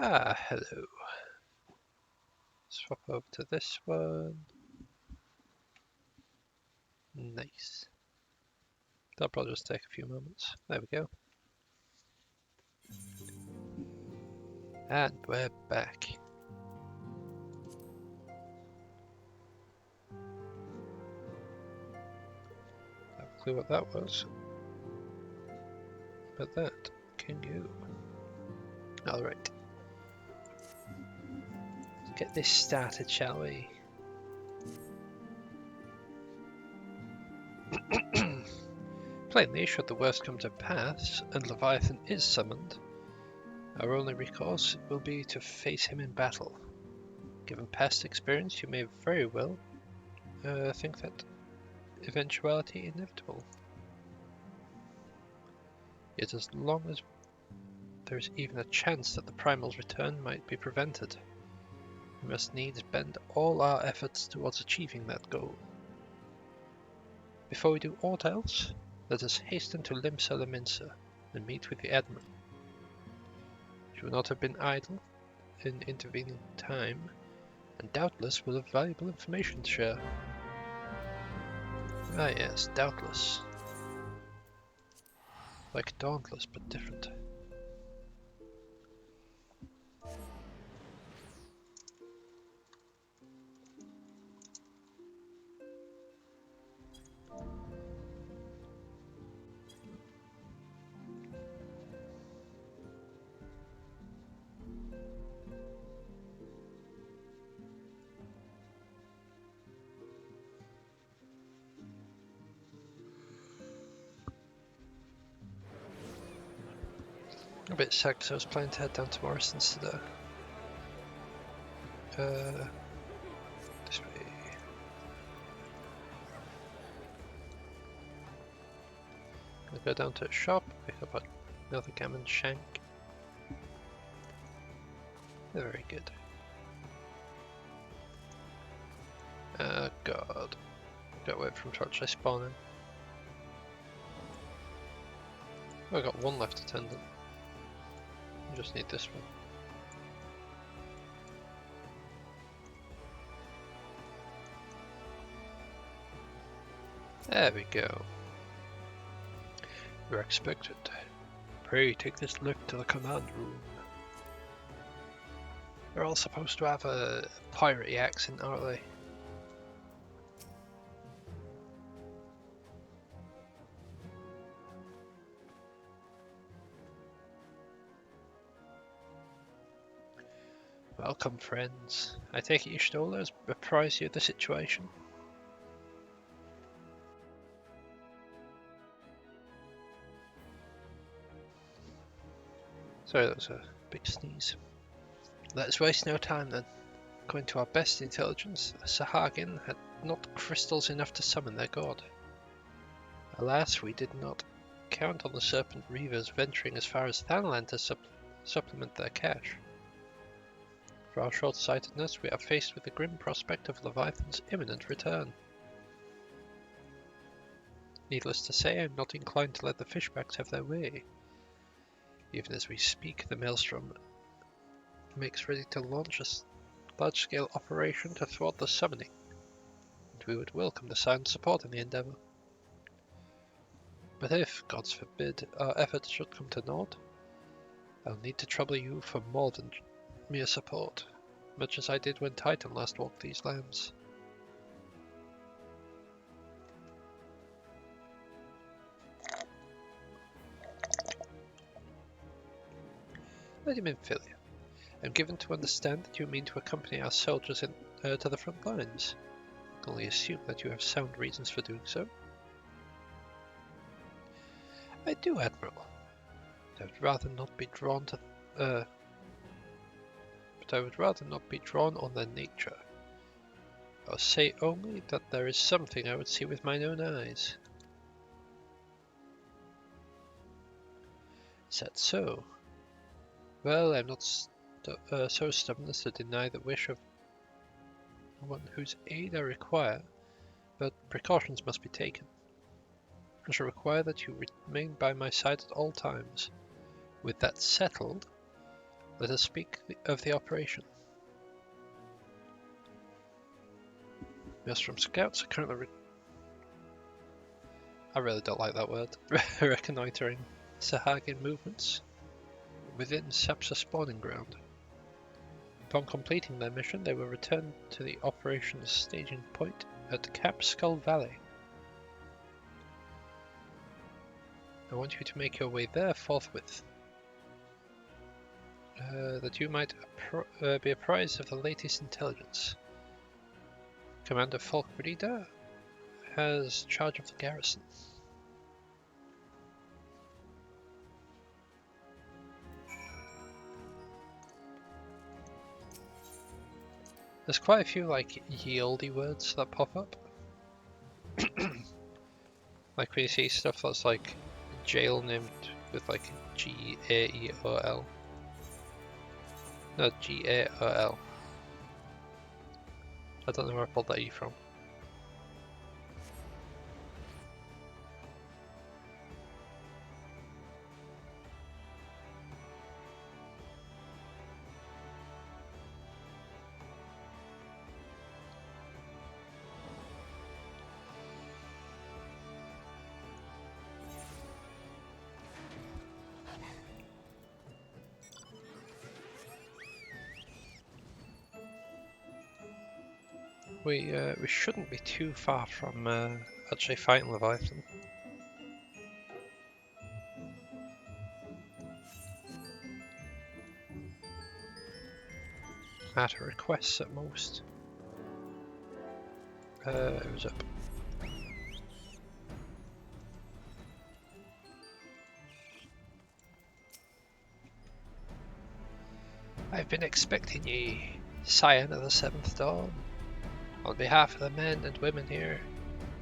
Ah, hello. Swap over to this one. Nice. That'll probably just take a few moments. There we go. And we're back. I have a clue what that was. But that can you. Alright. Let's get this started, shall we? Plainly, should the worst come to pass, and Leviathan is summoned, our only recourse will be to face him in battle. Given past experience, you may very well think that eventuality inevitable. Yet as long as there is even a chance that the Primal's return might be prevented, we must needs bend all our efforts towards achieving that goal. Before we do aught else, let us hasten to Limsa Laminsa and meet with the Admiral. She will not have been idle in intervening time, and doubtless will have valuable information to share. Ah yes, doubtless. Like Dauntless, but different. A bit sad because I was planning to head down to Morrison's today. This way. I'll go down to a shop, pick up another gammon shank. They're very good. God. Got away from torch I spawn in. Oh, I got one left attendant. I just need this one. There we go. You're expected. Pray take this lift to the command room. They're all supposed to have a piratey accent, aren't they? Welcome, friends. I take it Y'shtola has apprised you of the situation. Sorry, that was a big sneeze. Let's waste no time then. According to our best intelligence, Sahagin had not crystals enough to summon their god. Alas, we did not count on the Serpent Reavers venturing as far as Thanland to supplement their cache. For our short-sightedness, we are faced with the grim prospect of Leviathan's imminent return. Needless to say, I am not inclined to let the fishbacks have their way. Even as we speak, the Maelstrom makes ready to launch a large-scale operation to thwart the summoning, and we would welcome the sound support in the endeavour. But if, gods forbid, our efforts should come to naught, I'll need to trouble you for more than mere support, much as I did when Titan last walked these lands. Lady Minfilia, I'm given to understand that you mean to accompany our soldiers to the front lines. I can only assume that you have sound reasons for doing so. I do, Admiral. I would rather not be drawn to but I would rather not be drawn on their nature. I'll say only that there is something I would see with mine own eyes. Is that so? Well, I'm not so stubborn as to deny the wish of one whose aid I require, but precautions must be taken. I shall require that you remain by my side at all times. With that settled, Let us speak of the operation. Maelstrom scouts are currently I really don't like that word. Reconnoitering Sahagin movements within Sapsa spawning ground. Upon completing their mission, they will return to the operations staging point at Cap Skull Valley. I want you to make your way there forthwith, that you might be apprised of the latest intelligence. Commander Falkbrida has charge of the garrison. There's quite a few like yieldy words that pop up. Like when you see stuff that's like jail named with like G-A-E-O-L. No, G-A-O-L. I don't know where I pulled that E from. We shouldn't be too far from actually fighting Leviathan. At a request at most. It was up. I've been expecting ye, Scion of the Seventh Dawn. On behalf of the men and women here,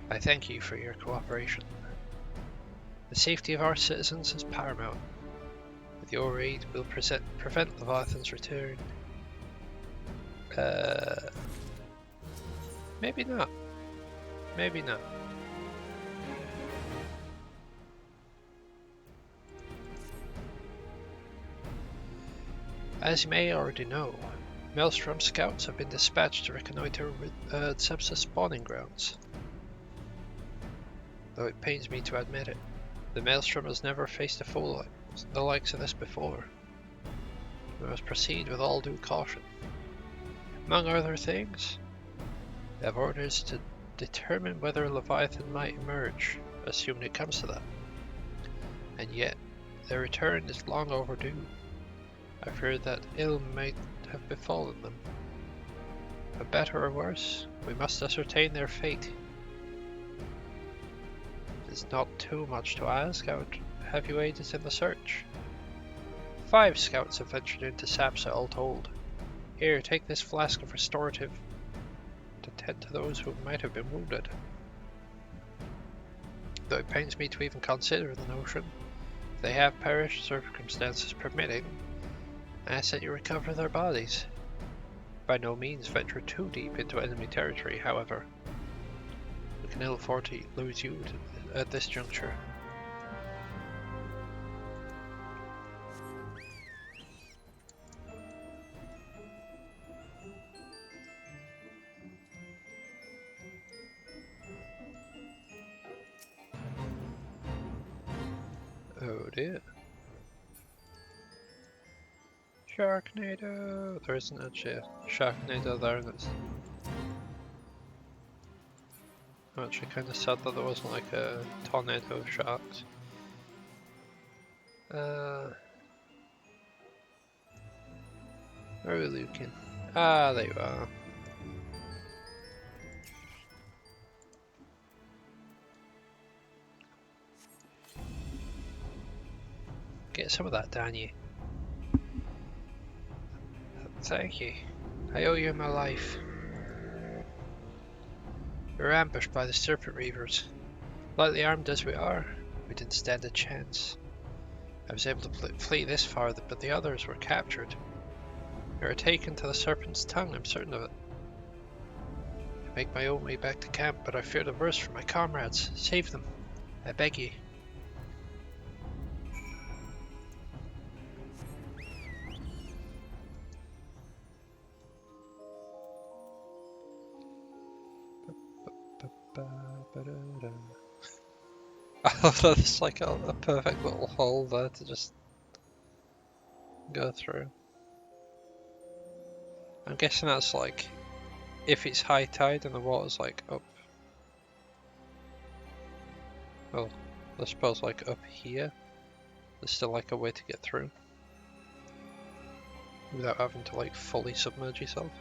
I thank you for your cooperation. The safety of our citizens is paramount. With your aid, we'll prevent Leviathan's return. Maybe not. Maybe not. As you may already know, Maelstrom scouts have been dispatched to reconnoiter Tsepsa spawning grounds. Though it pains me to admit it, the Maelstrom has never faced a foe like the likes of this before. We must proceed with all due caution. Among other things, we have orders to determine whether Leviathan might emerge, assuming it comes to that. And yet, their return is long overdue. I fear that ill might have befallen them. For better or worse, we must ascertain their fate. It is not too much to ask. Have you aided in the search? 5 scouts have ventured into Sapsa, all told. Here, take this flask of restorative to tend to those who might have been wounded. Though it pains me to even consider the notion, if they have perished, circumstances permitting, I ask that you recover their bodies. By no means venture too deep into enemy territory, however. We can ill afford to lose you at this juncture. Oh dear. Sharknado! There isn't actually a Sharknado there, and it's... I'm actually kind of sad that there wasn't like a tornado of sharks. Where are we looking? Ah, there you are. Get some of that, down you. Thank you. I owe you my life. We were ambushed by the Serpent Reavers. Lightly armed as we are, we didn't stand a chance. I was able to flee this far, but the others were captured. They were taken to the Serpent's Tongue, I'm certain of it. I make my own way back to camp, but I fear the worst for my comrades. Save them, I beg you. I love that there's like a perfect little hole there to just go through. I'm guessing that's like if it's high tide and the water's like up. Well, I suppose like up here, there's still like a way to get through without having to like fully submerge yourself.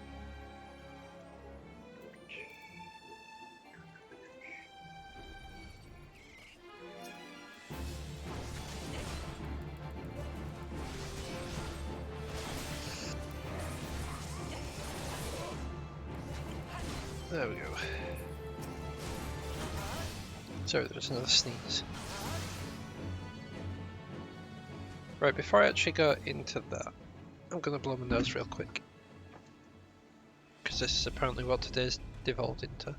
There we go. Sorry, there's another sneeze. Right, before I actually go into that, I'm gonna blow my nose real quick. Because this is apparently what today's devolved into.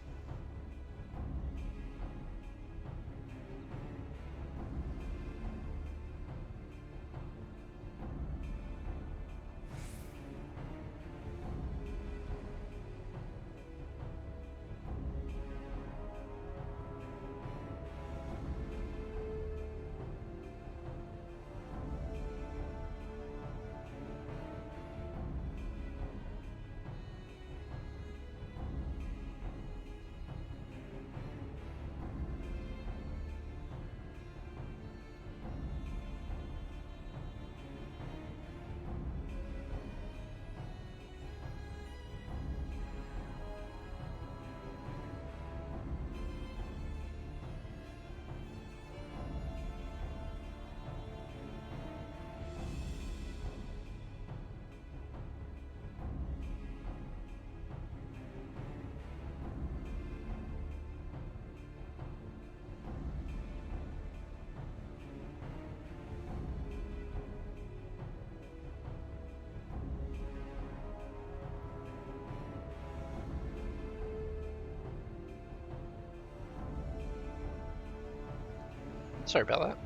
Sorry about that.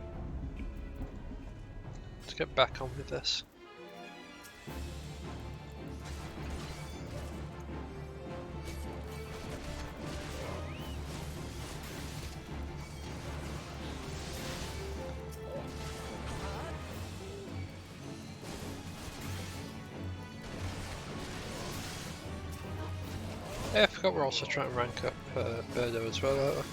Let's get back on with this. Yeah, I forgot we're also trying to rank up Birdo as well, aren't we?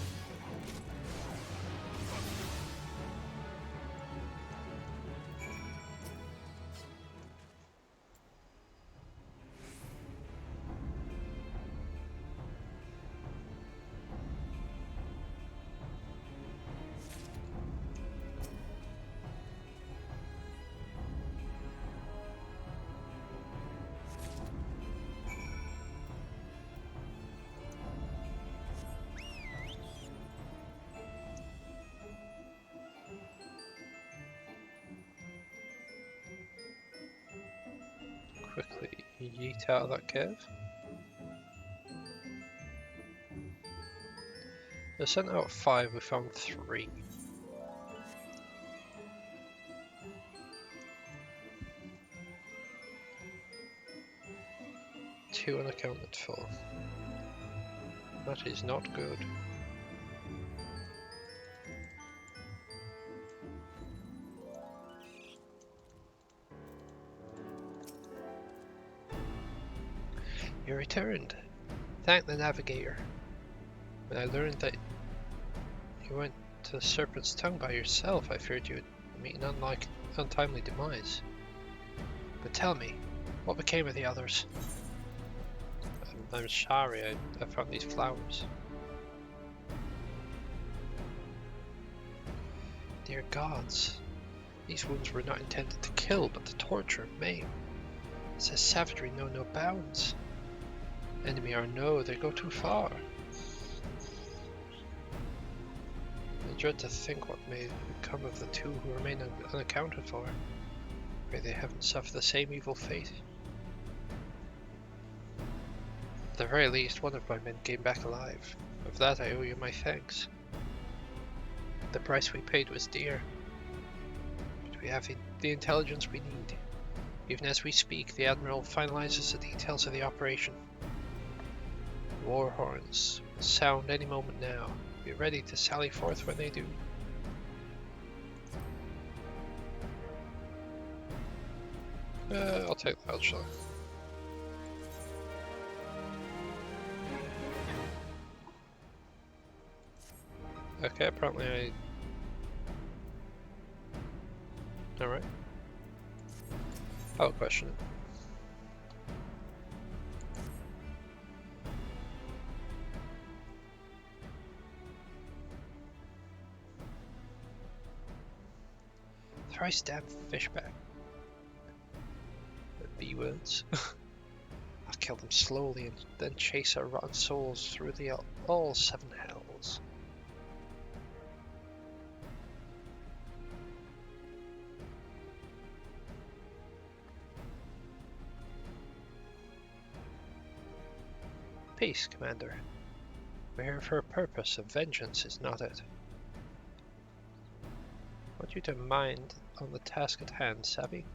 Quickly yeet out of that cave. I sent out 5, we found 3. Two unaccounted for. That is not good. You returned. Thank the navigator. When I learned that you went to the Serpent's Tongue by yourself, I feared you would meet an untimely demise. But tell me, what became of the others? I'm sorry, I found these flowers. Dear gods, these wounds were not intended to kill, but to torture and maim. It says savagery know no bounds. Enemy or no, they go too far. I dread to think what may become of the 2 who remain unaccounted for. May they haven't suffered the same evil fate. At the very least, one of my men came back alive. Of that I owe you my thanks. The price we paid was dear, but we have the intelligence we need. Even as we speak, the Admiral finalizes the details of the operation. War horns sound any moment now. Be ready to sally forth when they do. I'll take that shot. Okay, apparently Alright. I'll question it. Thrice damn fishback. The B words. I'll kill them slowly and then chase our rotten souls through the all 7 hells. Peace, Commander. We're here for a purpose, of vengeance is not it. I want you to mind on the task at hand, savvy?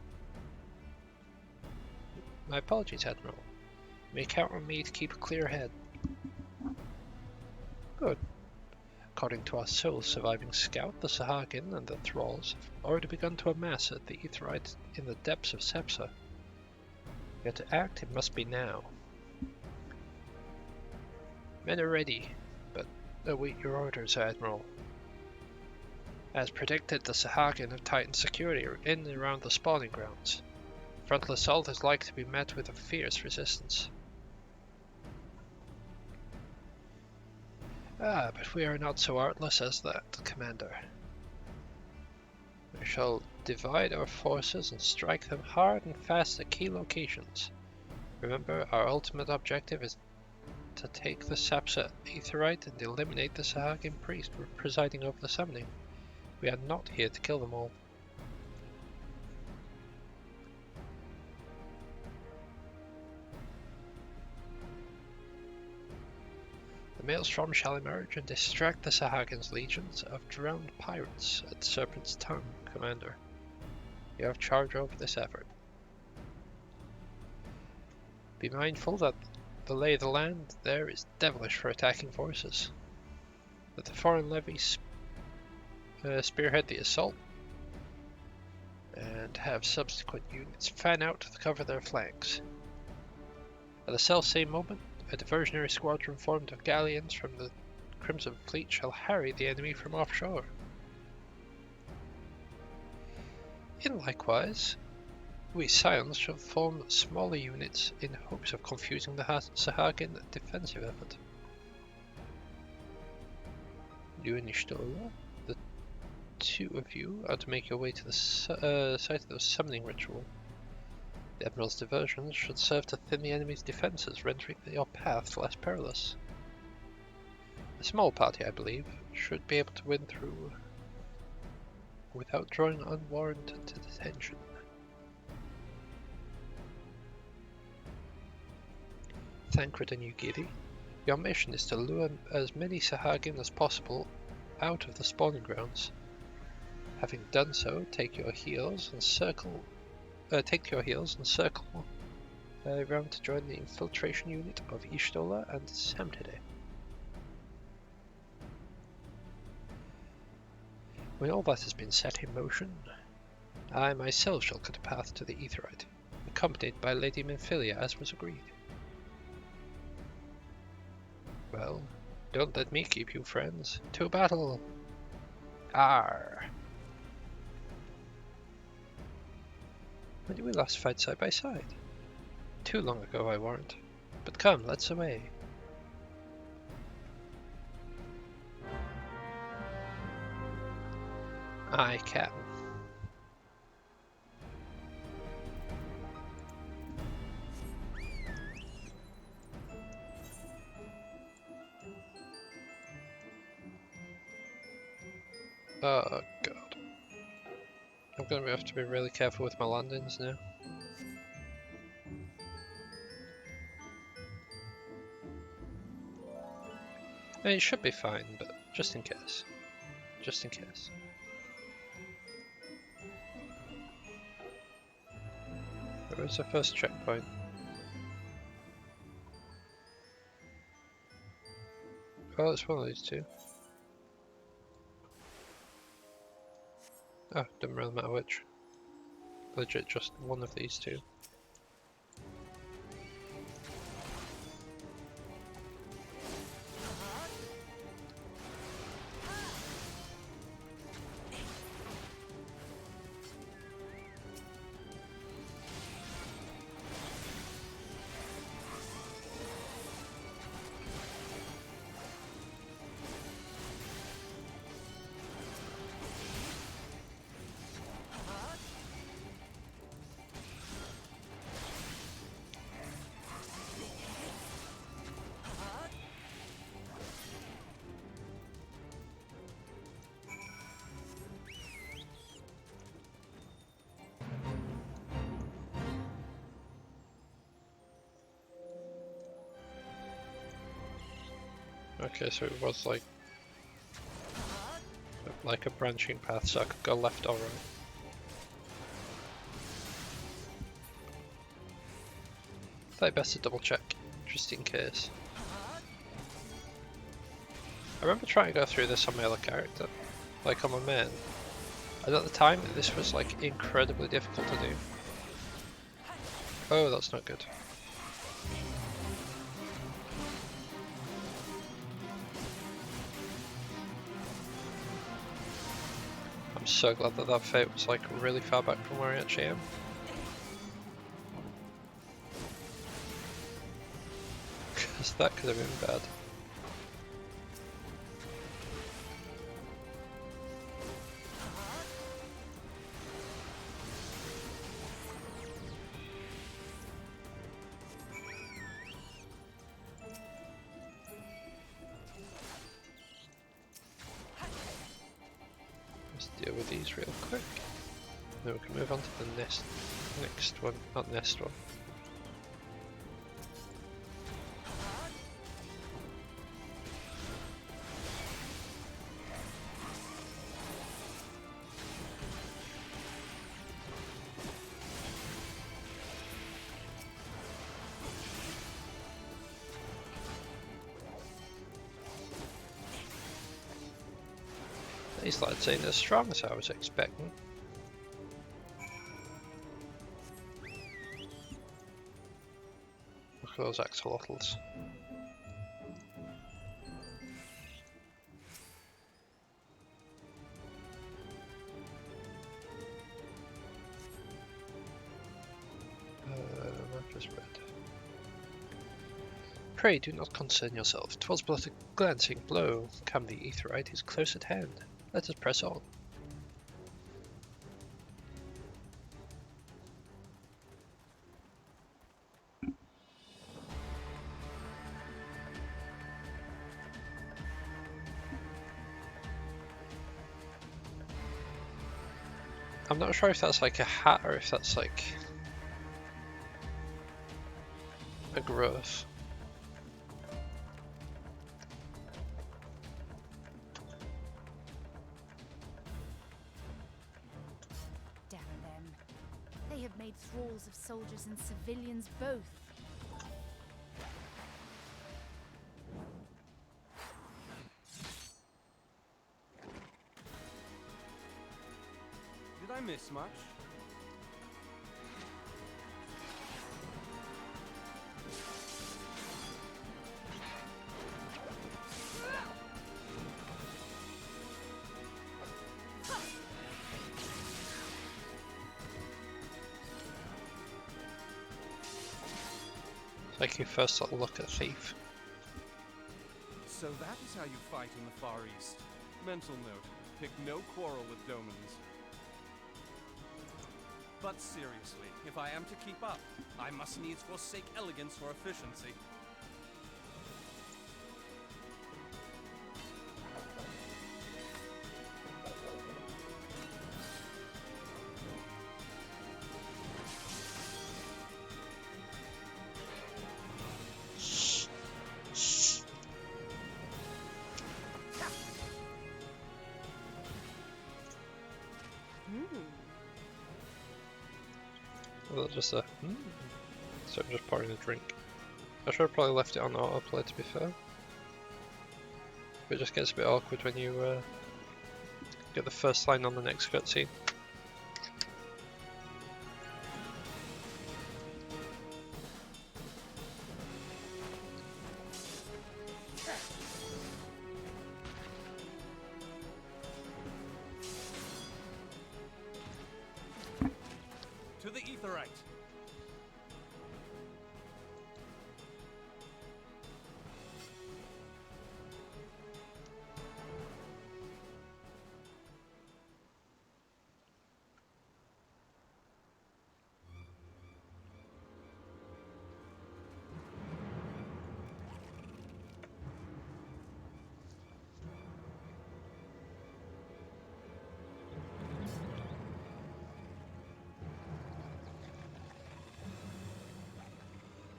My apologies, Admiral. You may count on me to keep a clear head. Good. According to our sole surviving scout, the Sahagin and the thralls have already begun to amass at the Aetheryte in the depths of Sepsa. Yet to act, it must be now. Men are ready, but await your orders, Admiral. As predicted, the Sahagin have tightened security in and around the spawning grounds. Frontal assault is likely to be met with a fierce resistance. Ah, but we are not so artless as that, Commander. We shall divide our forces and strike them hard and fast at key locations. Remember, our ultimate objective is to take the Sepsa Aetheryte and eliminate the Sahagin priest presiding over the summoning. We are not here to kill them all. The maelstrom shall emerge and distract the Sahagin's legions of drowned pirates at Serpent's Tongue, Commander. You have charge over this effort. Be mindful that the lay of the land there is devilish for attacking forces. Let the foreign levies spearhead the assault and have subsequent units fan out to cover their flanks. At the self-same moment, a diversionary squadron formed of galleons from the Crimson Fleet shall harry the enemy from offshore. In likewise, we Scions shall form smaller units in hopes of confusing the Sahagin defensive effort. You and Ishtola, the two of you are to make your way to the site of the summoning ritual. The Admiral's diversions should serve to thin the enemy's defences, rendering your path less perilous. A small party, I believe, should be able to win through without drawing unwarranted attention. Thancred and Ugiri, your mission is to lure as many Sahagin as possible out of the spawning grounds. Having done so, take your heels and circle around to join the infiltration unit of Ishtola and Samtide. When all that has been set in motion, I myself shall cut a path to the Aetheryte, accompanied by Lady Minfilia as was agreed. Well, don't let me keep you, friends. To battle! Arr! When did we last fight side by side? Too long ago, I warrant. But come, let's away. Aye, Captain. Oh god. I'm gonna have to be really careful with my landings now. I mean, it should be fine, but just in case. Just in case. Where's the first checkpoint? Oh, it's one of these two. Oh, doesn't really matter which. Legit, just one of these two. Okay, so it was like a branching path, so I could go left or right. Thought best to double check, just in case. I remember trying to go through this on my other character, like on my main, and at the time this was like incredibly difficult to do. Oh, that's not good. I'm so glad that that fate was like really far back from where I actually am. Because that could have been bad. Let's deal with these real quick. Then we can move on to the next one, not next one. These lads ain't as strong as I was expecting. Look at those axolotls. Map is red. Pray do not concern yourself. 'Twas but a glancing blow. Come, the Aetheryte is close at hand. Let us press on. I'm not sure if that's like a hat or if that's like a growth. Damn them. They have made thralls of soldiers and civilians both. Did I miss much? It's like your first little look at Thief. So that is how you fight in the Far East. Mental note, pick no quarrel with Domans. But seriously, if I am to keep up, I must needs forsake elegance for efficiency. Well, just a so I'm just pouring a drink. I should have probably left it on autoplay, to be fair. But it just gets a bit awkward when you get the first line on the next cutscene. To the Aetheryte.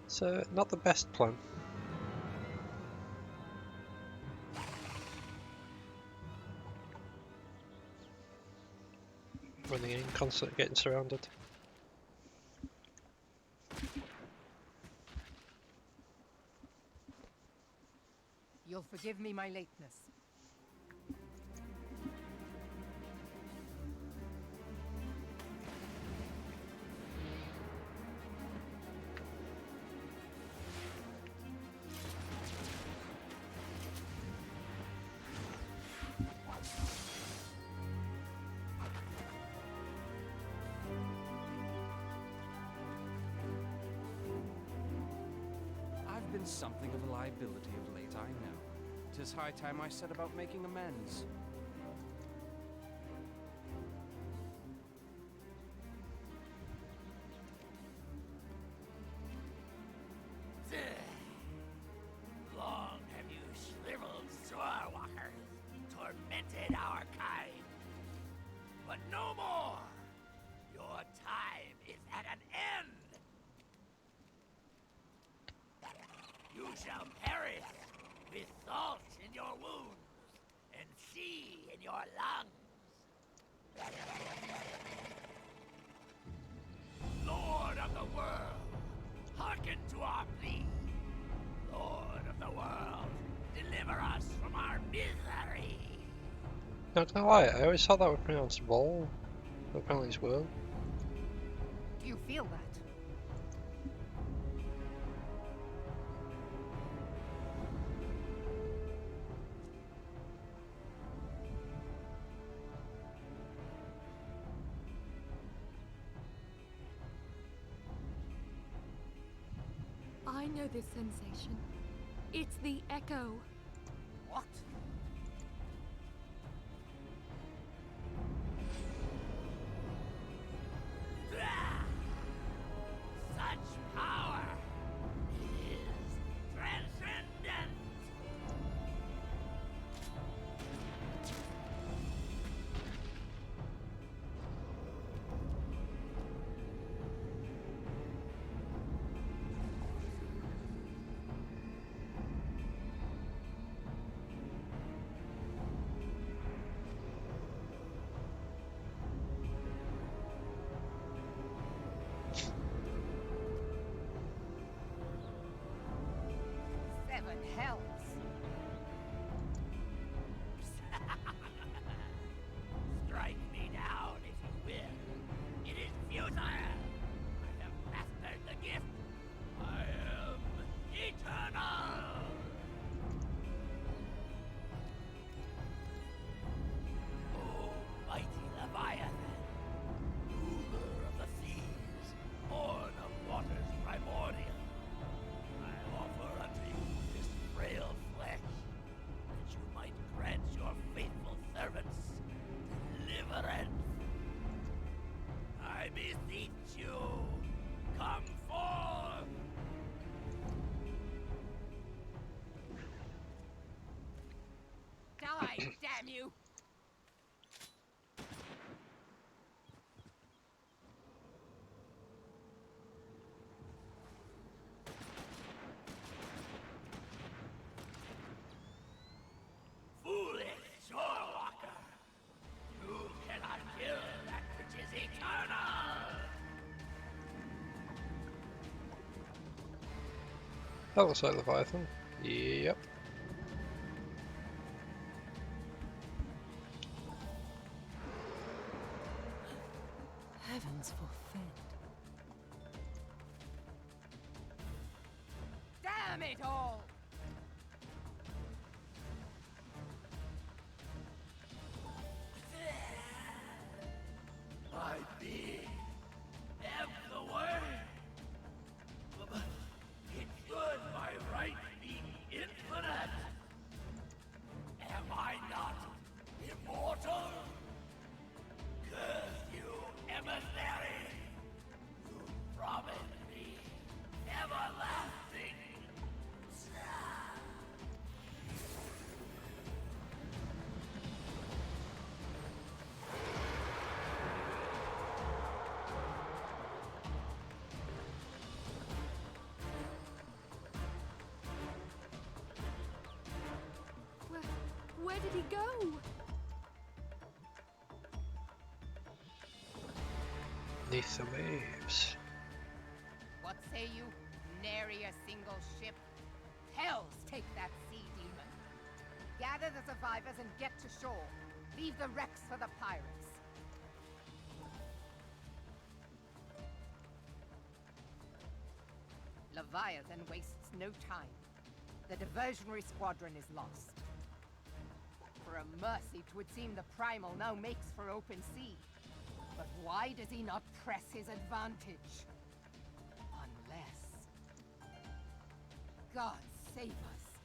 So, not the best plan. Running in, constantly getting surrounded. You'll forgive me my lateness. I've been something of a liability of late, I know. 'Tis high time I set about making amends. Long have you shriveled Swordwalkers tormented our kind. But no more! Your time is at an end! You shall perish with salt in your wounds and sea in your lungs. Lord of the world, hearken to our plea. Lord of the world, deliver us from our misery. Not gonna lie, I always thought that was pronounced Vol, but apparently it's Will. Do you feel that? I know this sensation. It's the echo. What? Ah! Such power is transcendent. Seven hells. Strike me down if you will. It is futile. I have mastered the gift. I am eternal. Oh, mighty Leviathan, ruler of the seas, born of waters primordial, I offer unto you this frail flesh, that you might grant your faithful servants deliverance. I beseech you, come forth! Die, damn you! Foolish Shorewalker! You cannot kill that which is eternal! That looks like Leviathan. Yep. Heavens forfend. Damn it all! My being ebb the way. It should by right be infinite. Am I not immortal? Curse you, emissary! You promised me everlasting. Where did he go? Neath the waves. What say you? Nary a single ship? Hells take that sea demon. Gather the survivors and get to shore. Leave the wrecks for the pirates. Leviathan wastes no time. The diversionary squadron is lost. For a mercy, 'twould seem the Primal now makes for open sea. But why does he not press his advantage? Unless... God save us.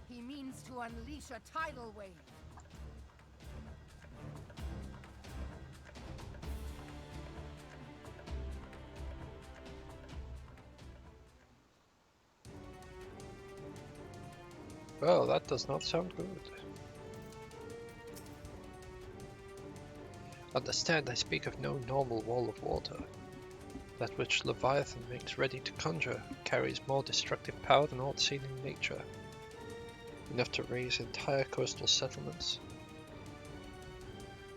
He means to unleash a tidal wave. Well, that does not sound good. Understand, I speak of no normal wall of water. That which Leviathan makes ready to conjure carries more destructive power than aught seen in nature. Enough to raise entire coastal settlements.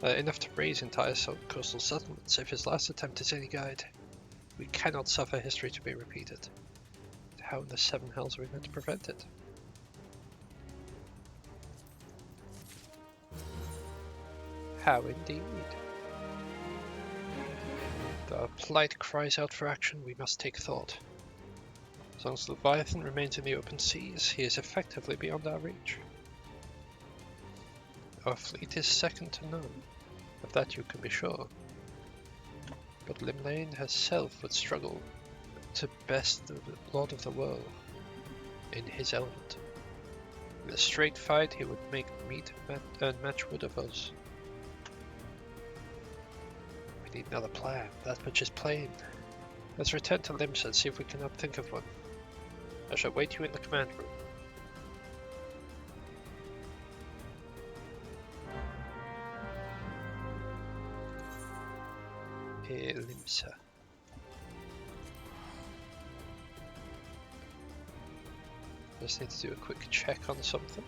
Coastal settlements if his last attempt is any guide. We cannot suffer history to be repeated. How in the seven hells are we meant to prevent it? How indeed? Though our plight cries out for action, we must take thought. As long as Leviathan remains in the open seas, he is effectively beyond our reach. Our fleet is second to none, of that you can be sure. But Limlane herself would struggle to best the Lord of the World in his element. In a straight fight, he would make meat and match wood of us. We need another plan, that which is plain. Let's return to Limsa and see if we cannot think of one. I shall wait you in the command room. Limsa. Just need to do a quick check on something.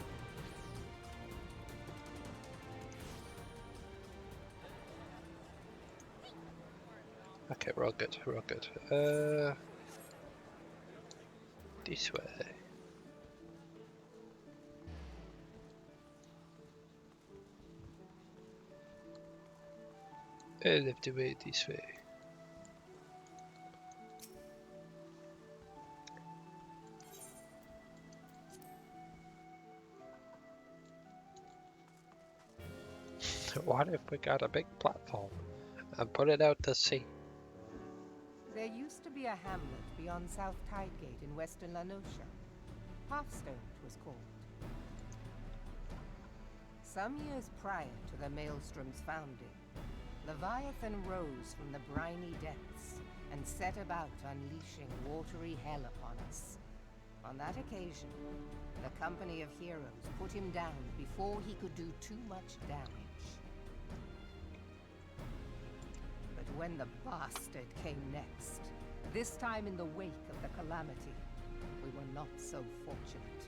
Okay, we're all good, we're all good. This way. I love the way this way. What if we got a big platform and put it out to sea? There used to be a hamlet beyond South Tidegate in western Lanosha. Hearthstone, it was called. Some years prior to the Maelstrom's founding, Leviathan rose from the briny depths and set about unleashing watery hell upon us. On that occasion, the company of heroes put him down before he could do too much damage. But when the bastard came next, this time in the wake of the calamity, we were not so fortunate.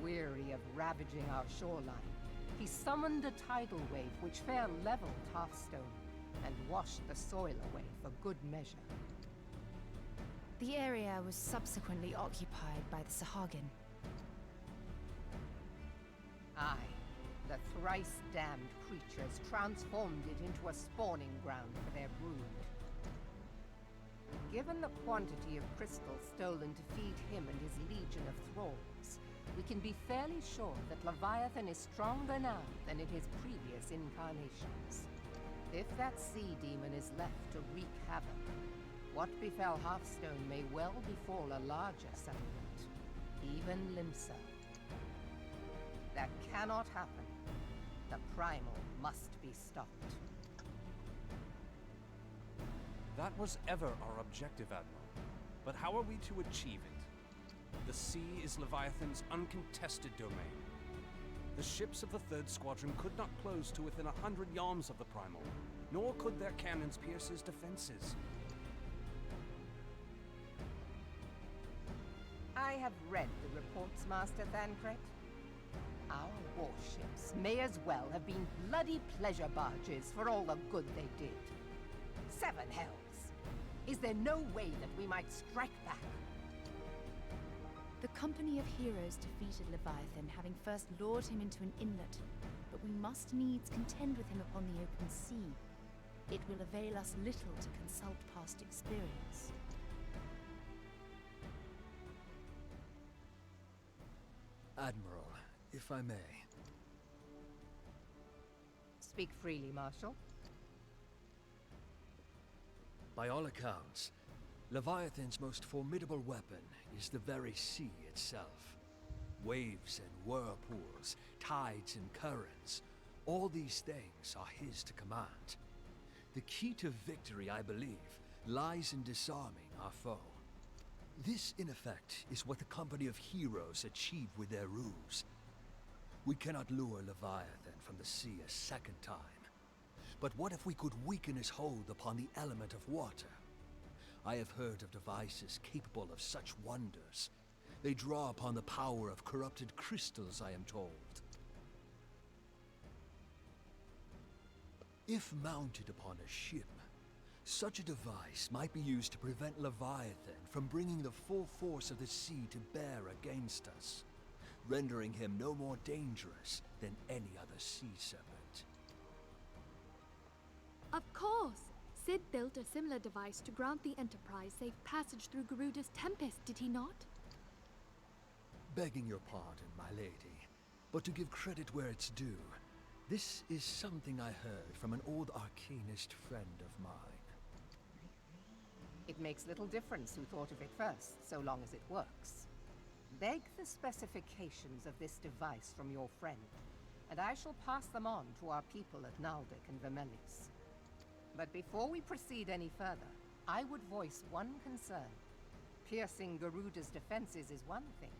Weary of ravaging our shoreline, he summoned a tidal wave which fair leveled Hearthstone and washed the soil away for good measure. The area was subsequently occupied by the Sahagin. Aye, the thrice-damned creatures transformed it into a spawning ground for their brood. Given the quantity of crystals stolen to feed him and his legion of thralls, we can be fairly sure that Leviathan is stronger now than in his previous incarnations. If that sea demon is left to wreak havoc, what befell Hearthstone may well befall a larger settlement, even Limsa. That cannot happen. The primal must be stopped. That was ever our objective, Admiral. But how are we to achieve it? The sea is Leviathan's uncontested domain. The ships of the 3rd Squadron could not close to within 100 yards of the primal, nor could their cannons pierce his defenses. I have read the reports, Master Thancred. Our warships may as well have been bloody pleasure barges for all the good they did. 7 hells! Is there no way that we might strike back? The company of heroes defeated Leviathan, having first lured him into an inlet, but we must needs contend with him upon the open sea. It will avail us little to consult past experience. Admiral, if I may. Speak freely, Marshal. By all accounts, Leviathan's most formidable weapon is the very sea itself. Waves and whirlpools, tides and currents, all these things are his to command. The key to victory, I believe, lies in disarming our foe. This, in effect, is what the company of heroes achieved with their ruse. We cannot lure Leviathan from the sea a second time. But what if we could weaken his hold upon the element of water? I have heard of devices capable of such wonders. They draw upon the power of corrupted crystals, I am told. If mounted upon a ship, such a device might be used to prevent Leviathan from bringing the full force of the sea to bear against us, rendering him no more dangerous than any other sea serpent. Of course! Sid built a similar device to grant the Enterprise safe passage through Garuda's Tempest, did he not? Begging your pardon, my lady, but to give credit where it's due, this is something I heard from an old arcanist friend of mine. It makes little difference who thought of it first, so long as it works. Beg the specifications of this device from your friend, and I shall pass them on to our people at Naldic and Vermelis. But before we proceed any further, I would voice one concern. Piercing Garuda's defenses is one thing.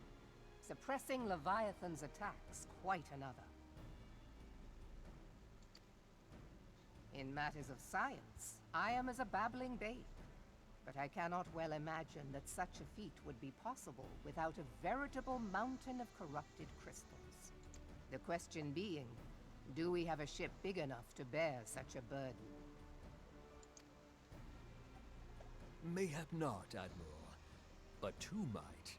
Suppressing Leviathan's attacks, quite another. In matters of science, I am as a babbling babe. But I cannot well imagine that such a feat would be possible without a veritable mountain of corrupted crystals. The question being, do we have a ship big enough to bear such a burden? Mayhap not, Admiral, but two might.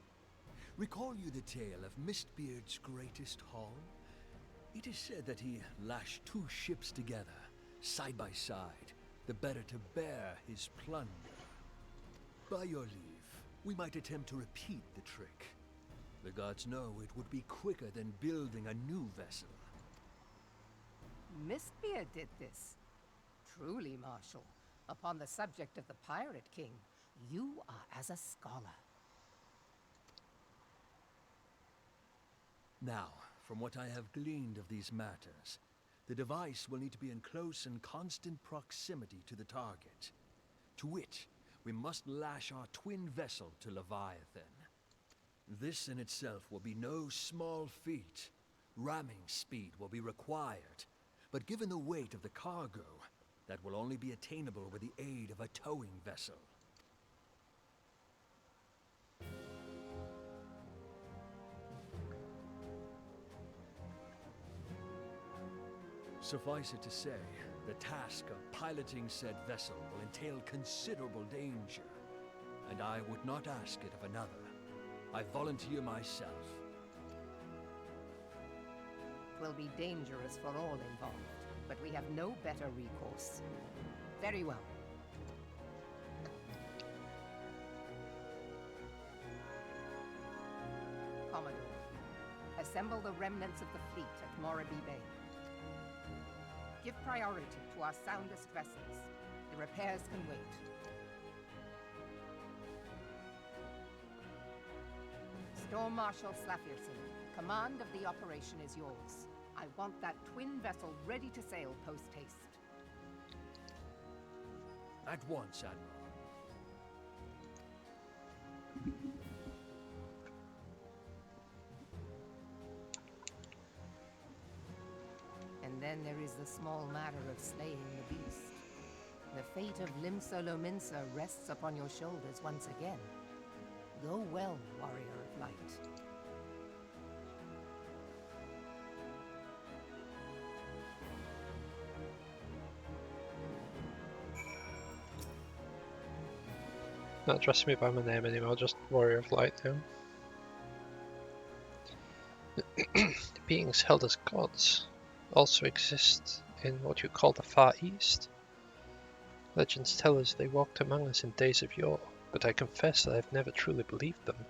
Recall you the tale of Mistbeard's greatest haul? It is said that he lashed 2 ships together, side by side, the better to bear his plunder. By your leave, we might attempt to repeat the trick. The gods know it would be quicker than building a new vessel. Mistbeard did this. Truly, Marshal, upon the subject of the Pirate King, you are as a scholar. Now, from what I have gleaned of these matters, the device will need to be in close and constant proximity to the target. To which, we must lash our twin vessel to Leviathan. This in itself will be no small feat. Ramming speed will be required, but given the weight of the cargo, that will only be attainable with the aid of a towing vessel. Suffice it to say, the task of piloting said vessel will entail considerable danger, and I would not ask it of another. I volunteer myself. It will be dangerous for all involved, but we have no better recourse. Very well. Commodore. Assemble the remnants of the fleet at Morabee Bay. Give priority to our soundest vessels. The repairs can wait. Storm Marshal Slafirson, command of the operation is yours. I want that twin vessel ready to sail post-haste. At once, Admiral. And then there is the small matter of slaying the beast. The fate of Limsa Lominsa rests upon your shoulders once again. Go well, warrior of light. Not addressing me by my name anymore, just Warrior of Light now. Beings held as gods also exist in what you call the Far East. Legends tell us they walked among us in days of yore, but I confess that I've never truly believed them.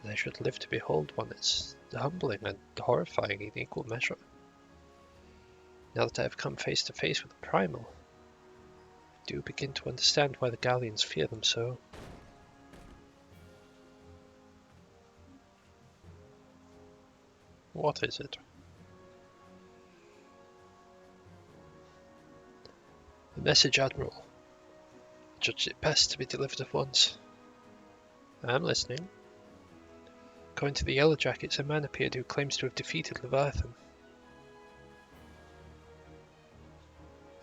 That I should live to behold one is humbling and horrifying in equal measure. Now that I have come face to face with the Primal, I do begin to understand why the Galleons fear them so. What is it? The message, Admiral. I judged it best to be delivered at once. I am listening. According to the Yellow Jackets, a man appeared who claims to have defeated Leviathan.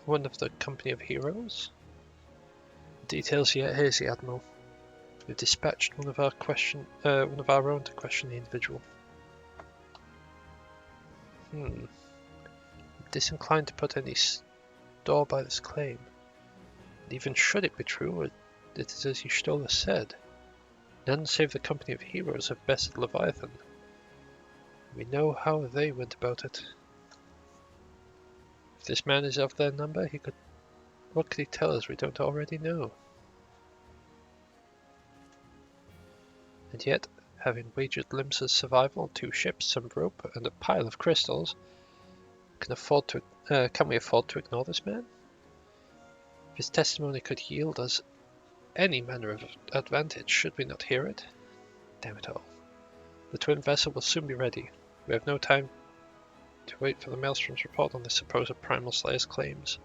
One of the company of heroes? Details yet hazy, Admiral. We've dispatched one of our own to question the individual. I'm disinclined to put any store by this claim. And even should it be true, it is as Y'shtola said. None save the company of heroes have bested Leviathan. We know how they went about it. If this man is of their number, what could he tell us we don't already know? And yet, having wagered Limsa's survival on 2 ships, some rope, and a pile of crystals, can we afford to ignore this man? If his testimony could yield us any manner of advantage, should we not hear it? Damn it all. The twin vessel will soon be ready. We have no time to wait for the Maelstrom's report on this supposed Primal Slayer's claims.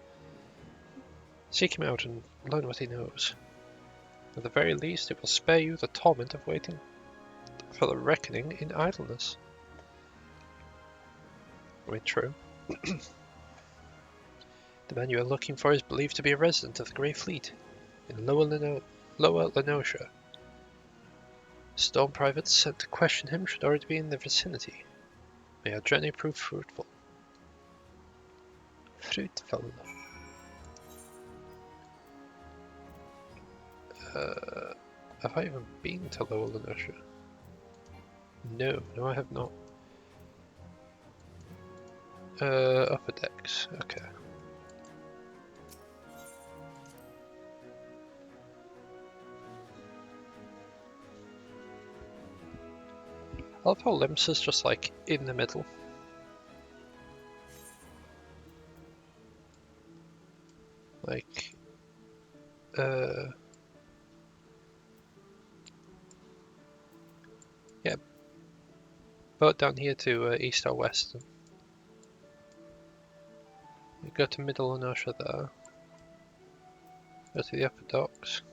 Seek him out and learn what he knows. At the very least, it will spare you the torment of waiting for the reckoning in idleness. I mean, true. The man you are looking for is believed to be a resident of the Grey Fleet in Lower Lenosha. Storm privates sent to question him should already be in the vicinity. May our journey prove fruitful. Have I even been to Lower Lenosha? No, I have not. Upper decks, okay. I love how Limsa's just like in the middle. Like, yeah, boat down here to east or west. You go to Middle Lenosha there. Go to the upper docks.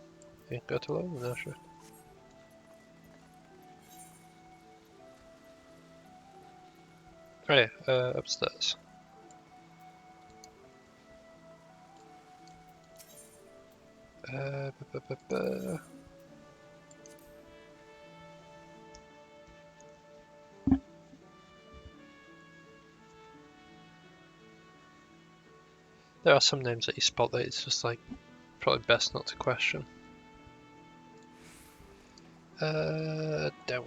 Yeah, go to Lower Lenosha. Oh yeah, upstairs. There are some names that you spot that it's just like probably best not to question. Down.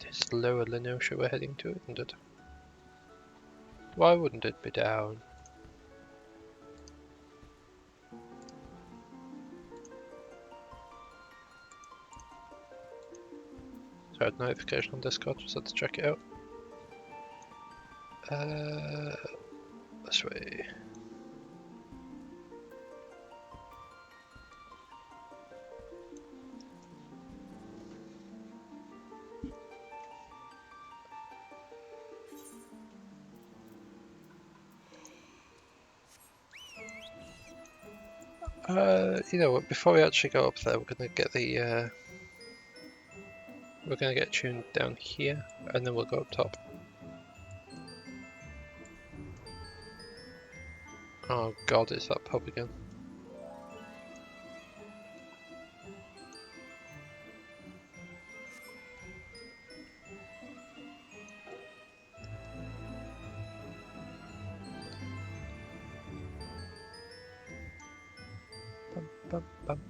It's Lower Lenosha we're heading to, isn't it? Why wouldn't it be down? So I had notification on Discord, just had to check it out. This way. You know what, before we actually go up there, we're gonna get the we're gonna get tuned down here, and then we'll go up top. Oh god, it's that pub again. Bum, bum, bum.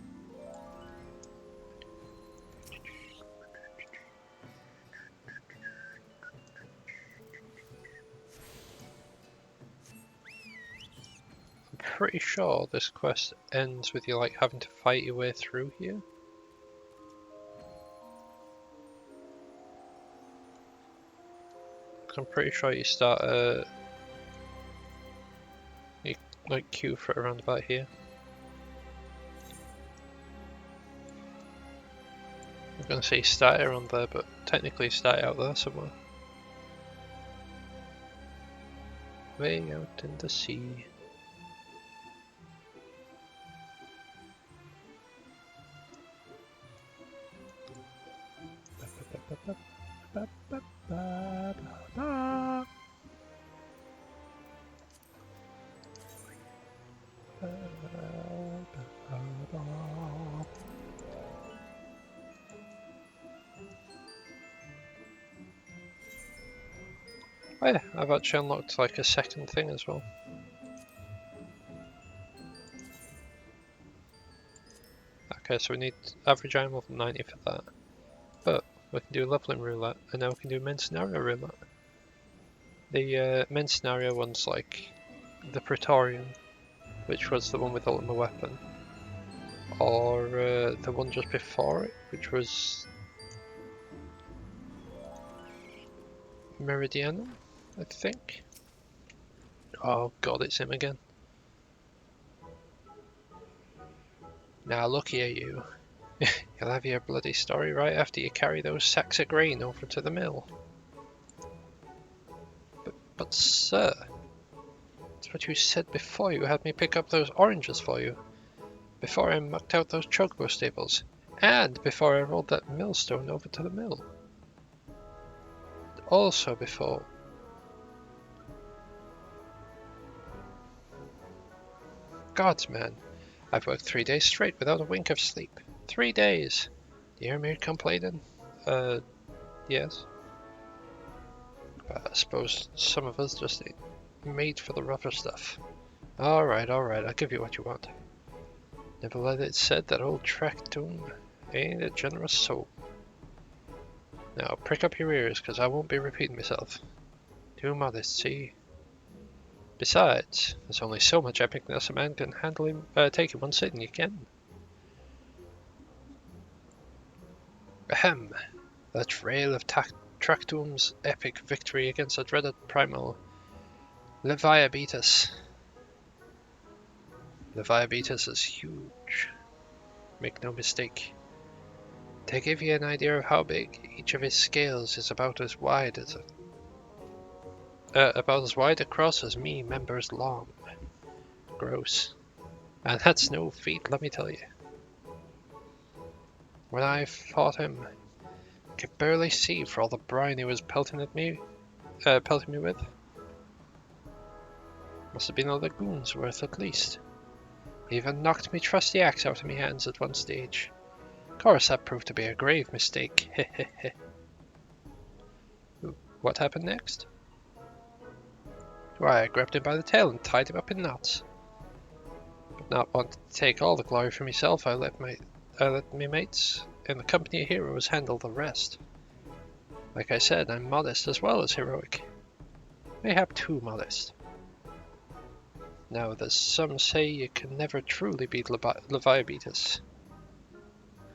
I'm pretty sure this quest ends with you like having to fight your way through here. I'm pretty sure you start you like queue for it around about here. I'm gonna say start it around there, but technically start it out there somewhere. Way out in the sea. Oh yeah, I've actually unlocked like a second thing as well. Okay, so we need average iron level 90 for that. But we can do leveling roulette, and now we can do main scenario roulette. The main scenario one's like the Praetorian, which was the one with ultimate weapon, or the one just before it, which was Meridianum, I think. Oh god, it's him again. Now look here, you. You'll have your bloody story right after you carry those sacks of grain over to the mill. But sir, that's what you said before you had me pick up those oranges for you. Before I mucked out those chocobo stables. And before I rolled that millstone over to the mill. Also before... Gods, man. I've worked 3 days straight without a wink of sleep. 3 days. Do you hear me complaining? Yes. But I suppose some of us just ain't made for the rougher stuff. Alright, I'll give you what you want. Never let it said that old Dragoon ain't a generous soul. Now prick up your ears, cause I won't be repeating myself. Too modest, see? Besides, there's only so much epicness a man can take in one sitting, you can. Ahem! The trail of Dragoon's epic victory against the dreaded primal Leviathan. Leviathan is huge. Make no mistake. To give you an idea of how big, each of his scales is about as wide across as me members long. Gross. And that's no feat, let me tell you. When I fought him, I could barely see for all the brine he was pelting me with. Must have been a lagoon's worth at least. He even knocked me trusty axe out of my hands at one stage. Of course, that proved to be a grave mistake. Heh. What happened next? Why, I grabbed him by the tail and tied him up in knots. But not wanting to take all the glory for myself, I let me mates and the company of heroes handle the rest. Like I said, I'm modest as well as heroic. Mayhap too modest. Now, there's some say you can never truly beat Leviathan.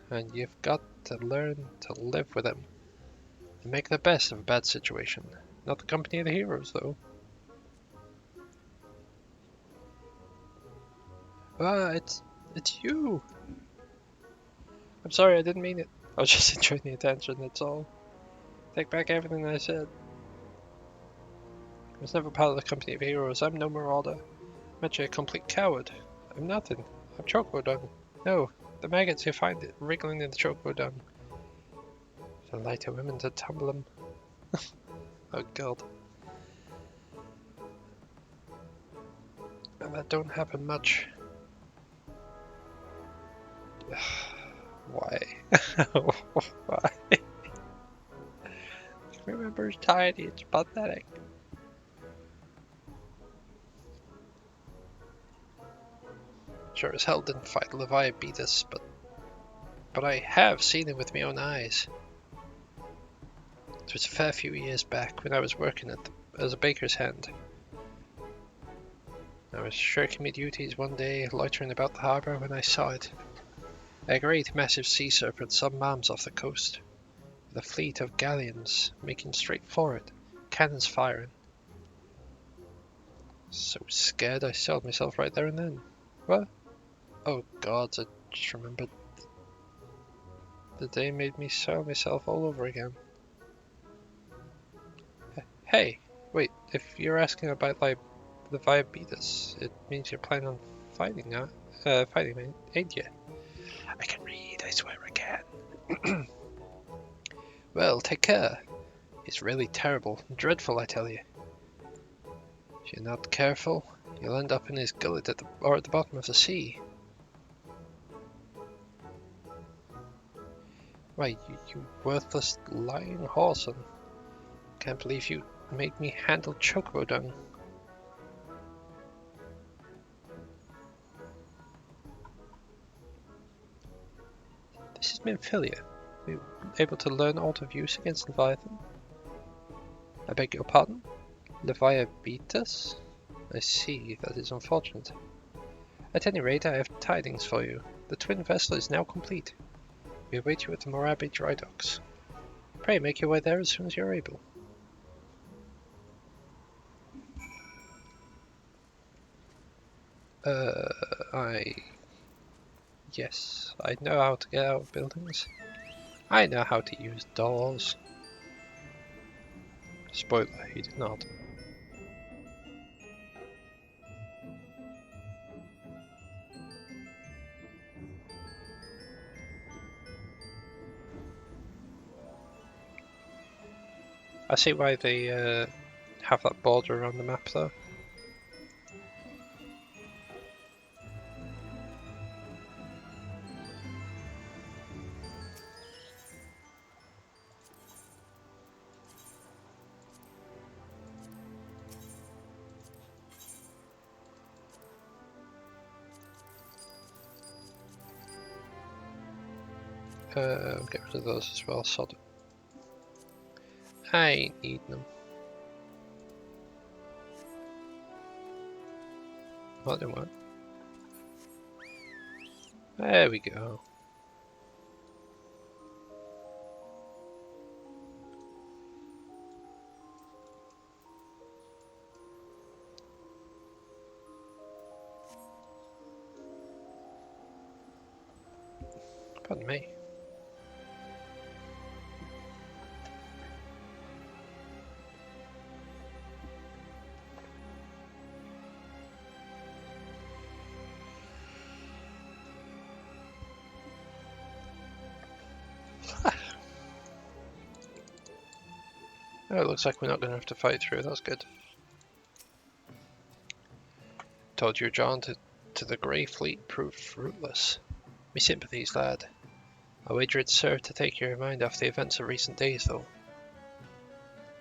And you've got to learn to live with him. and make the best of a bad situation. Not the company of the heroes, though. Ah, it's you! I'm sorry, I didn't mean it. I was just enjoying the attention, that's all. Take back everything I said. I was never part of the company of heroes. I'm no marauder. I'm actually a complete coward. I'm nothing. I'm chocobo dung. No, the maggots who find it wriggling in the chocobo dung. The lighter women to tumble them. Oh god. And that don't happen much. Why? Why? Remember, it's tiny, it's pathetic. Sure as hell didn't fight Leviathan beat us, but I have seen him with my own eyes. It was a fair few years back when I was working as a baker's hand. I was shirking my duties one day, loitering about the harbour, when I saw it. A great massive sea serpent some miles off the coast, with a fleet of galleons making straight for it, cannons firing. So scared I sold myself right there and then. What? Oh god, I just remembered. The day made me sell myself all over again. Hey, wait, if you're asking about like the Viabetus, it means you're planning on fighting me, ain't you? I can read, I swear I can. Well, take care. It's really terrible, dreadful, I tell you. If you're not careful, you'll end up in his gullet at the bottom of the sea. Why, you worthless lying whoreson. Can't believe you made me handle chocobo dung. This is Minfilia. Are you able to learn aught of use against Leviathan? I beg your pardon? Leviabetus? I see, that is unfortunate. At any rate, I have tidings for you. The twin vessel is now complete. We await you at the Morabe dry docks. Pray make your way there as soon as you are able. Yes, I know how to get out of buildings. I know how to use doors. Spoiler, he did not. I see why they have that border around the map though. I'll get rid of those as well, sod. I ain't needing them. What do I want? There we go. Pardon me. Oh, it looks like we're not going to have to fight through, that's good. Told you, John, to the Grey Fleet proved fruitless. Me sympathies, lad. I wager it served to take your mind off the events of recent days, though.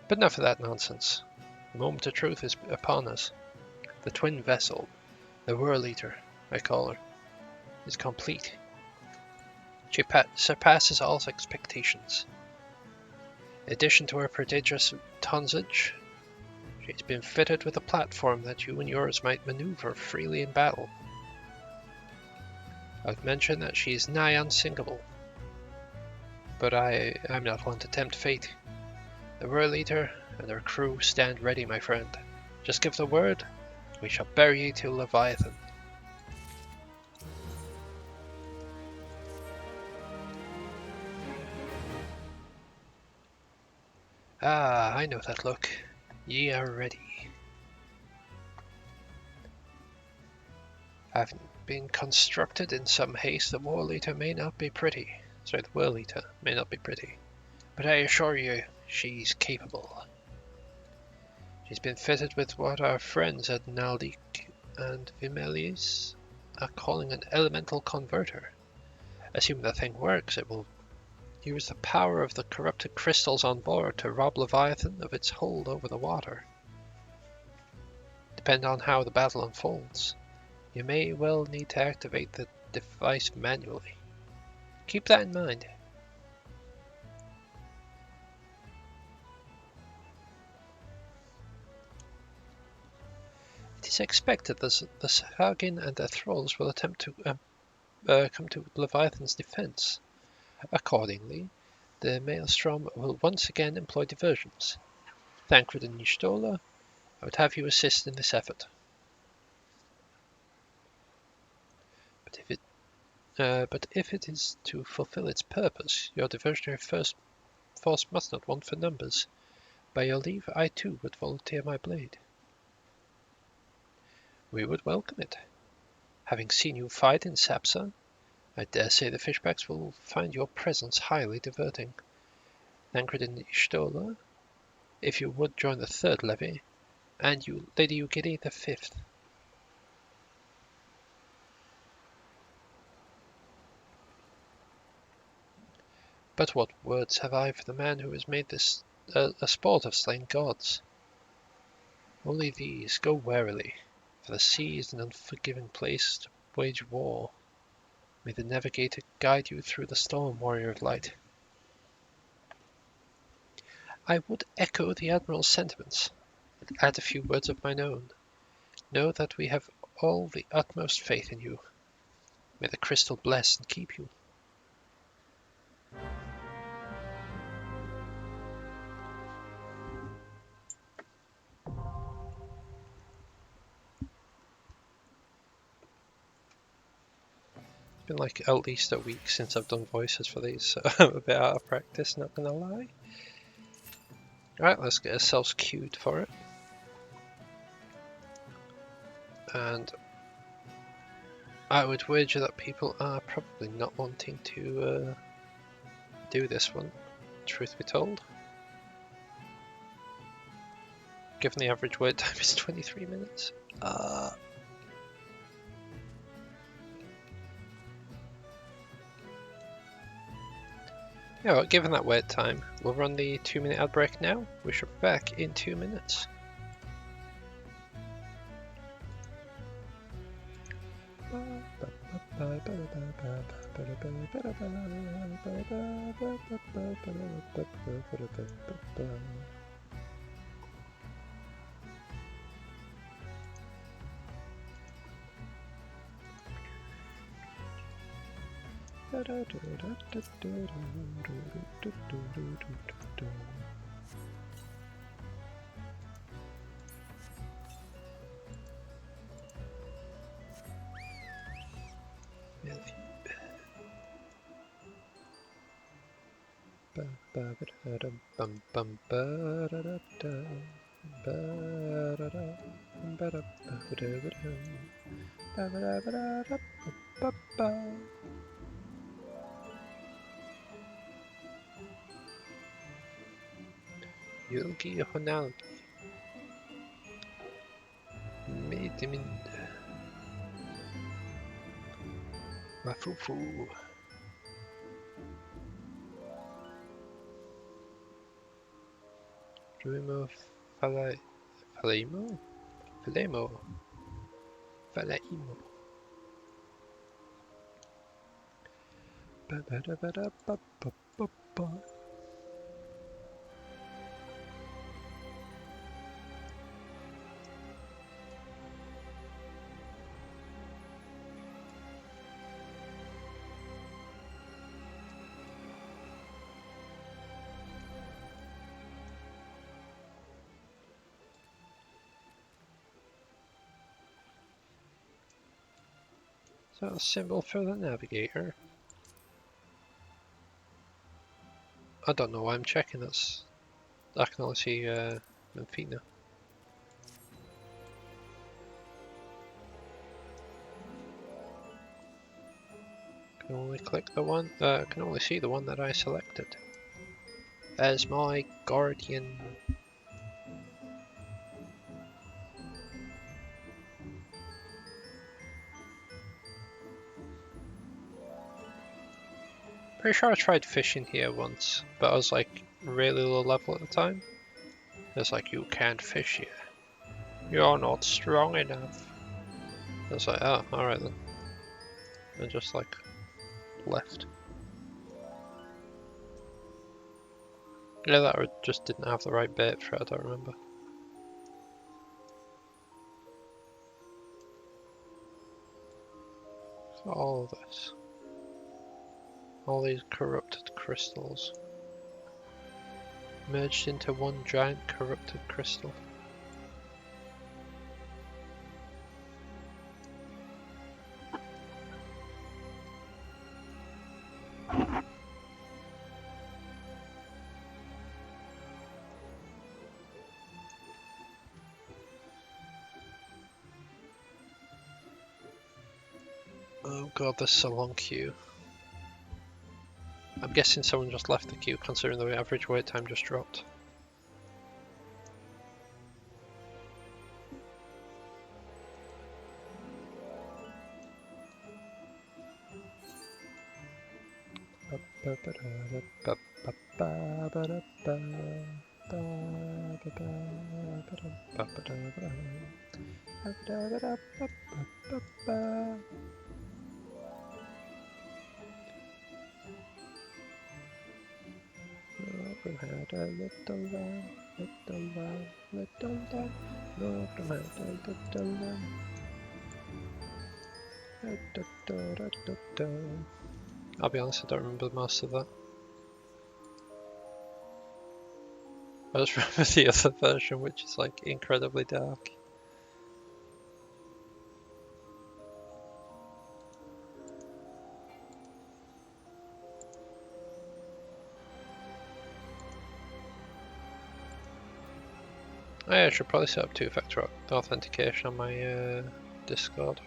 But enough of that nonsense. The moment of truth is upon us. The twin vessel, the Whirl Eater, I call her, is complete. She surpasses all expectations. In addition to her prodigious tonnage, she's been fitted with a platform that you and yours might maneuver freely in battle. I'd mention that she is nigh unsinkable, but I'm not one to tempt fate. The World Eater and her crew stand ready, my friend. Just give the word, we shall bury you to Leviathan. Ah, I know that look. Ye are ready. Having been constructed in some haste, the World Eater may not be pretty. Sorry, the World Eater may not be pretty. But I assure you, she's capable. She's been fitted with what our friends at Naldik and Vimelius are calling an elemental converter. Assuming the thing works, it will use the power of the corrupted crystals on board to rob Leviathan of its hold over the water. Depending on how the battle unfolds, you may well need to activate the device manually. Keep that in mind. It is expected that the Sahagin and their thralls will attempt to come to Leviathan's defense. Accordingly, the Maelstrom will once again employ diversions. Thancred and Y'shtola, I would have you assist in this effort. But if it is to fulfill its purpose, your diversionary force must not want for numbers. By your leave, I too would volunteer my blade. We would welcome it. Having seen you fight in Sapsa, I dare say the fishbacks will find your presence highly diverting. Thancred and Y'shtola, if you would join the third levy, and you, Lady Ugidi, the fifth. But what words have I for the man who has made this a sport of slain gods? Only these, go warily, for the sea is an unforgiving place to wage war. May the Navigator guide you through the storm, warrior of light. I would echo the Admiral's sentiments, and add a few words of mine own. Know that we have all the utmost faith in you. May the crystal bless and keep you. It's been like at least a week since I've done voices for these, so I'm a bit out of practice, not gonna lie. Alright, let's get ourselves queued for it. And I would wager that people are probably not wanting to do this one, truth be told. Given the average wait time is 23 minutes. Yeah, well, given that wait time, we'll run the 2-minute ad break now. We should be back in 2 minutes. Yulgi Honalgi Medimin Mafufu Rumo Falaimo Is that a symbol for the navigator? I don't know why I'm checking this. I can only see Memphina. Can only click the one. Can only see the one that I selected as my guardian. Pretty sure I tried fishing here once, but I was like really low level at the time. It's like, you can't fish here. You're not strong enough. I was like, oh, alright then. And just like left. Yeah, that or just didn't have the right bait for it, I don't remember. All of this. All these corrupted crystals. Merged into one giant corrupted crystal. Oh god, this is a long queue. I'm guessing someone just left the queue considering the average wait time just dropped. From had a little lamb, little lamb, little lamb. No, from had a little lamb. I'll be honest, I don't remember most of that. I just remember the other version, which is like incredibly dark. I should probably set up two-factor authentication on my Discord.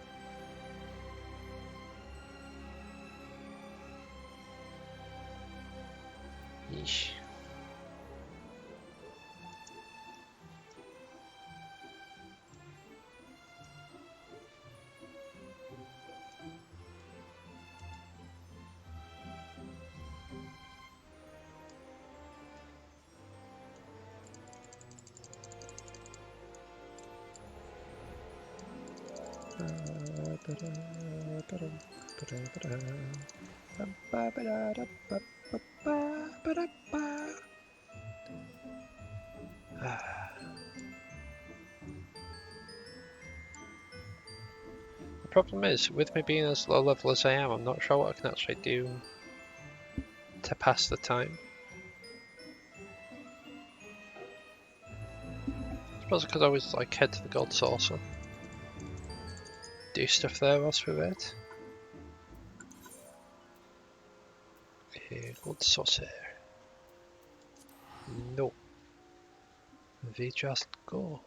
Yeesh. The problem is, with me being as low level as I am, I'm not sure what I can actually do to pass the time. I suppose I could always like head to the gold saucer. Do stuff there whilst we wait. Okay, gold saucer. No. We just go.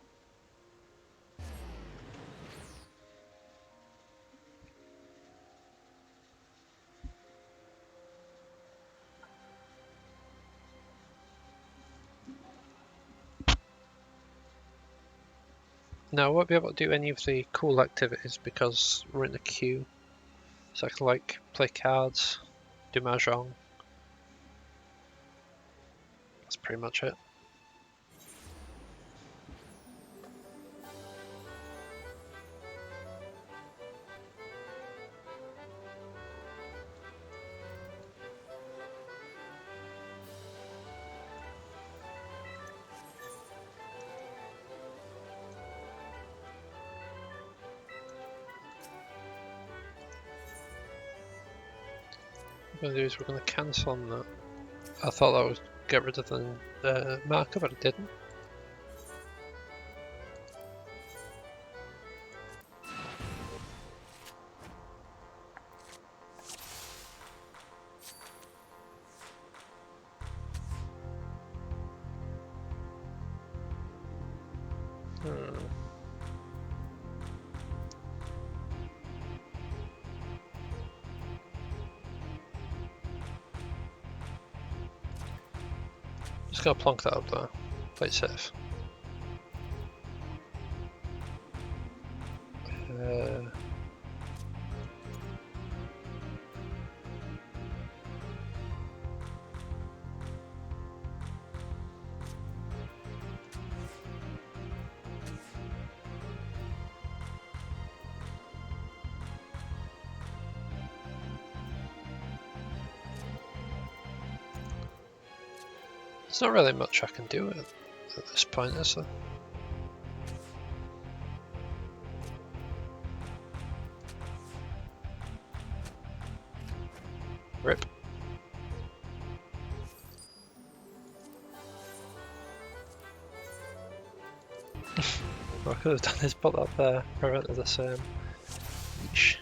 Now I won't be able to do any of the cool activities because we're in the queue. So I can like play cards, do mahjong. That's pretty much it. What we're going to do is we're going to cancel on that. I thought that would get rid of the marker, but it didn't. gonna plonk that up there. Play it safe. There's not really much I can do at this point, is there? Rip. What I could have done is put that there, prevent the same. Yeesh.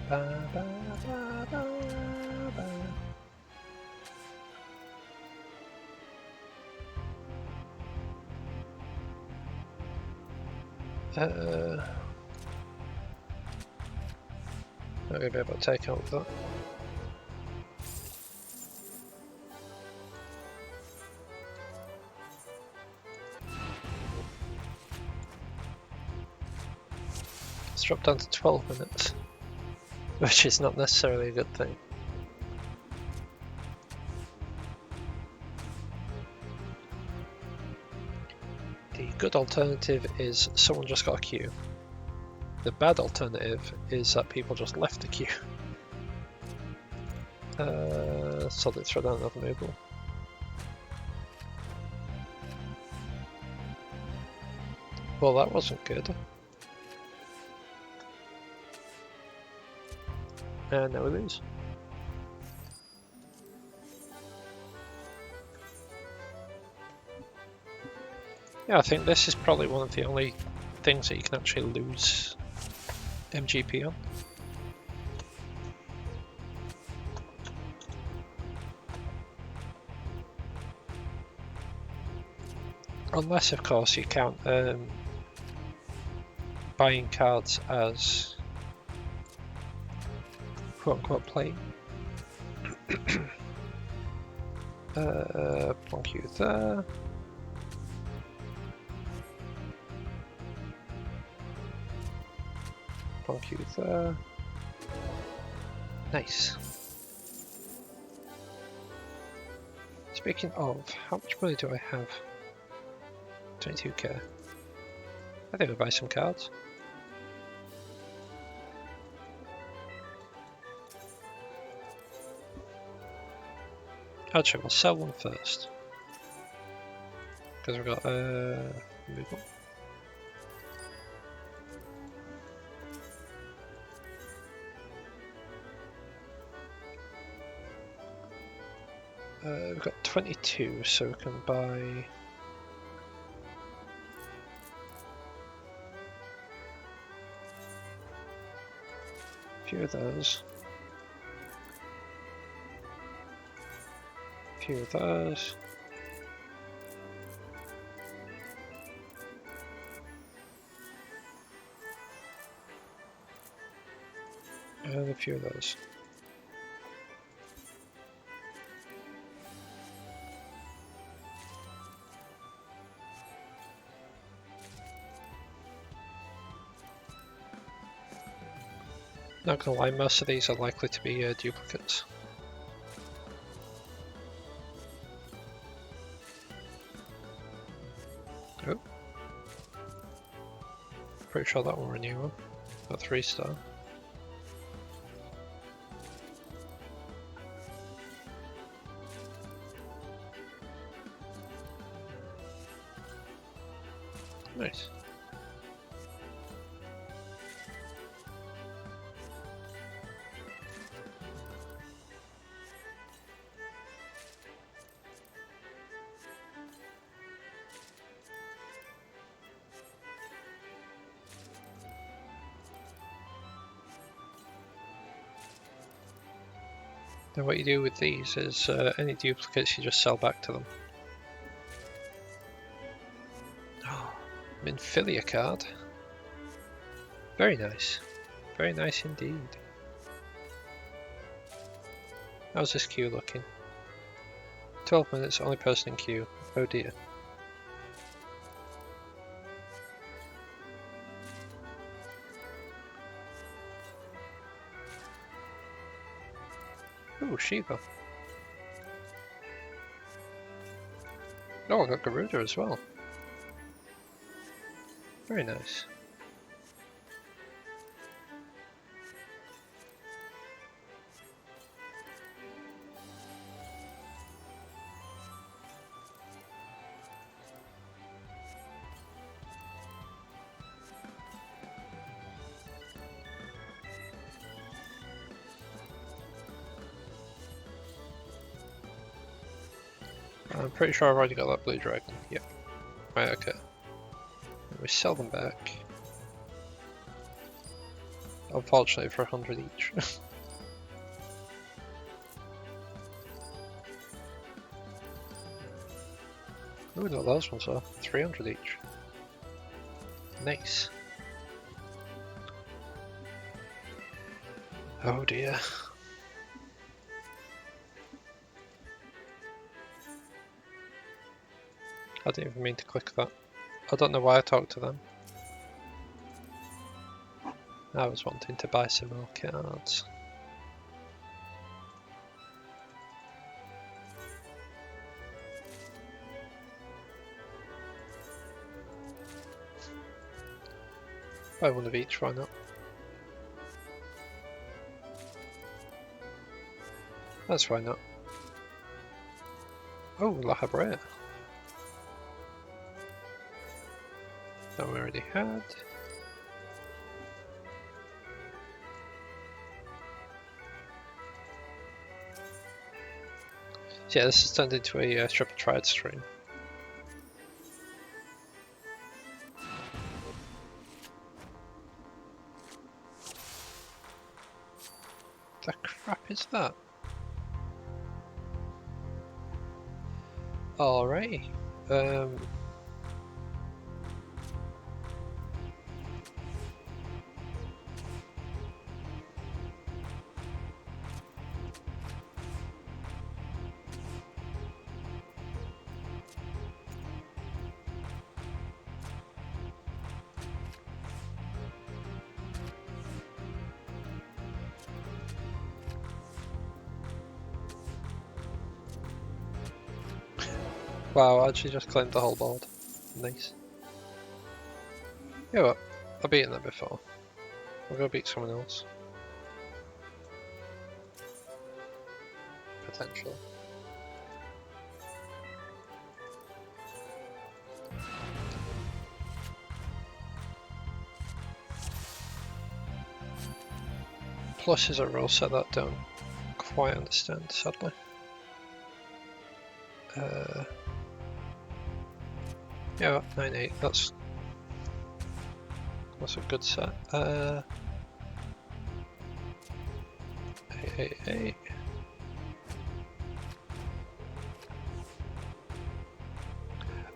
Ba, ba, ba, ba, ba. Not gonna be able to take out that. It's dropped down to 12 minutes, which is not necessarily a good thing. The good alternative is someone just got a queue. The bad alternative is that people just left the queue. So they throw down another mobile. Well, that wasn't good. And now we lose. Yeah, I think this is probably one of the only things that you can actually lose MGP on. Unless, of course, you count buying cards as quote-unquote playing. Plonk you there. Plonk you there. Nice. Speaking of, how much money do I have? 22k. I think I'll buy some cards. Actually, we'll sell one first. Because we've got move on. We've got 22, so we can buy a few of those. A few of those. And a few of those. Not gonna lie, most of these are likely to be duplicates. Oh. Pretty sure that one were a new one. A 3-star. Nice. And what you do with these is any duplicates you just sell back to them. Oh, Minfilia card. Very nice. Very nice indeed. How's this queue looking? 12 minutes, only person in queue. Oh dear. Ooh, Shiva. Oh, I got Garuda as well. Very nice. I'm pretty sure I've already got that blue dragon. Yep. Right, okay. We sell them back. Unfortunately for 100 each. Ooh, no, those ones are 300 each. Nice. Oh dear. I didn't even mean to click that. I don't know why I talked to them. I was wanting to buy some more cards. Buy one of each, why not? That's why not. Oh, La Habrea. That we already had. So yeah, this has turned into a triple triad stream. The crap is that? Alrighty. Wow, I actually just claimed the whole board. Nice. Yeah, what? I've beaten that before. We'll go beat someone else. Potentially. Plus is a rule set that I don't quite understand, sadly. Yeah, 9-8, that's a good set. 8-8-8.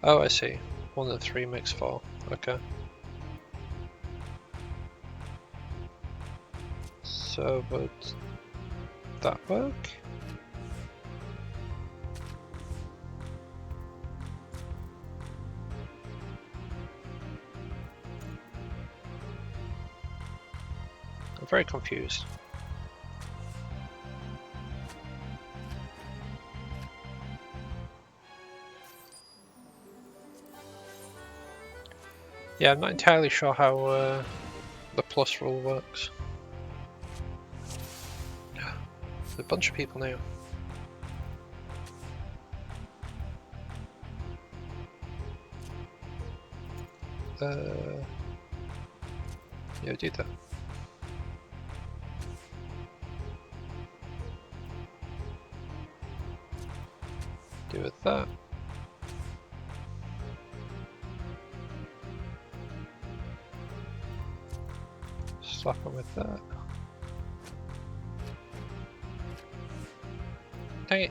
Oh, I see. 1 and 3 makes 4. Okay. So would that work? I'm very confused. Yeah, I'm not entirely sure how the plus rule works. There's a bunch of people now. Yeah, do that. Do with that. Slap him with that. Dang it.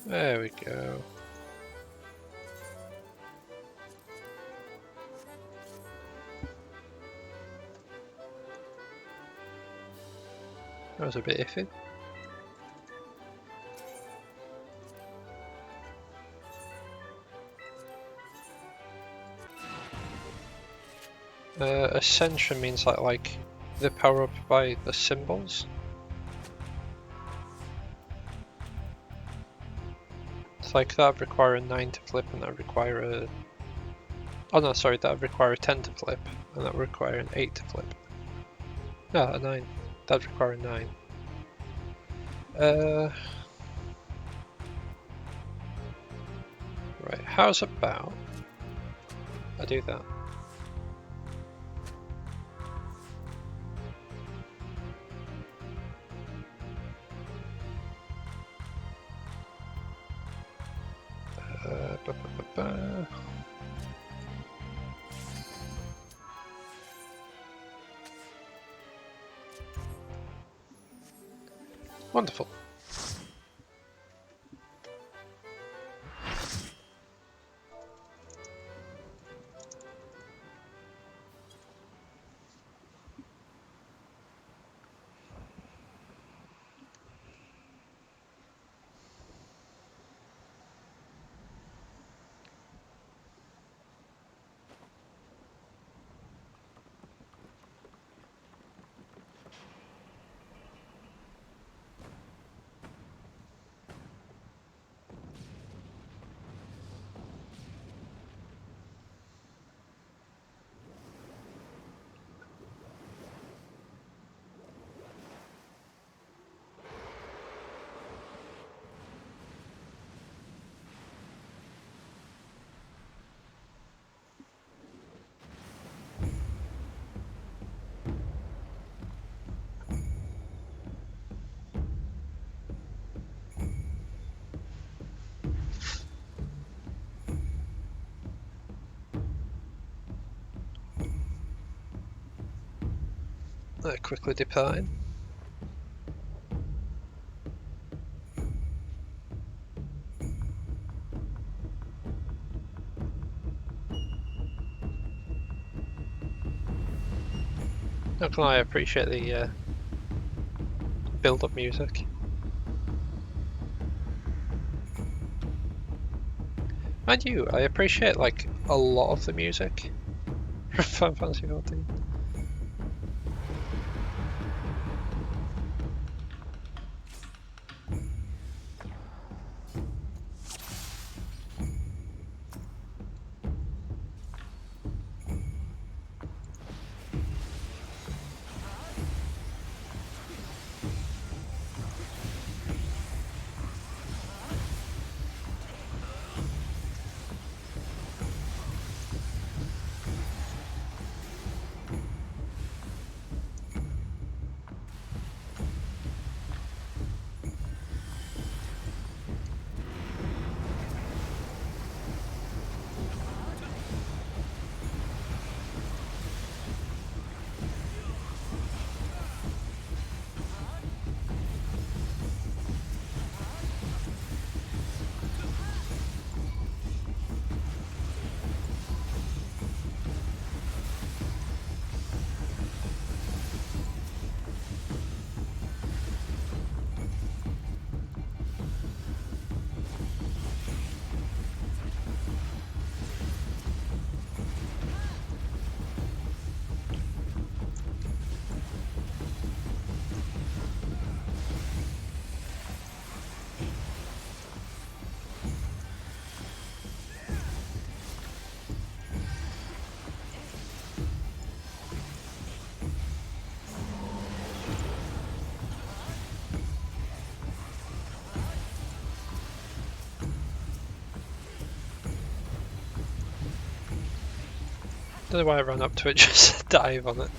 There we go. That was a bit iffy. Ascension means that, like, the power up by the symbols. It's like that would require a 9 to flip, and that would require a... Oh no, sorry, that would require a 10 to flip, and that would require an 8 to flip. No, a 9. That would require a 9. Right, how's about I do that? Ba, ba, ba, ba. Wonderful. Quickly departing. Not gonna lie, I appreciate the build-up music. Mind you, I appreciate like a lot of the music from Final Fantasy XIV. Don't know why I ran up to it, just dive on it.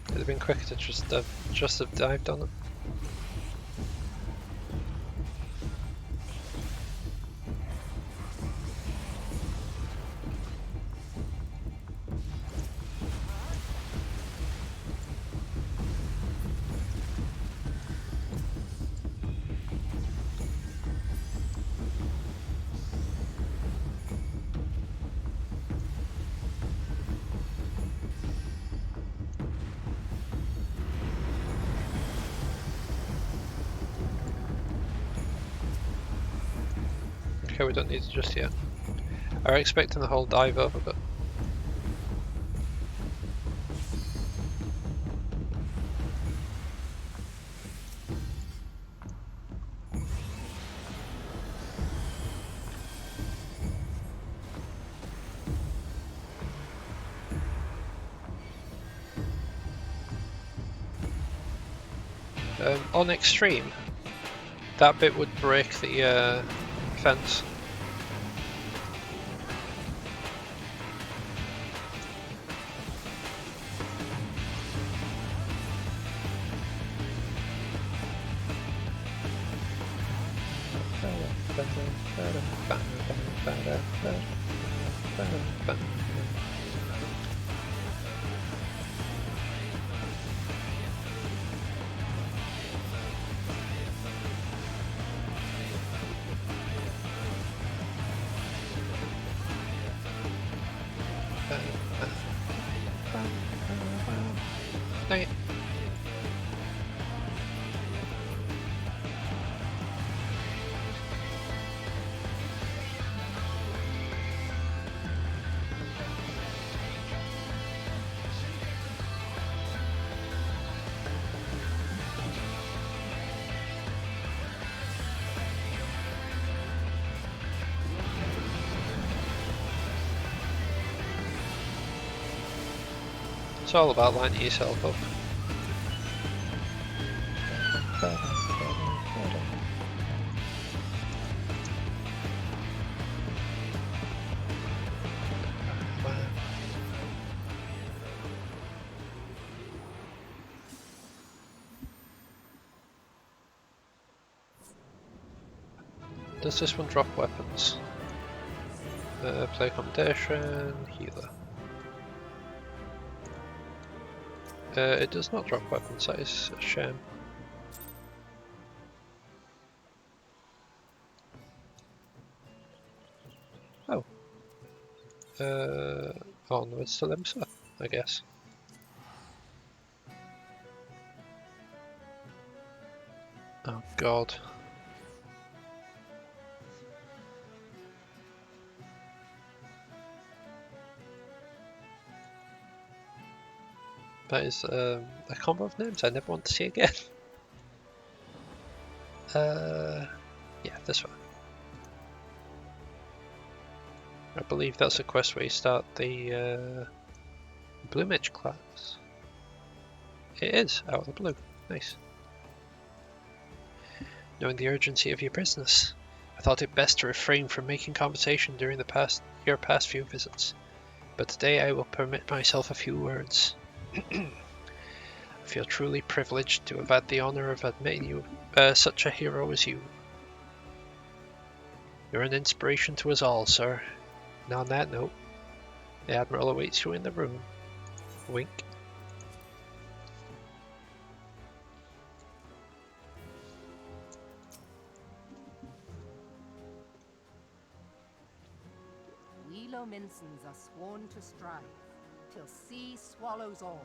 It'd have been quicker to just have dived on it. Okay, we don't need it just yet. I was expecting the whole dive over, but on extreme, that bit would break the fence. Dang it. It's all about lining yourself up. Does this one drop weapons? Play accommodation, healer. It does not drop weapons, that is a shame. Oh. Oh no, it's still Limsa, I guess. Oh god. That is a combo of names I never want to see again. Yeah, this one. I believe that's a quest where you start the Blue Mage class. It is, out of the blue. Nice. Knowing the urgency of your business, I thought it best to refrain from making conversation during your past few visits. But today I will permit myself a few words. I feel truly privileged to have had the honor of admitting you such a hero as you. You're an inspiration to us all, sir. And on that note, the Admiral awaits you in the room. Wink. We Lominsons are sworn to strive, till sea swallows all.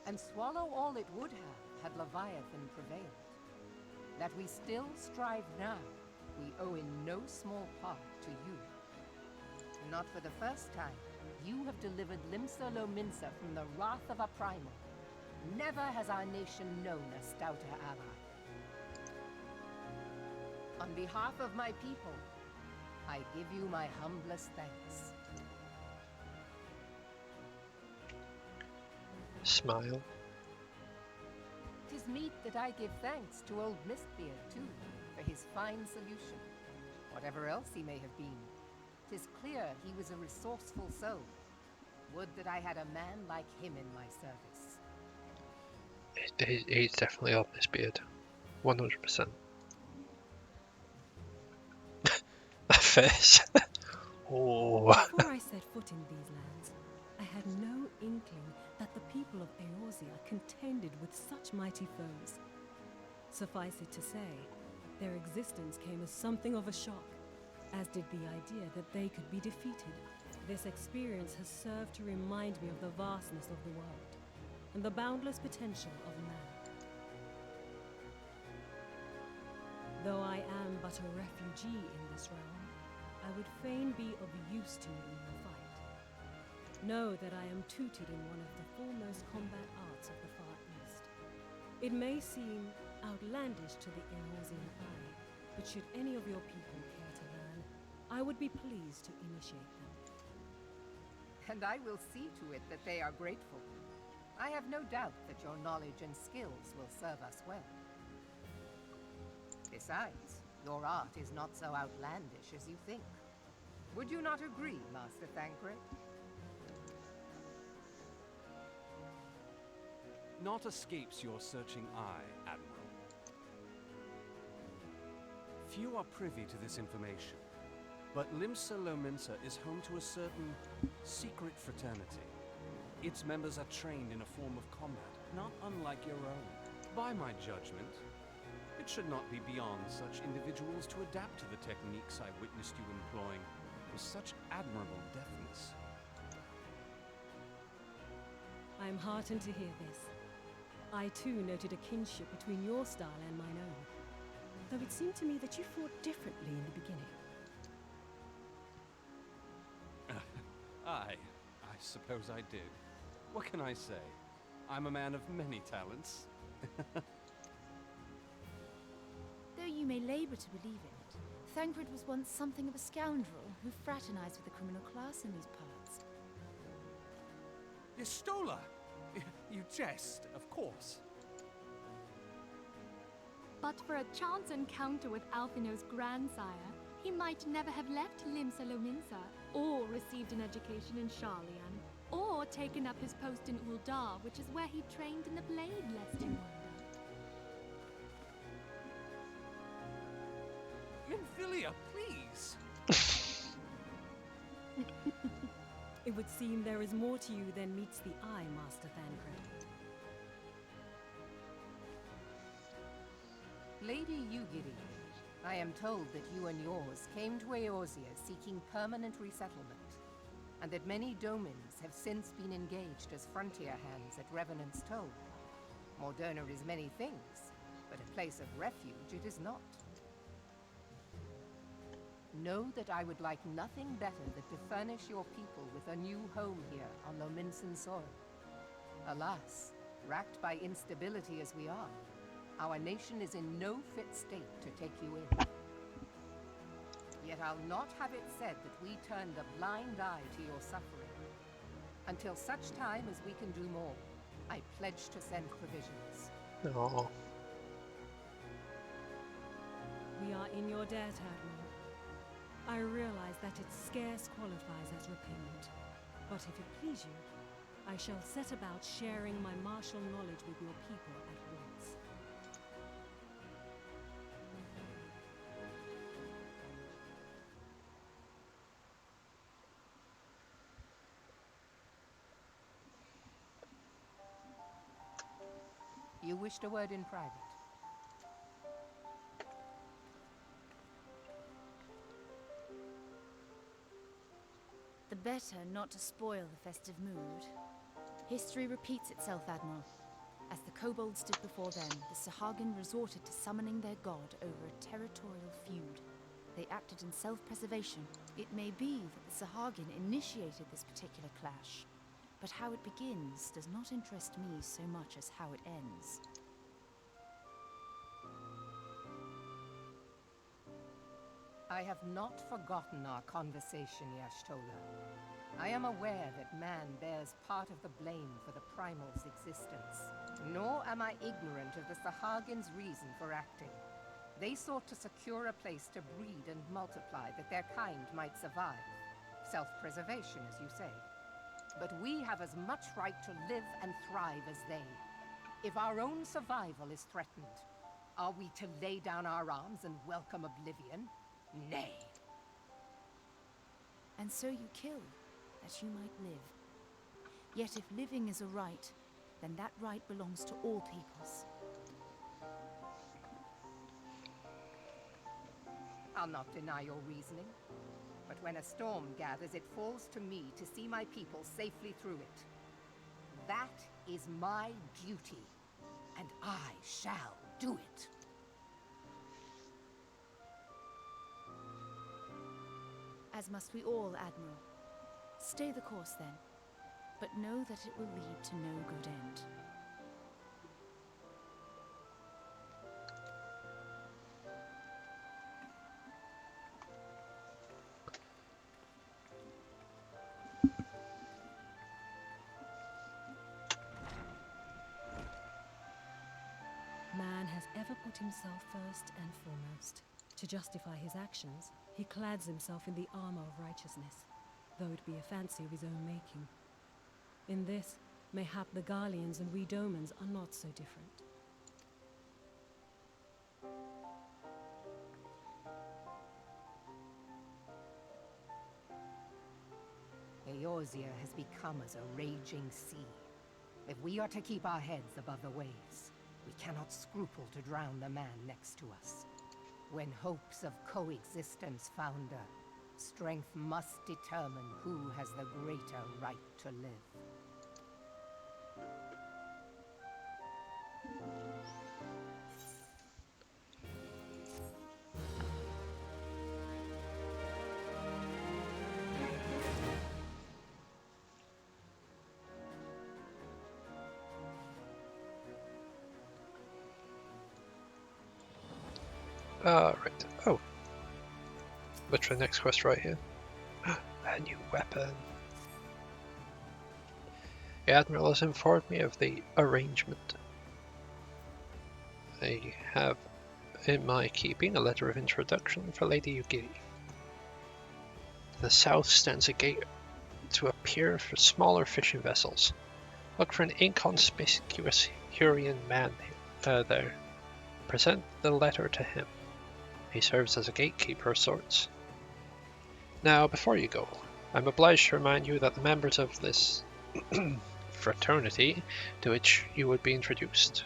And swallow all it would have, had Leviathan prevailed. That we still strive now, we owe in no small part to you. Not for the first time, you have delivered Limsa Lominsa from the wrath of a primal. Never has our nation known a stouter ally. On behalf of my people, I give you my humblest thanks. Smile. 'Tis meet that I give thanks to old Mistbeard, too, for his fine solution. Whatever else he may have been, 'tis clear he was a resourceful soul. Would that I had a man like him in my service. He's definitely on this beard. 100%. That face. Oh. Before I set foot in these lands, I had no inkling that the people of Eorzea contended with such mighty foes. Suffice it to say, their existence came as something of a shock, as did the idea that they could be defeated. This experience has served to remind me of the vastness of the world, and the boundless potential of man. Though I am but a refugee in this realm, I would fain be of use to you in your fight. Know that I am tutored in one of the foremost combat arts of the Far East. It may seem outlandish to the Eorzean eye, but should any of your people care to learn, I would be pleased to initiate them. And I will see to it that they are grateful. I have no doubt that your knowledge and skills will serve us well. Besides, your art is not so outlandish as you think. Would you not agree, Master Thancred? Naught escapes your searching eye, Admiral. Few are privy to this information, but Limsa Lominsa is home to a certain secret fraternity. Its members are trained in a form of combat, not unlike your own. By my judgment, it should not be beyond such individuals to adapt to the techniques I witnessed you employing with such admirable deftness. I am heartened to hear this. I too noted a kinship between your style and mine own, though it seemed to me that you fought differently in the beginning. I suppose I did. What can I say? I'm a man of many talents. Though you may labor to believe it, Thancred was once something of a scoundrel who fraternized with the criminal class in these parts. Yestola! You jest, of course. But for a chance encounter with Alphino's grandsire, he might never have left Limsa Lominsa, or received an education in Sharlayan, or taken up his post in Uldar, which is where he trained in the blade, lest you wonder. Lymphilia, please! It would seem there is more to you than meets the eye, Master Thancred. Lady Yugiri, I am told that you and yours came to Eorzea seeking permanent resettlement, and that many domins have since been engaged as frontier hands at Revenant's Toll. Morderna is many things, but a place of refuge it is not. Know that I would like nothing better than to furnish your people with a new home here on Lominsan soil. Alas, racked by instability as we are, our nation is in no fit state to take you in. Yet I'll not have it said that we turned a blind eye to your suffering. Until such time as we can do more, I pledge to send provisions. No. We are in your debt, Admiral. I realize that it scarce qualifies as repayment, but if it please you, I shall set about sharing my martial knowledge with your people at once. You wished a word in private. The better not to spoil the festive mood. History repeats itself, Admiral. As the kobolds did before them, the Sahagin resorted to summoning their god over a territorial feud. They acted in self-preservation. It may be that the Sahagin initiated this particular clash, but how it begins does not interest me so much as how it ends. I have not forgotten our conversation, Y'shtola. I am aware that man bears part of the blame for the Primal's existence. Nor am I ignorant of the Sahagin's reason for acting. They sought to secure a place to breed and multiply that their kind might survive. Self-preservation, as you say. But we have as much right to live and thrive as they. If our own survival is threatened, are we to lay down our arms and welcome oblivion? Nay. And so you kill, that you might live. Yet if living is a right, then that right belongs to all peoples. I'll not deny your reasoning. But when a storm gathers, it falls to me to see my people safely through it. That is my duty, and I shall do it. As must we all, Admiral. Stay the course, then. But know that it will lead to no good end. Man has ever put himself first and foremost. To justify his actions, he clads himself in the armor of righteousness, though it be a fancy of his own making. In this, mayhap the Garleans and we Domans are not so different. Eorzea has become as a raging sea. If we are to keep our heads above the waves, we cannot scruple to drown the man next to us. When hopes of coexistence founder, strength must determine who has the greater right to live. Right. Oh. Literally next quest right here. A new weapon. The Admiral has informed me of the arrangement. I have in my keeping a letter of introduction for Lady Ugiri. To the south stands a gate to a pier for smaller fishing vessels. Look for an inconspicuous Hurrian man there. Present the letter to him. He serves as a gatekeeper of sorts. Now, before you go, I'm obliged to remind you that the members of this fraternity to which you would be introduced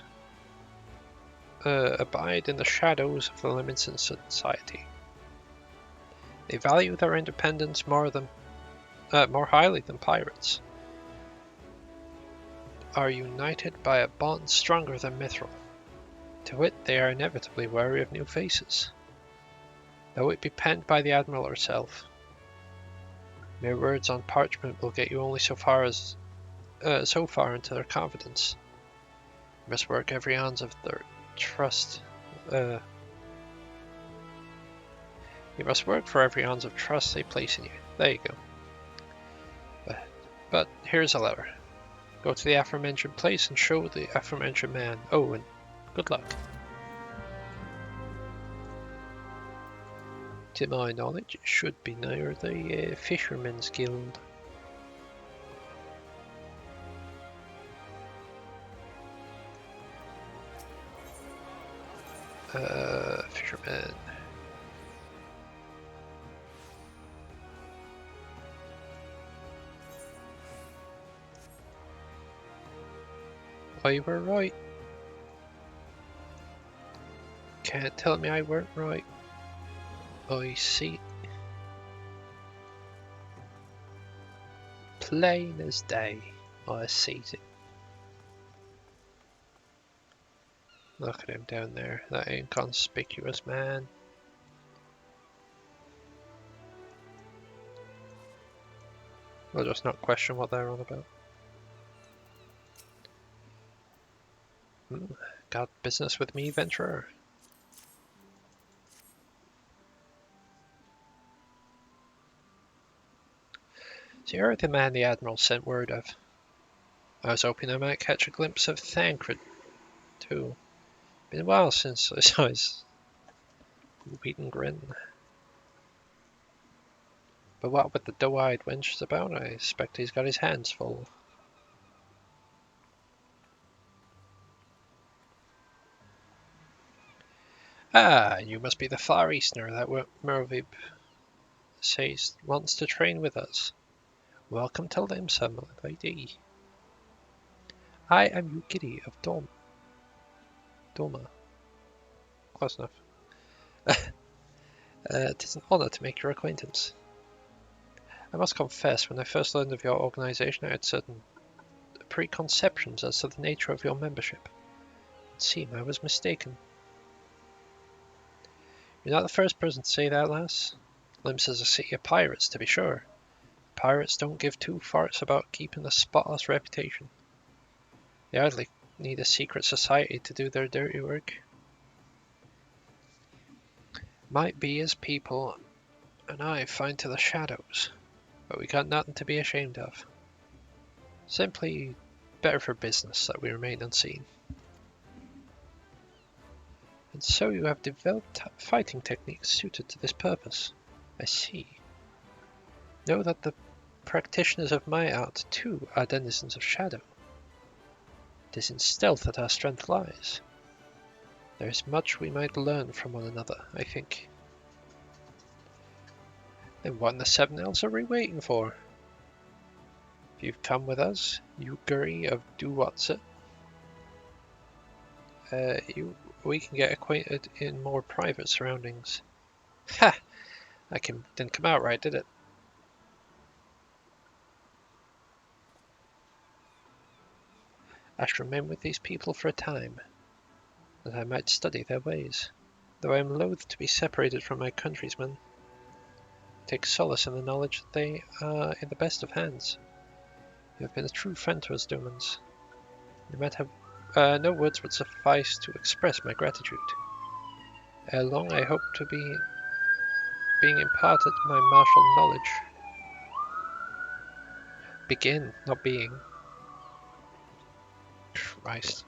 abide in the shadows of the limits in society. They value their independence more highly than pirates. Are united by a bond stronger than mithril. To wit, they are inevitably wary of new faces, though it be penned by the Admiral herself. Mere words on parchment will get you only so far into their confidence. You must work every ounce of their trust. You must work for every ounce of trust they place in you. There you go. But here's a letter. Go to the aforementioned place and show the aforementioned man. Oh, and good luck. To my knowledge, it should be near the Fishermen's Guild. Fisherman. I were right. Can't tell me I weren't right. I see. Plain as day, I sees it. Look at him down there, that inconspicuous man. I'll just not question what they're on about. Got business with me, venturer? So you're the man the Admiral sent word of. I was hoping I might catch a glimpse of Thancred, too. Been a while since I saw his wheaten grin. But what with the doe-eyed wenches about, I expect he's got his hands full. Ah, you must be the Far Easterner that Mervib says wants to train with us. Welcome to Limsa, my lady. I am Ugiri of Doma. Close enough. It is an honor to make your acquaintance. I must confess, when I first learned of your organization, I had certain preconceptions as to the nature of your membership. It seemed I was mistaken. You're not the first person to say that, lass. Limsa's a city of pirates, to be sure. Pirates don't give two farts about keeping a spotless reputation. They hardly need a secret society to do their dirty work. Might be as people and I find to the shadows, but we got nothing to be ashamed of. Simply better for business that we remain unseen. And so you have developed fighting techniques suited to this purpose. I see. Know that the practitioners of my art, too, are denizens of shadow. It is in stealth that our strength lies. There is much we might learn from one another, I think. Then what in the Seven Elves are we waiting for? If you've come with us, you Guri of Do-What's-It, we can get acquainted in more private surroundings. Ha! Didn't come out right, did it? I shall remain with these people for a time, that I might study their ways. Though I am loath to be separated from my countrymen, I take solace in the knowledge that they are in the best of hands. You have been a true friend to us, Dumans. You might have no words would suffice to express my gratitude. Ere long, I hope to be being imparted my martial knowledge. Begin, not being. Christ.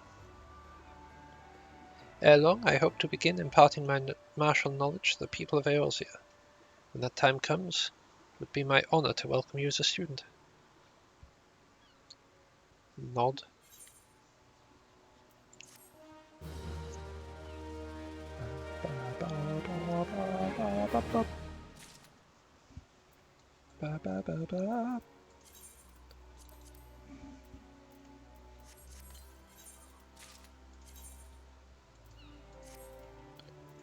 Ere long, I hope to begin imparting my martial knowledge to the people of Eorzea. When that time comes, it would be my honor to welcome you as a student. Nod.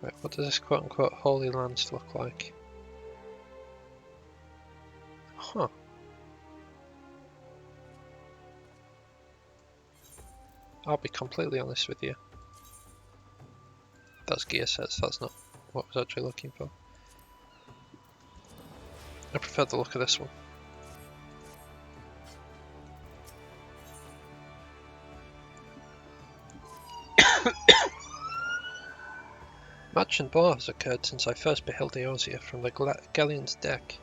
Right, what does this quote-unquote Holy Lands look like? Huh. I'll be completely honest with you. That's gear sets, that's not what I was actually looking for. I prefer the look of this one. Much and more has occurred since I first beheld Eorzea from the galleon's deck.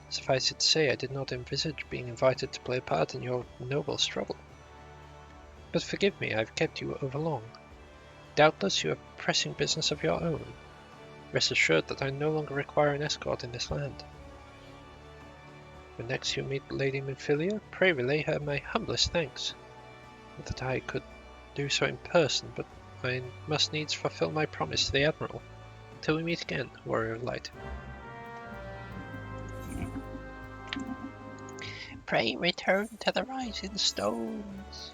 Suffice it to say, I did not envisage being invited to play a part in your noble struggle. But forgive me, I have kept you overlong. Doubtless you have pressing business of your own. Rest assured that I no longer require an escort in this land. When next you meet Lady Minfilia, pray relay her my humblest thanks. Not that I could do so in person, but I must needs fulfill my promise to the Admiral. Till we meet again, Warrior of Light. Pray return to the Rising Stones.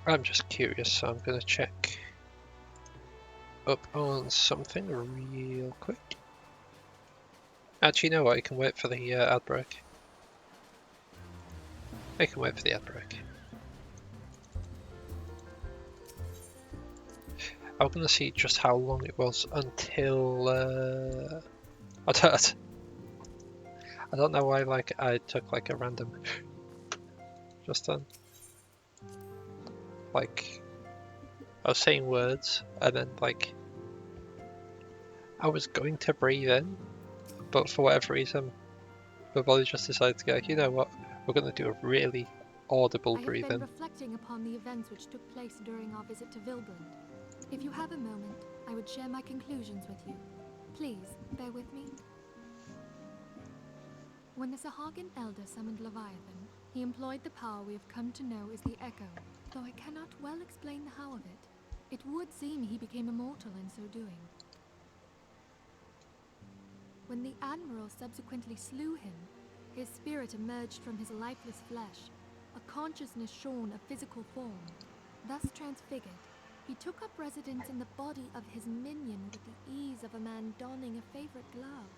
I'm just curious, so I'm gonna check up on something real quick. Actually, you know what? I can wait for the ad break. I can wait for the ad break. I'm gonna see just how long it was until I don't know why I took like a random just then. Like I was saying words and then like I was going to breathe in, but for whatever reason my body just decided to go, you know what, we're gonna do a really audible breathe in. I have been reflecting upon the events which took place during our visit to Vilbrand. If you have a moment, I would share my conclusions with you. Please, bear with me. When the Sahagin Elder summoned Leviathan, he employed the power we have come to know as the Echo, though I cannot well explain the how of it. It would seem he became immortal in so doing. When the Admiral subsequently slew him, his spirit emerged from his lifeless flesh, a consciousness shorn of physical form. Thus transfigured, he took up residence in the body of his minion with the ease of a man donning a favorite glove.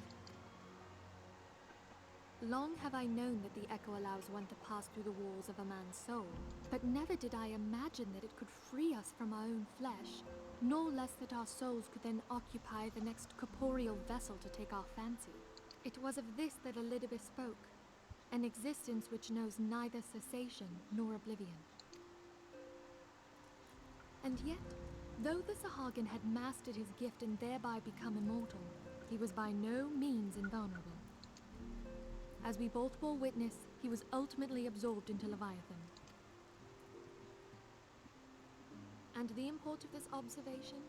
Long have I known that the echo allows one to pass through the walls of a man's soul, but never did I imagine that it could free us from our own flesh, nor less that our souls could then occupy the next corporeal vessel to take our fancy. It was of this that Elizabeth spoke, an existence which knows neither cessation nor oblivion. And yet, though the Sahagin had mastered his gift and thereby become immortal, he was by no means invulnerable. As we both bore witness, he was ultimately absorbed into Leviathan. And the import of this observation?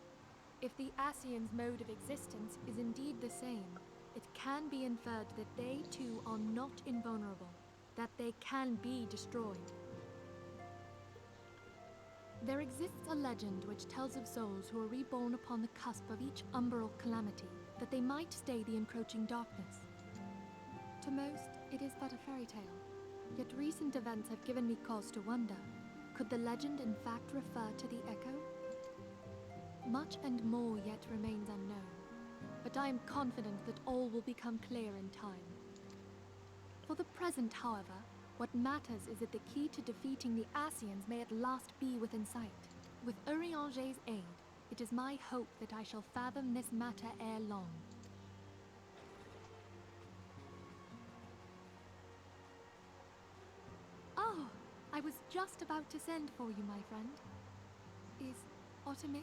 If the Ascians' mode of existence is indeed the same, it can be inferred that they too are not invulnerable, that they can be destroyed. There exists a legend which tells of souls who are reborn upon the cusp of each umbral calamity, that they might stay the encroaching darkness. To most, it is but a fairy tale, yet recent events have given me cause to wonder, could the legend in fact refer to the echo? Much and more yet remains unknown, but I am confident that all will become clear in time. For the present, however, what matters is that the key to defeating the Ascians may at last be within sight. With Urianger's aid, it is my hope that I shall fathom this matter ere long. Oh, I was just about to send for you, my friend. Is Artemis?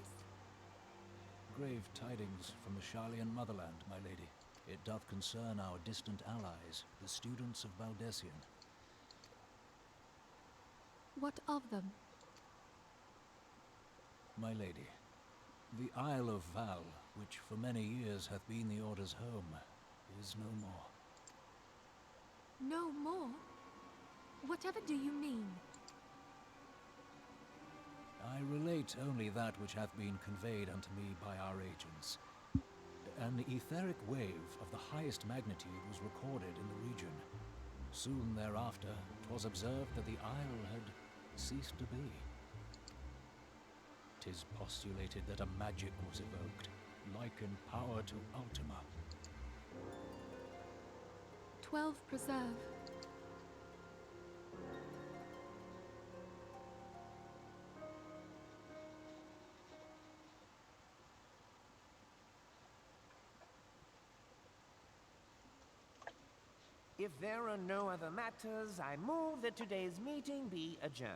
Grave tidings from the Sharlayan motherland, my lady. It doth concern our distant allies, the students of Baldessian. What of them? My lady, the Isle of Val, which for many years hath been the Order's home, is no more. No more? Whatever do you mean? I relate only that which hath been conveyed unto me by our agents. An etheric wave of the highest magnitude was recorded in the region. Soon thereafter, 'twas observed that the isle had ceased to be. 'Tis postulated that a magic was evoked, like in power to Ultima. 12 preserve. If there are no other matters, I move that today's meeting be adjourned.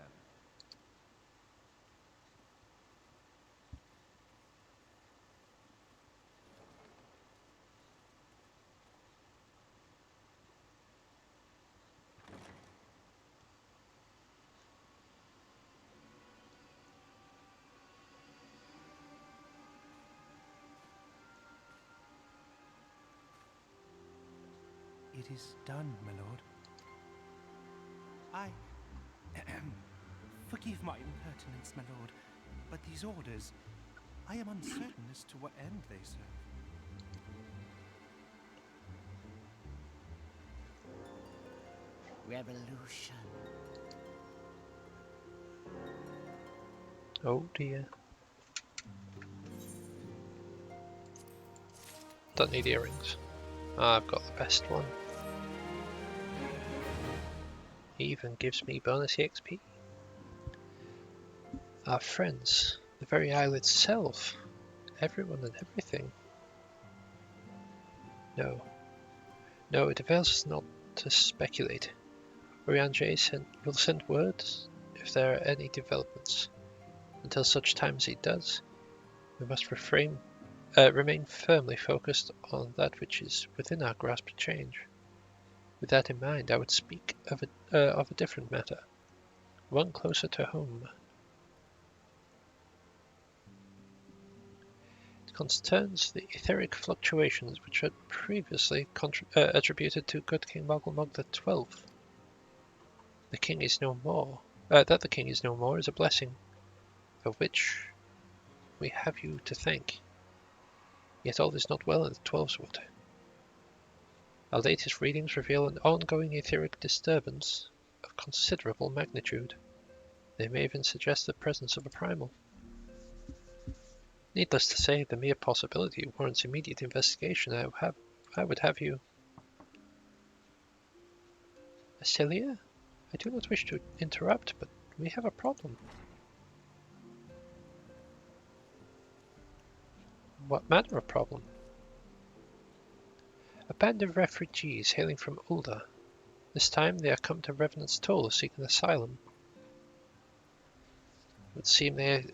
It is done, my lord. Forgive my impertinence, my lord, but these orders, I am uncertain as to what end they serve. Revolution. Oh dear. Don't need earrings. I've got the best one. Even gives me bonus EXP. Our friends, the very isle itself, everyone and everything. No, it avails us not to speculate. Urianger will send word if there are any developments. Until such time as he does, we must remain firmly focused on that which is within our grasp to change. With that in mind, I would speak of a different matter, one closer to home. It concerns the etheric fluctuations which had previously attributed to good King Mogulmog XII. The king is no more. That the king is no more is a blessing, for which we have you to thank. Yet all is not well in the Twelveswood. Our latest readings reveal an ongoing etheric disturbance of considerable magnitude. They may even suggest the presence of a primal. Needless to say, the mere possibility warrants immediate investigation. I would have you... Celia? I do not wish to interrupt, but we have a problem. What manner of problem? A band of refugees hailing from Ulda. This time they are come to Revenant's Toll seeking asylum. It would seem they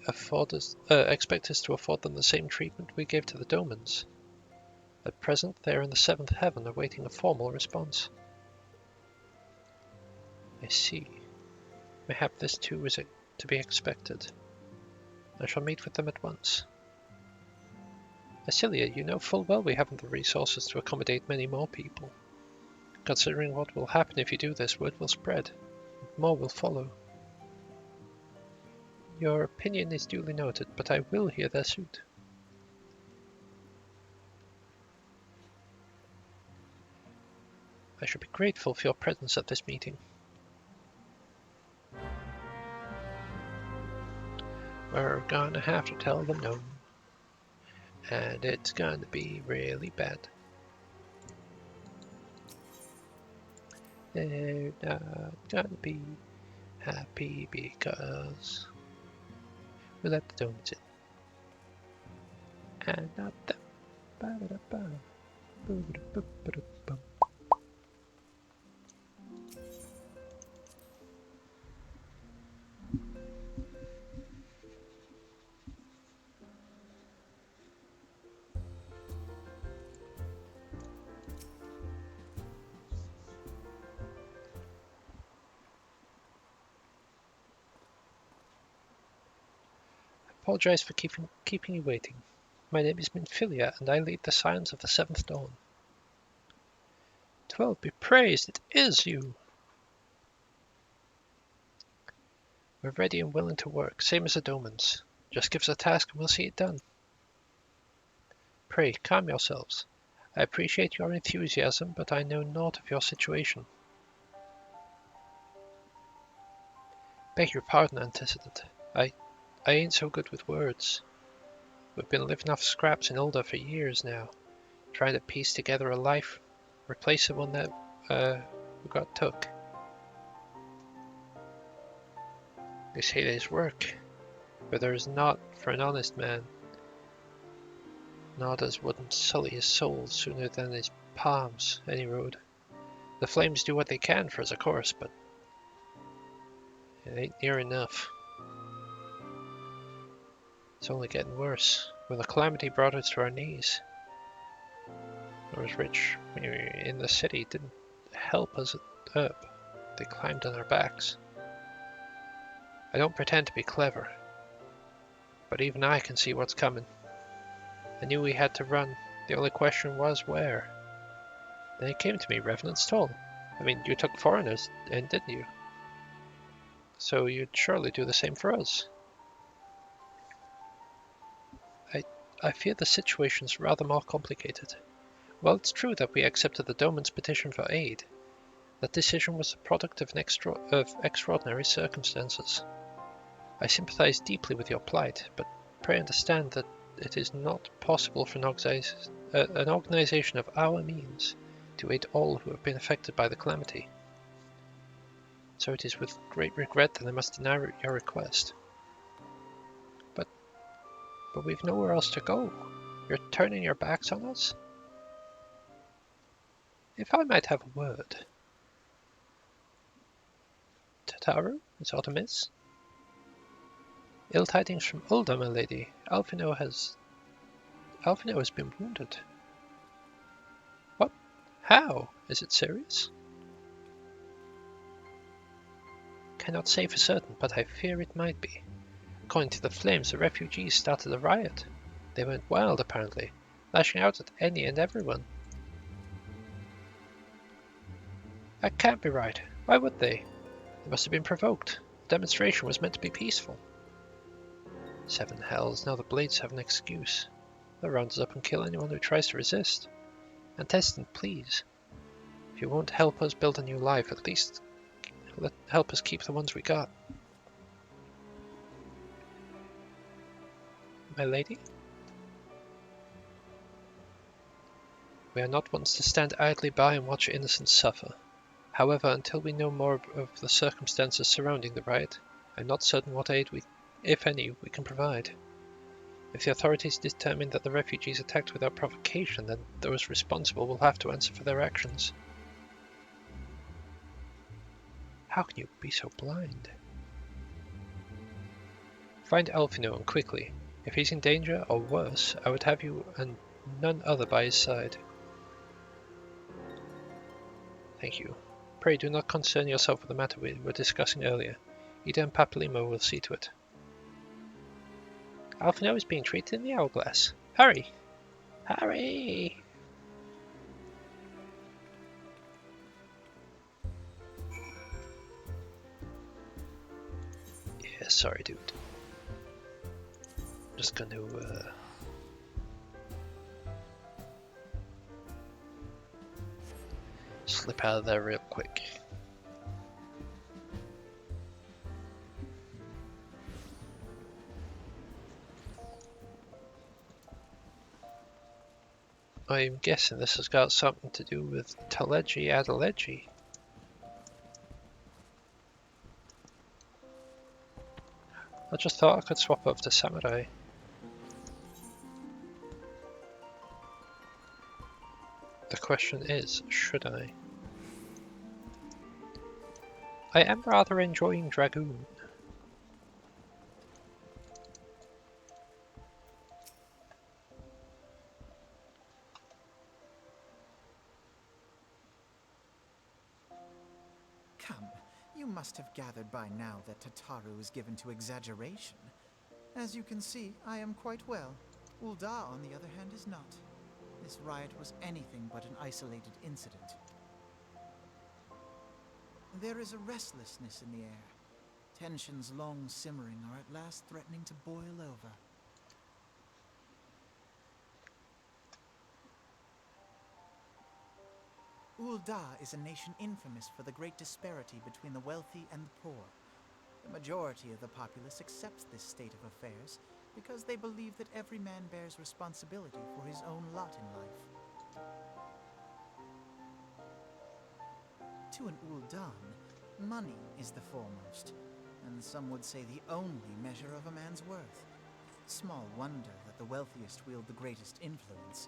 expect us to afford them the same treatment we gave to the Domans. At present they are in the seventh heaven awaiting a formal response. I see. Mayhap this too is to be expected. I shall meet with them at once. Asilia, you know full well we haven't the resources to accommodate many more people. Considering what will happen if you do this, word will spread. More will follow. Your opinion is duly noted, but I will hear their suit. I should be grateful for your presence at this meeting. We're gonna have to tell them no. And it's gonna be really bad. They're not gonna be happy because we let the Domans in. And not them. Ba-ba-da-ba. Boo-ba-da-boo-ba-da-bum. Apologize for keeping you waiting. My name is Minfilia, and I lead the Scions of the Seventh Dawn. 12 be praised, it is you! We're ready and willing to work, same as the Domans. Just give us a task and we'll see it done. Pray, calm yourselves. I appreciate your enthusiasm, but I know naught of your situation. Beg your pardon, Antecedent. I ain't so good with words. We've been living off scraps in Ulda for years now, trying to piece together a life, replace the one that we got took. They say there's work, but there is not for an honest man. Not as wouldn't sully his soul sooner than his palms, any road. The flames do what they can for us, of course, but it ain't near enough. It's only getting worse. When the calamity brought us to our knees, those rich in the city didn't help us up. They climbed on our backs. I don't pretend to be clever, but even I can see what's coming. I knew we had to run. The only question was where. Then it came to me, Revenant's Toll. I mean, you took foreigners in, didn't you? So you'd surely do the same for us. I fear the situation's rather more complicated. Well, it's true that we accepted the Doman's petition for aid. That decision was the product of extraordinary circumstances. I sympathize deeply with your plight, but pray understand that it is not possible for an organization of our means to aid all who have been affected by the calamity. So it is with great regret that I must deny your request. But we've nowhere else to go. You're turning your backs on us? If I might have a word. Tataru, is aught amiss? Ill tidings from Ulda, my lady. Alphino has been wounded. What? How? Is it serious? Cannot say for certain, but I fear it might be. According to the flames, the refugees started a riot. They went wild, apparently, lashing out at any and everyone. That can't be right. Why would they? They must have been provoked. The demonstration was meant to be peaceful. 7 hells, now the Blades have an excuse. They'll round us up and kill anyone who tries to resist. Antecedent, please. If you won't help us build a new life, at least help us keep the ones we got. My lady? We are not ones to stand idly by and watch innocents suffer. However, until we know more of the circumstances surrounding the riot, I'm not certain what aid we, if any, we can provide. If the authorities determine that the refugees attacked without provocation, then those responsible will have to answer for their actions. How can you be so blind? Find Alphino and quickly. If he's in danger, or worse, I would have you and none other by his side. Thank you. Pray do not concern yourself with the matter we were discussing earlier. Ida and Papalimo will see to it. Alphino is being treated in the hourglass. Hurry! Hurry! Yeah, sorry dude. Just gonna slip out of there real quick. I'm guessing this has got something to do with Taleji Adeleji. I just thought I could swap over to Samurai. The question is, should I? I am rather enjoying Dragoon. Come, you must have gathered by now that Tataru is given to exaggeration. As you can see, I am quite well. Ul'dah, on the other hand, is not. This riot was anything but an isolated incident. There is a restlessness in the air. Tensions long simmering are at last threatening to boil over. Ul'dah is a nation infamous for the great disparity between the wealthy and the poor. The majority of the populace accepts this state of affairs because they believe that every man bears responsibility for his own lot in life. To an Ul'dan, money is the foremost, and some would say the only measure of a man's worth. Small wonder that the wealthiest wield the greatest influence.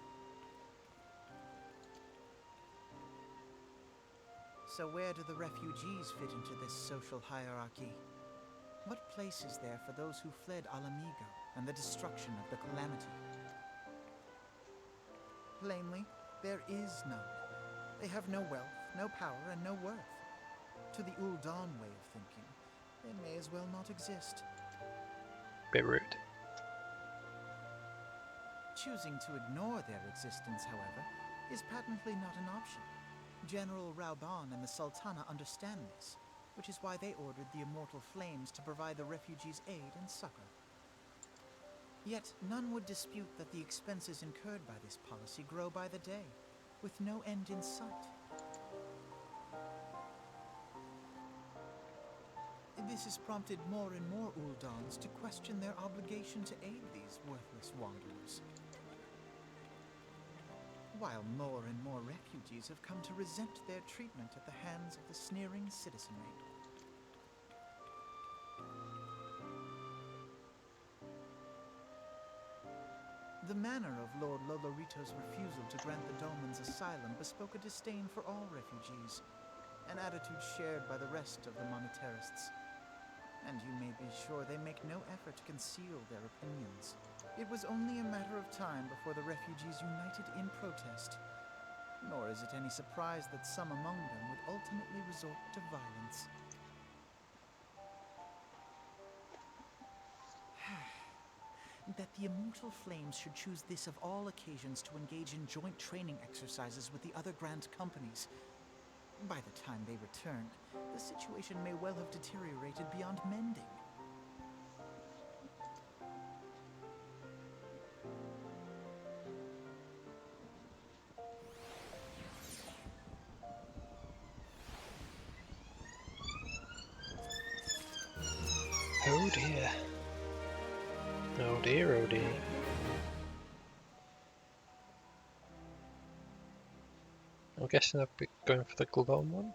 So where do the refugees fit into this social hierarchy? What place is there for those who fled Alamigo and the destruction of the Calamity? Plainly, there is none. They have no wealth, no power, and no worth. To the Ul'dan way of thinking, they may as well not exist. Bit rude. Choosing to ignore their existence, however, is patently not an option. General Raubahn and the Sultana understand this, which is why they ordered the Immortal Flames to provide the refugees aid and succor. Yet none would dispute that the expenses incurred by this policy grow by the day, with no end in sight. This has prompted more and more Ul'dans to question their obligation to aid these worthless wanderers. While more and more refugees have come to resent their treatment at the hands of the sneering citizenry. The manner of Lord Lolorito's refusal to grant the Dolmens asylum bespoke a disdain for all refugees, an attitude shared by the rest of the monetarists. And you may be sure they make no effort to conceal their opinions. It was only a matter of time before the refugees united in protest. Nor is it any surprise that some among them would ultimately resort to violence. That the Immortal Flames should choose this of all occasions to engage in joint training exercises with the other Grand Companies. By the time they return, the situation may well have deteriorated beyond mending. Oh dear. Oh dear, oh dear. I'm guessing I'll be going for the Globon one.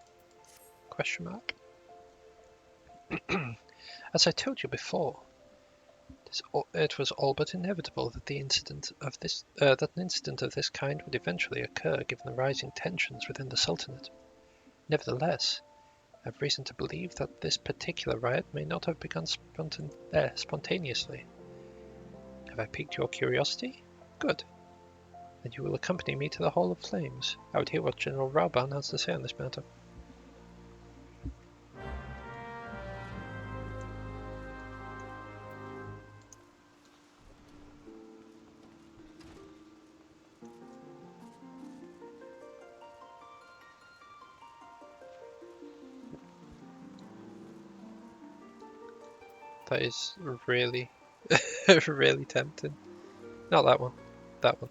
Question mark. As I told you before, it was all but inevitable that an incident of this kind would eventually occur, given the rising tensions within the Sultanate. Nevertheless, I have reason to believe that this particular riot may not have begun spontaneously. Have I piqued your curiosity? Good. Then you will accompany me to the Hall of Flames. I would hear what General Rauban has to say on this matter. That is really, really tempting. Not that one. That one.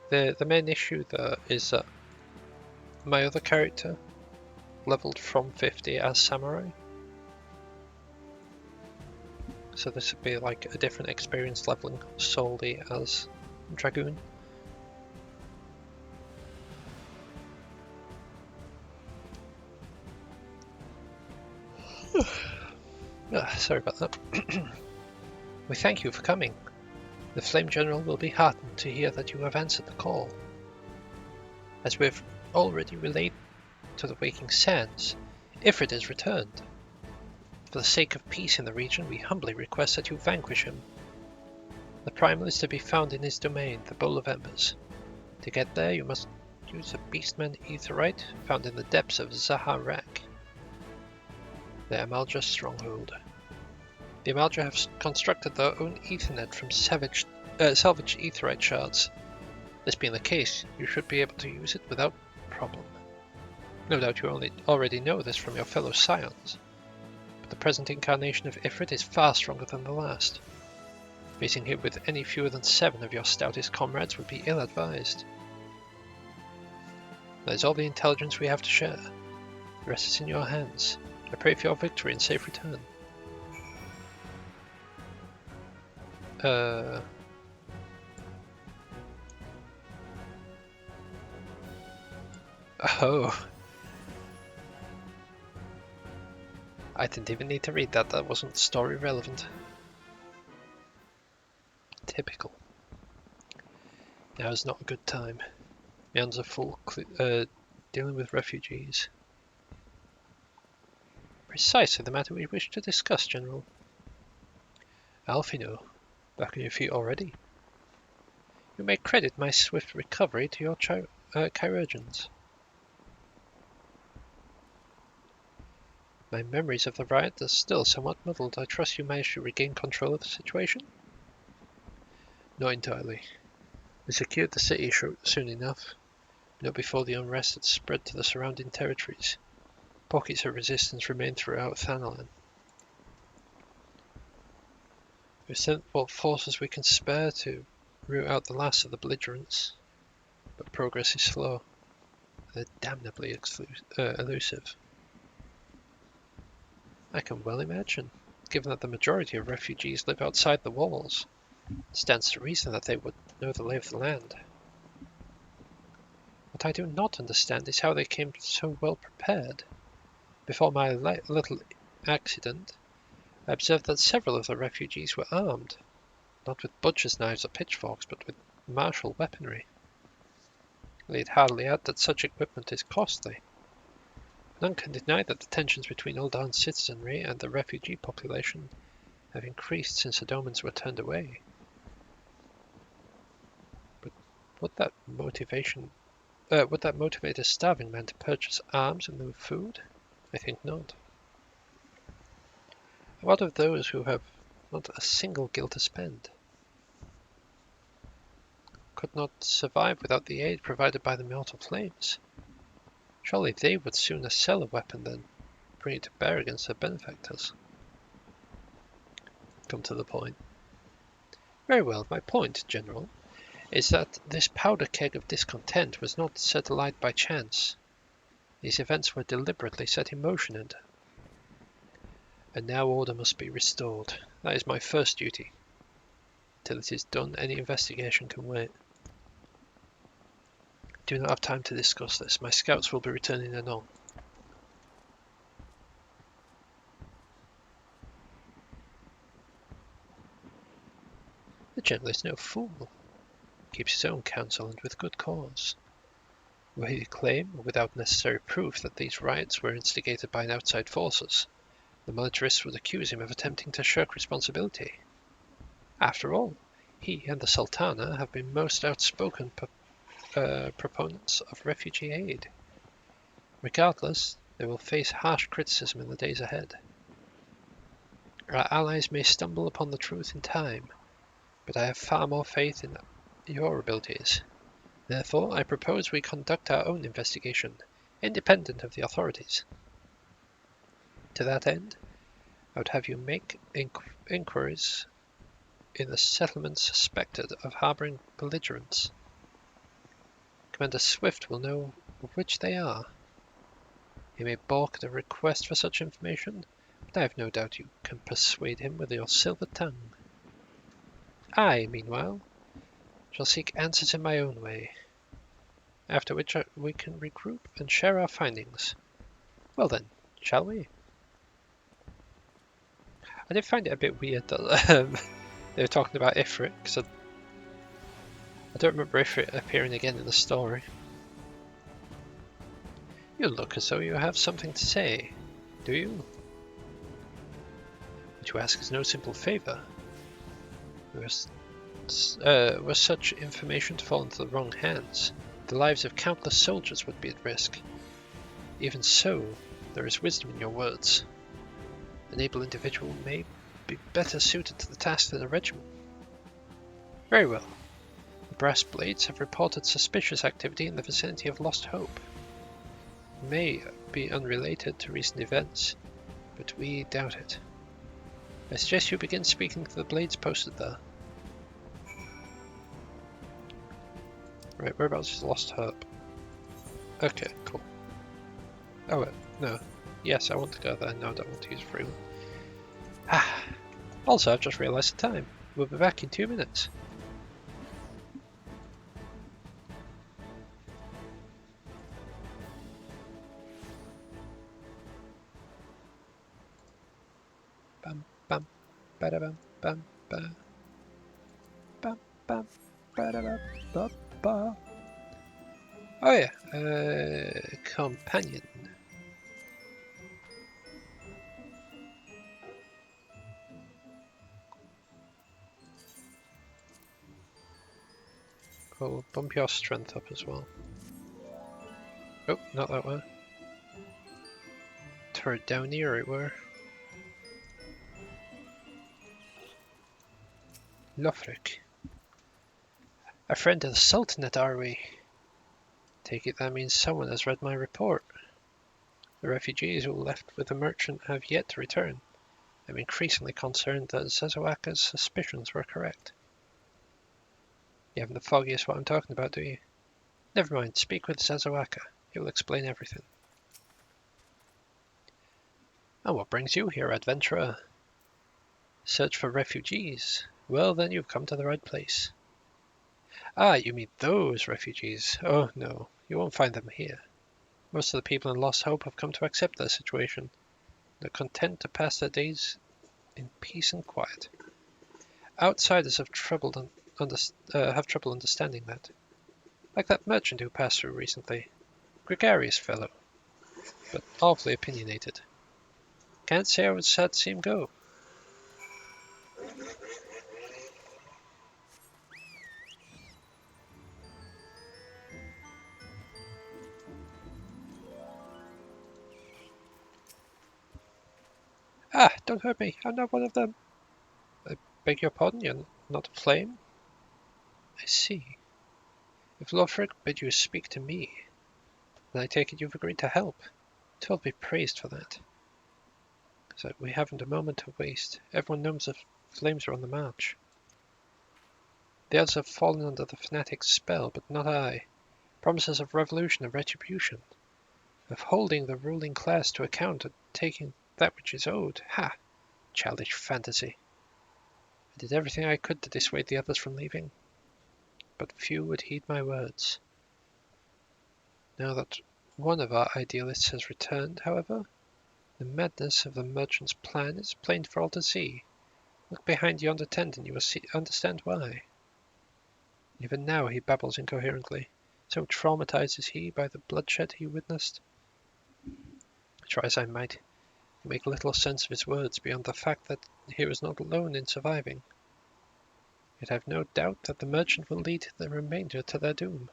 The main issue there is that my other character leveled from 50 as Samurai. So this would be like a different experience leveling solely as Dragoon. Sorry about that. We thank you for coming. The Flame General will be heartened to hear that you have answered the call. As we have already relayed to the Waking Sands, Ifrit has returned. For the sake of peace in the region, we humbly request that you vanquish him. The Primal is to be found in his domain, the Bowl of Embers. To get there, you must use a Beastman Aetheryte found in the depths of Zaharak, the Amalja stronghold. The Amalja have constructed their own Ethernet from salvaged Aetheryte shards. This being the case, you should be able to use it without problem. No doubt you already know this from your fellow Scions, but the present incarnation of Ifrit is far stronger than the last. Facing him with any fewer than 7 of your stoutest comrades would be ill-advised. That is all the intelligence we have to share. The rest is in your hands. I pray for your victory and safe return. Oh. I didn't even need to read that. That wasn't story relevant. Typical. Now is not a good time. My hands are full dealing with refugees. Precisely the matter we wish to discuss, General. Alfino, back on your feet already. You may credit my swift recovery to your chirurgeons. My memories of the riot are still somewhat muddled. I trust you managed to regain control of the situation? Not entirely. We secured the city soon enough, not before the unrest had spread to the surrounding territories. Pockets of resistance remain throughout Thanalan. We've sent what forces we can spare to root out the last of the belligerents, but progress is slow. They're damnably elusive. I can well imagine, given that the majority of refugees live outside the walls. It stands to reason that they would know the lay of the land. What I do not understand is how they came so well prepared. Before my little accident, I observed that several of the refugees were armed, not with butcher's knives or pitchforks, but with martial weaponry. Need hardly add that such equipment is costly. None can deny that the tensions between Ul'Daan's citizenry and the refugee population have increased since the Domans were turned away. But would that motivate a starving man to purchase arms in lieu of food? I think not. What of those who have not a single gil to spend? Could not survive without the aid provided by the Mortal Flames? Surely they would sooner sell a weapon than bring it to bear against their benefactors. Come to the point. Very well, my point, General, is that this powder keg of discontent was not set alight by chance. These events were deliberately set in motion and now order must be restored. That is my first duty. Till it is done, any investigation can wait. do not have time to discuss this. My scouts will be returning anon. The general is no fool. He keeps his own counsel, and with good cause. Were he to claim, without necessary proof, that these riots were instigated by outside forces, the militarists would accuse him of attempting to shirk responsibility. After all, he and the Sultana have been most outspoken proponents of refugee aid. Regardless, they will face harsh criticism in the days ahead. Our allies may stumble upon the truth in time, but I have far more faith in your abilities. Therefore, I propose we conduct our own investigation, independent of the authorities. To that end, I would have you make inquiries in the settlements suspected of harboring belligerents. Commander Swift will know which they are. He may balk at a request for such information, but I have no doubt you can persuade him with your silver tongue. I, meanwhile, shall seek answers in my own way, after which we can regroup and share our findings. Well then, shall we? I did find it a bit weird that they were talking about Ifrit, because I don't remember Ifrit appearing again in the story. You look as though you have something to say, do you? What you ask is no simple favour. Were such information to fall into the wrong hands, the lives of countless soldiers would be at risk. Even so, there is wisdom in your words. An able individual may be better suited to the task than a regiment. Very well. The Brass Blades have reported suspicious activity in the vicinity of Lost Hope. It may be unrelated to recent events, but we doubt it. I suggest you begin speaking to the Blades posted there. Right, whereabouts is Lost Hope? Okay, cool. Oh wait, no. Yes, I want to go there. No, I don't want to use a free one. Ah. Also, I've just realised the time. We'll be back in 2 minutes. Bam, bam, bada bam, bam, ba. Bam, bam, bada bam, ba, ba. Oh yeah, companion. We'll bump your strength up as well. Oh, not that way. Turret down here, it were. Lofric. A friend of the Sultanate, are we? Take it that means someone has read my report. The refugees who left with the merchant have yet to return. I'm increasingly concerned that Zazawaka's suspicions were correct. You haven't the foggiest what I'm talking about, do you? Never mind, speak with Zazawaka. He will explain everything. And what brings you here, adventurer? Search for refugees. Well, then you've come to the right place. Ah, you mean those refugees. Oh, no, you won't find them here. Most of the people in Lost Hope have come to accept their situation. They're content to pass their days in peace and quiet. Outsiders have trouble understanding that. Like that merchant who passed through recently. Gregarious fellow, but awfully opinionated. Can't say I was sad to see him go. Ah, don't hurt me. I'm not one of them. I beg your pardon, you're not a flame? I see. If Lofric bid you speak to me, then I take it you've agreed to help. 'Twill be praised for that. So we haven't a moment to waste. Everyone knows the flames are on the march. The others have fallen under the fanatic's spell, but not I. Promises of revolution and retribution. Of holding the ruling class to account and taking that which is owed. Ha! Childish fantasy. I did everything I could to dissuade the others from leaving, but few would heed my words. Now that one of our idealists has returned, however, the madness of the merchant's plan is plain for all to see. Look behind yonder tent and you will understand why. Even now he babbles incoherently. So traumatized is he by the bloodshed he witnessed. Try as I might, I make little sense of his words beyond the fact that he was not alone in surviving. Yet I have no doubt that the merchant will lead the remainder to their doom.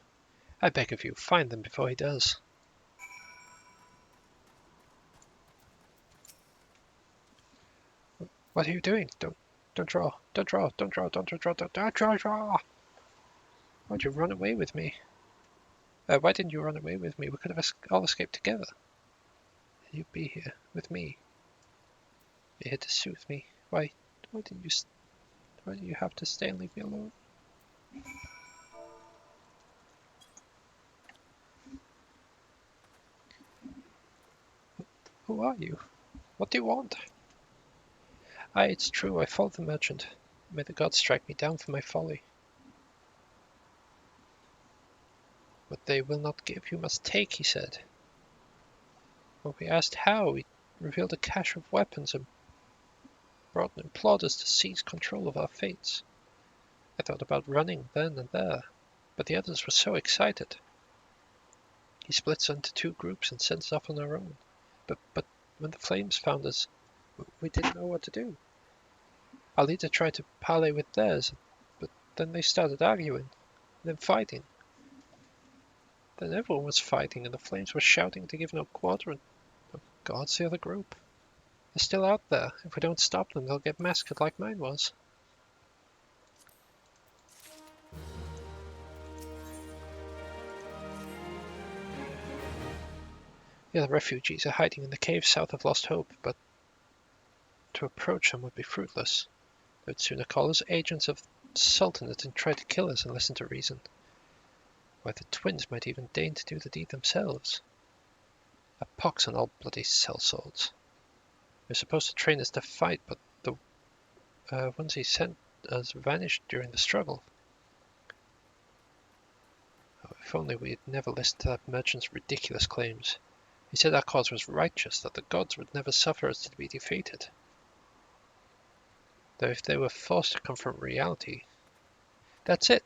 I beg of you, find them before he does. What are you doing? Don't draw. Don't draw. Don't draw. Don't draw. Don't draw. Why'd you run away with me? Why didn't you run away with me? We could have all escaped together. You'd be here with me. You're here to soothe me. Why did you have to stay and leave me alone? Who are you? What do you want? Aye, it's true, I followed the merchant. May the gods strike me down for my folly. What they will not give, you must take, he said. When we asked how, he revealed a cache of weapons and implored us to seize control of our fates. I thought about running then and there, but the others were so excited. He splits into two groups and sends us off on our own. But when the flames found us, we didn't know what to do. Our leader tried to parley with theirs, but then they started arguing, then fighting. Then everyone was fighting, and the flames were shouting to give no quarter, and oh God's the other group. They're still out there. If we don't stop them, they'll get massacred like mine was. The other refugees are hiding in the caves south of Lost Hope, but to approach them would be fruitless. They would sooner call us agents of the Sultanate and try to kill us and listen to reason. Why, the twins might even deign to do the deed themselves. A pox on all bloody sellswords. They're supposed to train us to fight, but the ones he sent us vanished during the struggle. Oh, if only we had never listened to that merchant's ridiculous claims. He said our cause was righteous, that the gods would never suffer us to be defeated. Though if they were forced to confront reality, that's it.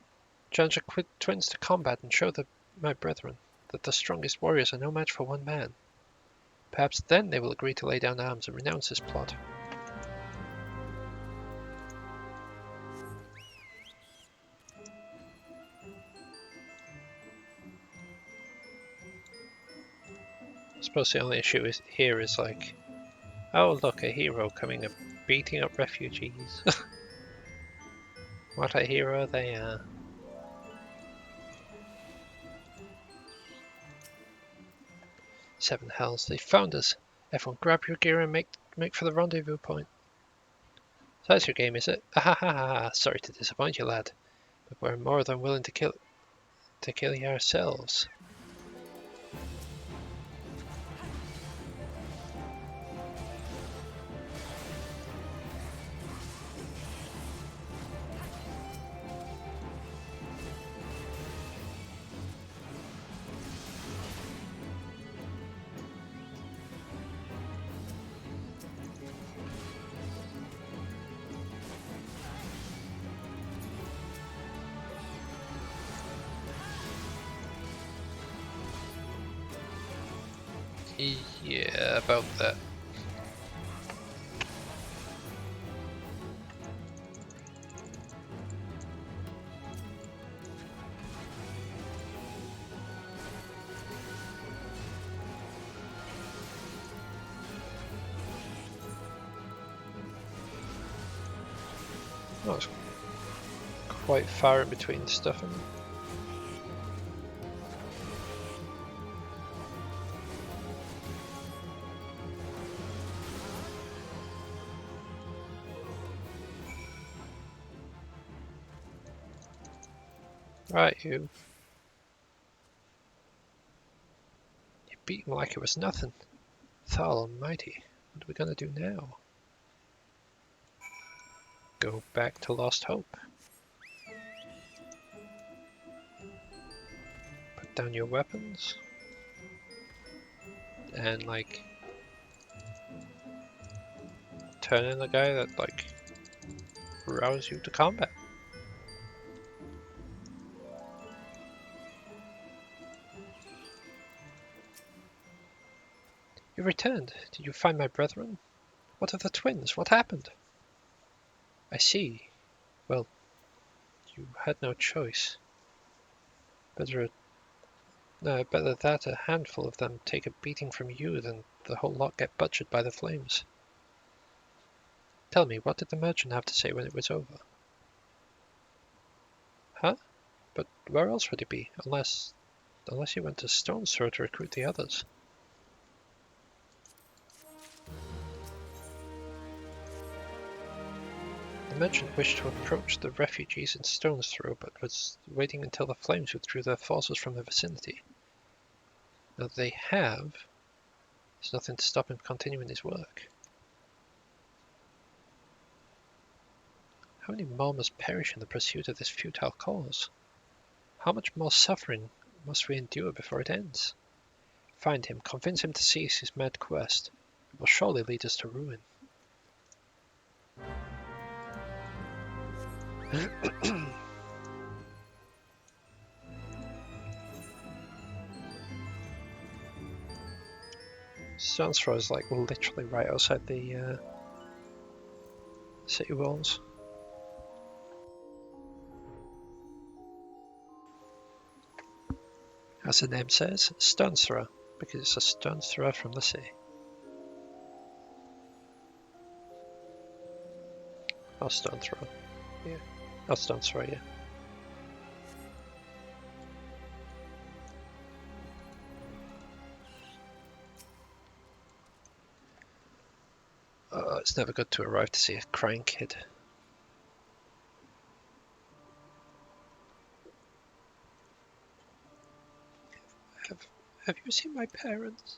Challenge the twins to combat and show my brethren that the strongest warriors are no match for one man. Perhaps then they will agree to lay down arms and renounce this plot. I suppose the only issue here is like, oh look, a hero coming and beating up refugees. What a hero they are. Seven hells, they found us. Everyone grab your gear and make for the rendezvous point. So that's your game, is it? Ah ha ha ha. Sorry to disappoint you, lad, but we're more than willing to kill you ourselves. Yeah, about that. Oh, it's quite far in between stuff. Right, you beat him like it was nothing. Thal almighty, what are we gonna do now? Go back to Lost Hope. Put down your weapons. and like turn in a guy that like rouse you to combat. You returned. Did you find my brethren? What of the twins? What happened? I see. Well, you had no choice. Better that a handful of them take a beating from you than the whole lot get butchered by the flames. Tell me, what did the merchant have to say when it was over? Huh? But where else would he be? Unless he went to Stone's Throw to recruit the others. The merchant wished to approach the refugees in Stone's Throw, but was waiting until the flames withdrew their forces from the vicinity. Now that they have, there's nothing to stop him continuing his work. How many more must perish in the pursuit of this futile cause? How much more suffering must we endure before it ends? Find him, convince him to cease his mad quest. It will surely lead us to ruin. Stone's Throw is like literally right outside the city walls. As the name says, Stone's Throw, because it's a stone's throw from the sea. Or Stone Throw. Yeah. Or Stone's Throw, yeah. Oh, it's never good to arrive to see a crying kid. Have you seen my parents?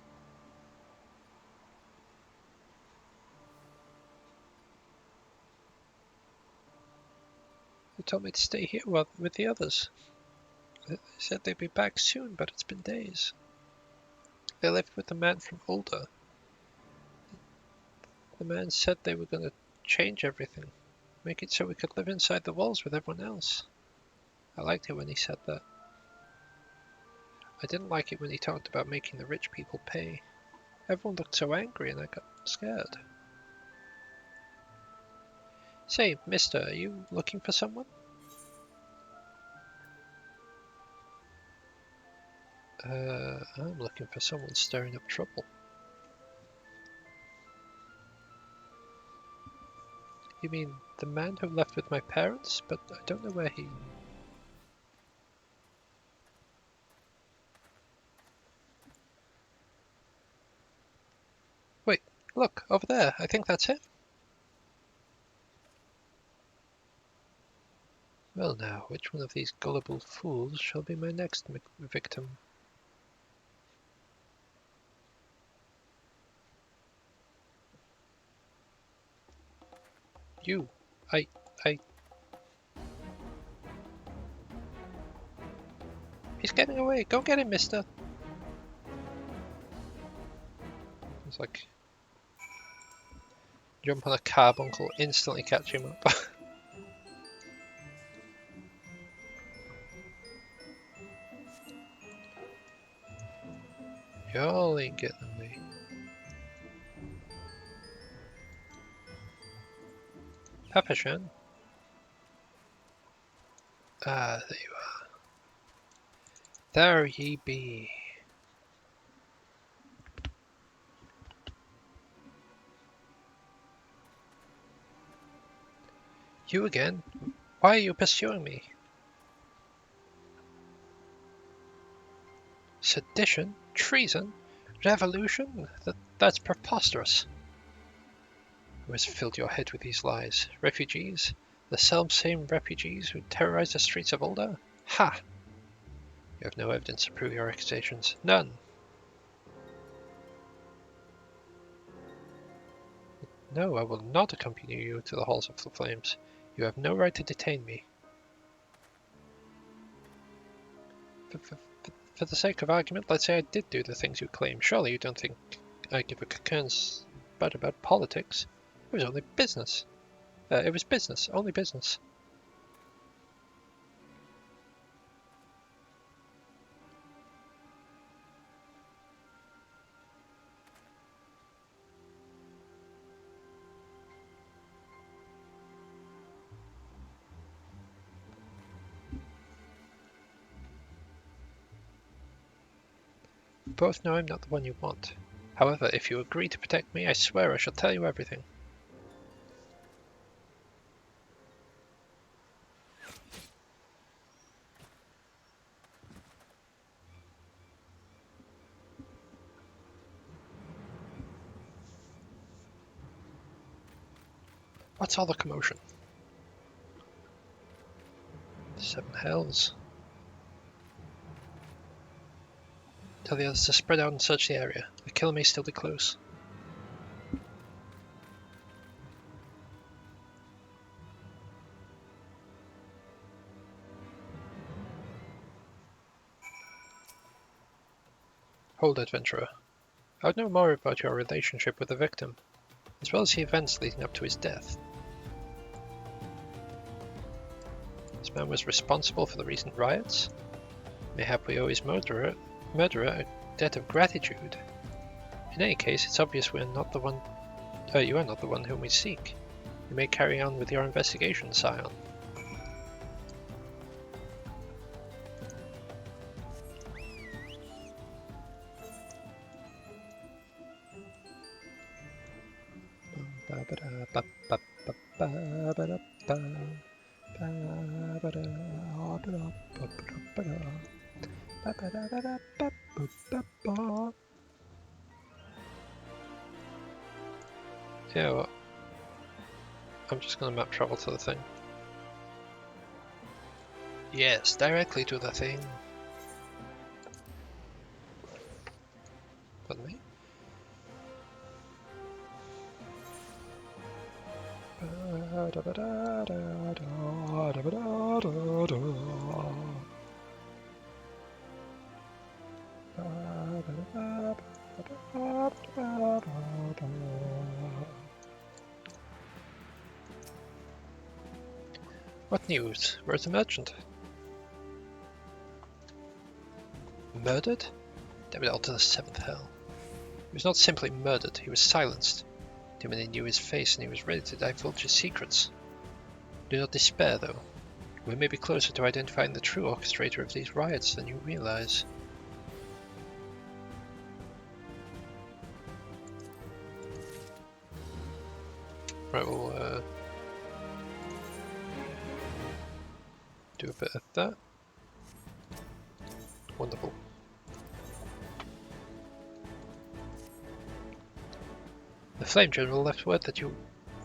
They told me to stay here with the others. They said they'd be back soon, but it's been days. They left with the man from Ulda. The man said they were going to change everything, make it so we could live inside the walls with everyone else. I liked it when he said that. I didn't like it when he talked about making the rich people pay. Everyone looked so angry and I got scared. Say, mister, are you looking for someone? I'm looking for someone stirring up trouble. You mean the man who left with my parents? But I don't know where he... Wait, look, over there. I think that's him. Well now, which one of these gullible fools shall be my next victim? You. I... He's getting away. Go get him, mister. It's like... Jump on a carbuncle, instantly catch him up. Y'all ain't getting me. Papashan. Ah, there you are. There ye be. You again? Why are you pursuing me? Sedition? Treason? Revolution? That's preposterous. Who has filled your head with these lies? Refugees? The self-same refugees who terrorized the streets of Ulda? Ha! You have no evidence to prove your accusations. None! No, I will not accompany you to the halls of the flames. You have no right to detain me. For the sake of argument, let's say I did do the things you claim. Surely you don't think I give a cockern's butt about politics? It was only business. It was business, only business. We both know I'm not the one you want. However, if you agree to protect me, I swear I shall tell you everything. What's all the commotion? 7 hells. Tell the others to spread out and search the area. The killer may still be close. Hold, adventurer. I would know more about your relationship with the victim, as well as the events leading up to his death. This man was responsible for the recent riots. Mayhap we owe his murderer a debt of gratitude. In any case, it's obvious we are not the one. You are not the one whom we seek. You may carry on with your investigation, Scion. Yeah, well, I'm just gonna map travel to the thing. Yes, directly to the thing. Pardon me? What news? Where's the merchant? Murdered? Damn it all to the 7th hell. He was not simply murdered, he was silenced. Dimony knew his face and he was ready to divulge his secrets. Do not despair, though. We may be closer to identifying the true orchestrator of these riots than you realize. Right, we'll do a bit of that. Wonderful. The Flame General left word that you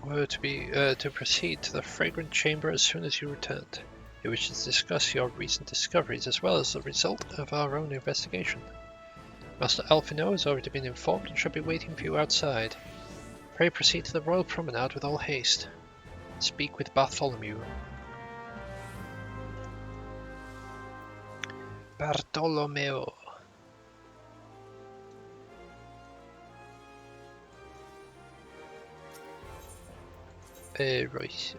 were to proceed to the Fragrant Chamber as soon as you returned. He wishes to discuss your recent discoveries as well as the result of our own investigation. Master Alphino has already been informed and shall be waiting for you outside. Pray proceed to the Royal Promenade with all haste. Speak with Bartholomew. Bartolomeo. Right.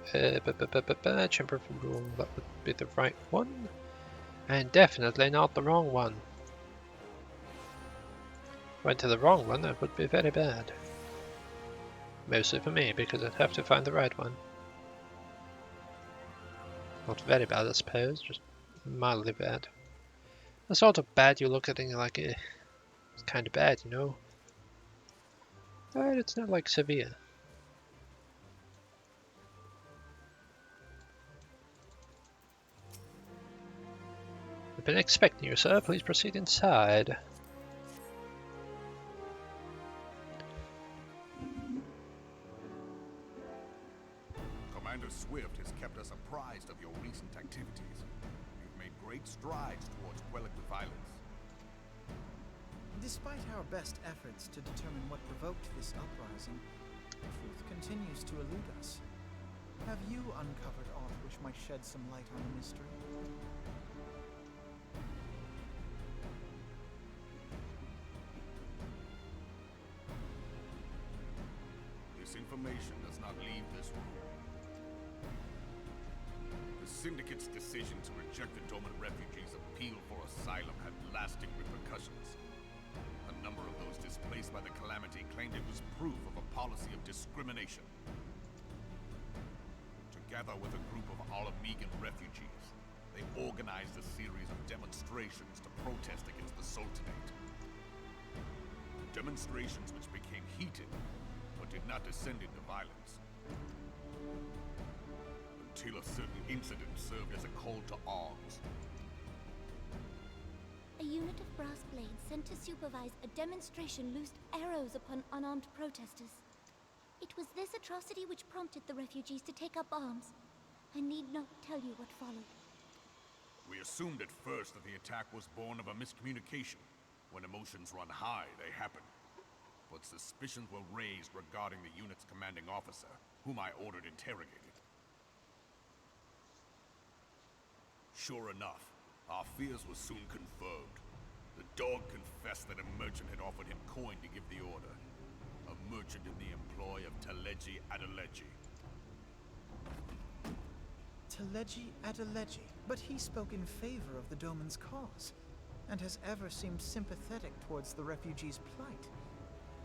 Chamber of Rule, that would be the right one. And definitely not the wrong one. Went to the wrong one, that would be very bad. Mostly for me, because I'd have to find the right one. Not very bad, I suppose, just mildly bad. The sort of bad you look at and you're like, it's kind of bad, you know? But it's not like severe. I've been expecting you, sir. Please proceed inside. Commander Swift has kept us apprised of your recent activities. You've made great strides towards quelling the violence. Despite our best efforts to determine what provoked this uprising, truth continues to elude us. Have you uncovered aught which might shed some light on the mystery? This information does not leave this room. The Syndicate's decision to reject the Doman refugees' appeal for asylum had lasting repercussions. A number of those displaced by the Calamity claimed it was proof of a policy of discrimination. Together with a group of Alamegan refugees, they organized a series of demonstrations to protest against the Sultanate. Demonstrations which became heated, but did not descend into violence. Until a certain incident served as a call to arms. A unit of brass blades sent to supervise a demonstration loosed arrows upon unarmed protesters. It was this atrocity which prompted the refugees to take up arms. I need not tell you what followed. We assumed at first that the attack was born of a miscommunication. When emotions run high, they happen. But suspicions were raised regarding the unit's commanding officer, whom I ordered interrogated. Sure enough, our fears were soon confirmed. The dog confessed that a merchant had offered him coin to give the order. A merchant in the employ of Teleji Adeleji. Teleji Adeleji, but he spoke in favor of the Doman's cause, and has ever seemed sympathetic towards the refugees' plight.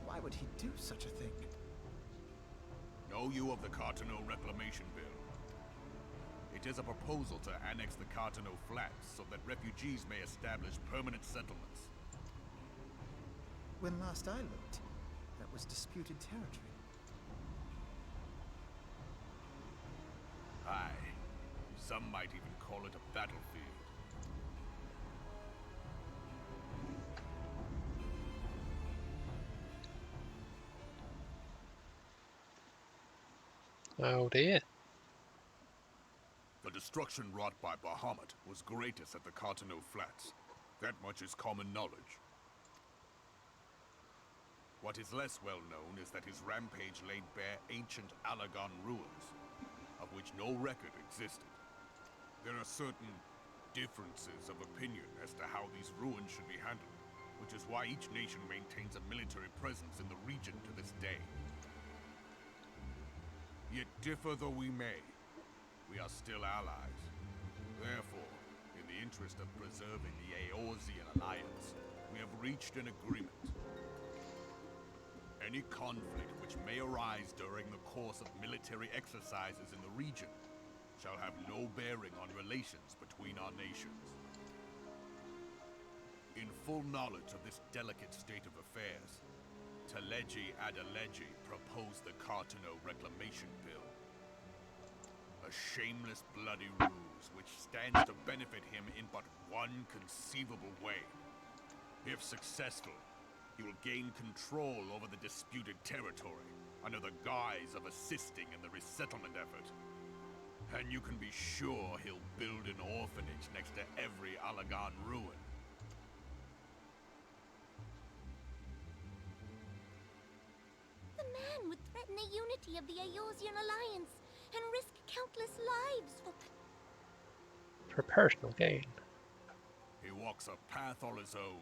Why would he do such a thing? Know you of the Cartano Reclamation Bill? It is a proposal to annex the Cartano Flats so that refugees may establish permanent settlements. When last I looked, that was disputed territory. Aye. Some might even call it a battlefield. Oh dear. The destruction wrought by Bahamut was greatest at the Cartano Flats. That much is common knowledge. What is less well known is that his rampage laid bare ancient Alagon ruins, of which no record existed. There are certain differences of opinion as to how these ruins should be handled, which is why each nation maintains a military presence in the region to this day. Yet differ though we may, we are still allies. Therefore, in the interest of preserving the Eorzean alliance, we have reached an agreement. Any conflict which may arise during the course of military exercises in the region shall have no bearing on relations between our nations. In full knowledge of this delicate state of affairs, Teleji Adeleji proposed the Cartano Reclamation Bill. A shameless bloody ruse which stands to benefit him in but one conceivable way. If successful, he will gain control over the disputed territory under the guise of assisting in the resettlement effort. And you can be sure he'll build an orphanage next to every Alagon ruin. The man would threaten the unity of the Eorzean alliance and risk countless lives for personal gain. He walks a path all his own,